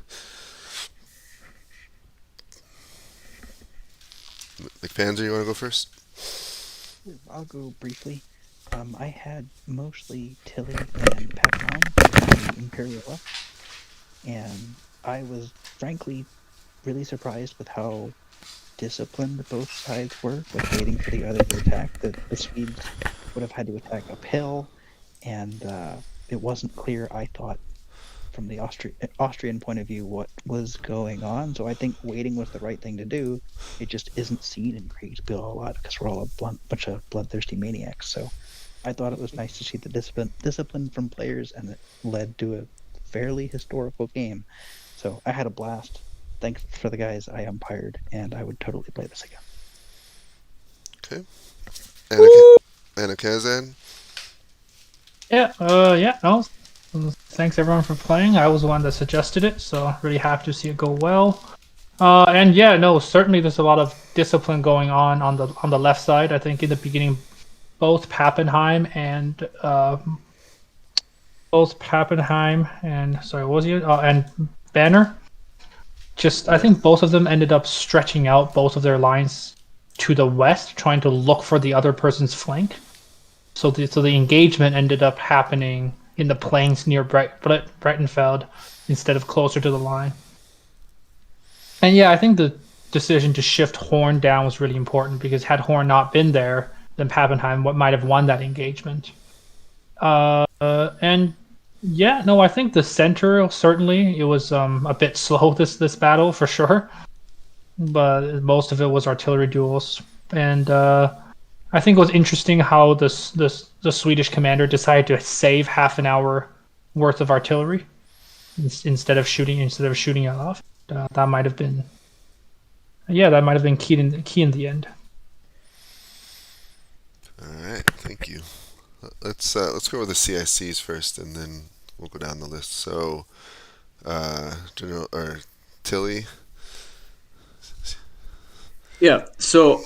McPanzer, you want to go first? I'll go briefly. I had mostly Tilly and Papillon on the Imperial left, and I was frankly really surprised with how disciplined both sides were with waiting for the other to attack. The Swedes would have had to attack uphill, and it wasn't clear, I thought, from the Austrian point of view, what was going on. So I think waiting was the right thing to do. It just isn't seen in Kriegsspiel a lot because we're all a bunch of bloodthirsty maniacs. So I thought it was nice to see the discipline from players, and it led to a fairly historical game. So I had a blast. Thanks for the guys I umpired, and I would totally play this again. Okay. Anna Kazan? No. Thanks everyone for playing. I was the one that suggested it, so really happy to see it go well. Certainly there's a lot of discipline going on the left side. I think in the beginning, both Pappenheim and Banner. I think both of them ended up stretching out both of their lines to the west, trying to look for the other person's flank. So the engagement ended up happening in the plains near Breitenfeld instead of closer to the line. And I think the decision to shift Horn down was really important, because had Horn not been there, then Pappenheim might have won that engagement. I think the center, certainly, it was a bit slow this battle for sure, but most of it was artillery duels. And I think it was interesting how the Swedish commander decided to save half an hour worth of artillery instead of shooting it off. That might have been key in the end. All right, thank you. Let's go with the CICs first, and then we'll go down the list. So, Tilly. Yeah. So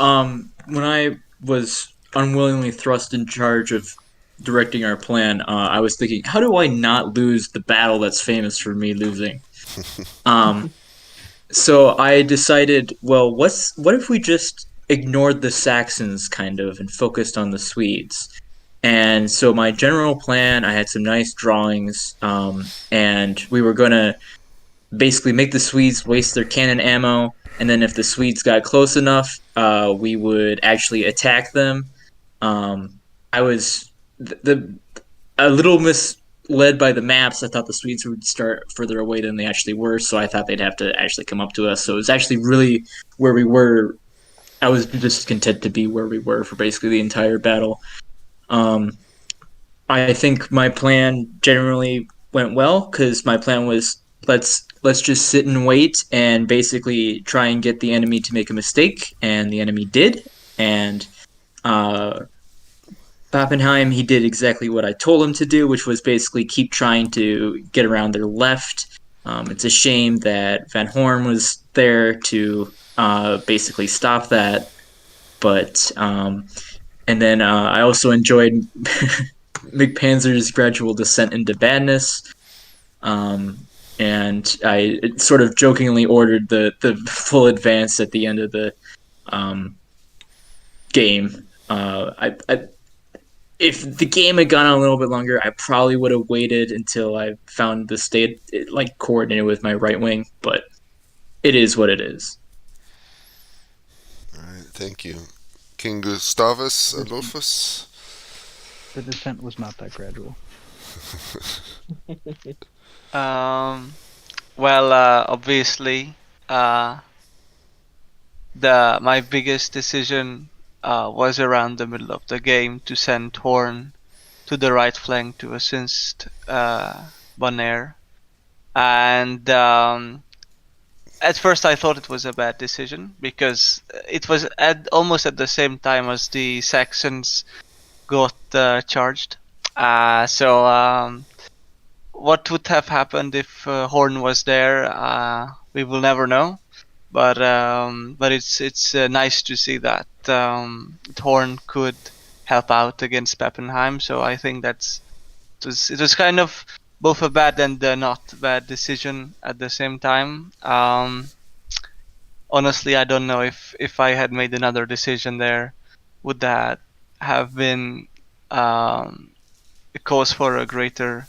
when I was unwillingly thrust in charge of directing our plan, I was thinking, how do I not lose the battle that's famous for me losing? So I decided, well, what if we just ignored the Saxons kind of and focused on the Swedes. And so my general plan, I had some nice drawings, and we were going to basically make the Swedes waste their cannon ammo, and then if the Swedes got close enough, we would actually attack them. I was a little misled by the maps. I thought the Swedes would start further away than they actually were, so I thought they'd have to actually come up to us. So it was actually really where we were. I was just content to be where we were for basically the entire battle. I think my plan generally went well because my plan was let's just sit and wait and basically try and get the enemy to make a mistake, and the enemy did. And Pappenheim, he did exactly what I told him to do, which was basically keep trying to get around their left. It's a shame that Van Horn was there to basically stop that. But and then I also enjoyed McPanzer's gradual descent into badness. And I sort of jokingly ordered the full advance at the end of the game. If the game had gone on a little bit longer, I probably would have waited until I found the state like coordinated with my right wing. But it is what it is. All right, thank you, King Gustavus Adolphus. The descent was not that gradual. Well, obviously, my biggest decision was around the middle of the game to send Horn to the right flank to assist Bonaire. And at first I thought it was a bad decision because it was almost at the same time as the Saxons got charged. So what would have happened if Horn was there? We will never know. But it's nice to see that Horn could help out against Pappenheim. So I think it was kind of both a bad and not bad decision at the same time. Honestly, I don't know if I had made another decision there, would that have been a cause for a greater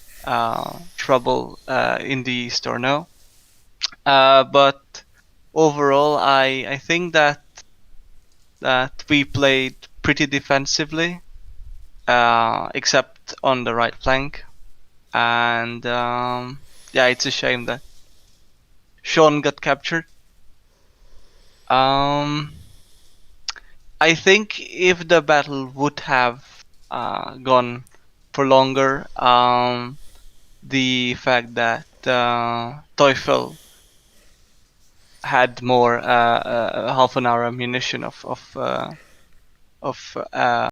trouble in the East or no? But overall, I think that we played pretty defensively, except on the right flank, and yeah, it's a shame that Sean got captured. I think if the battle would have gone for longer, the fact that Teufel had more half an hour ammunition of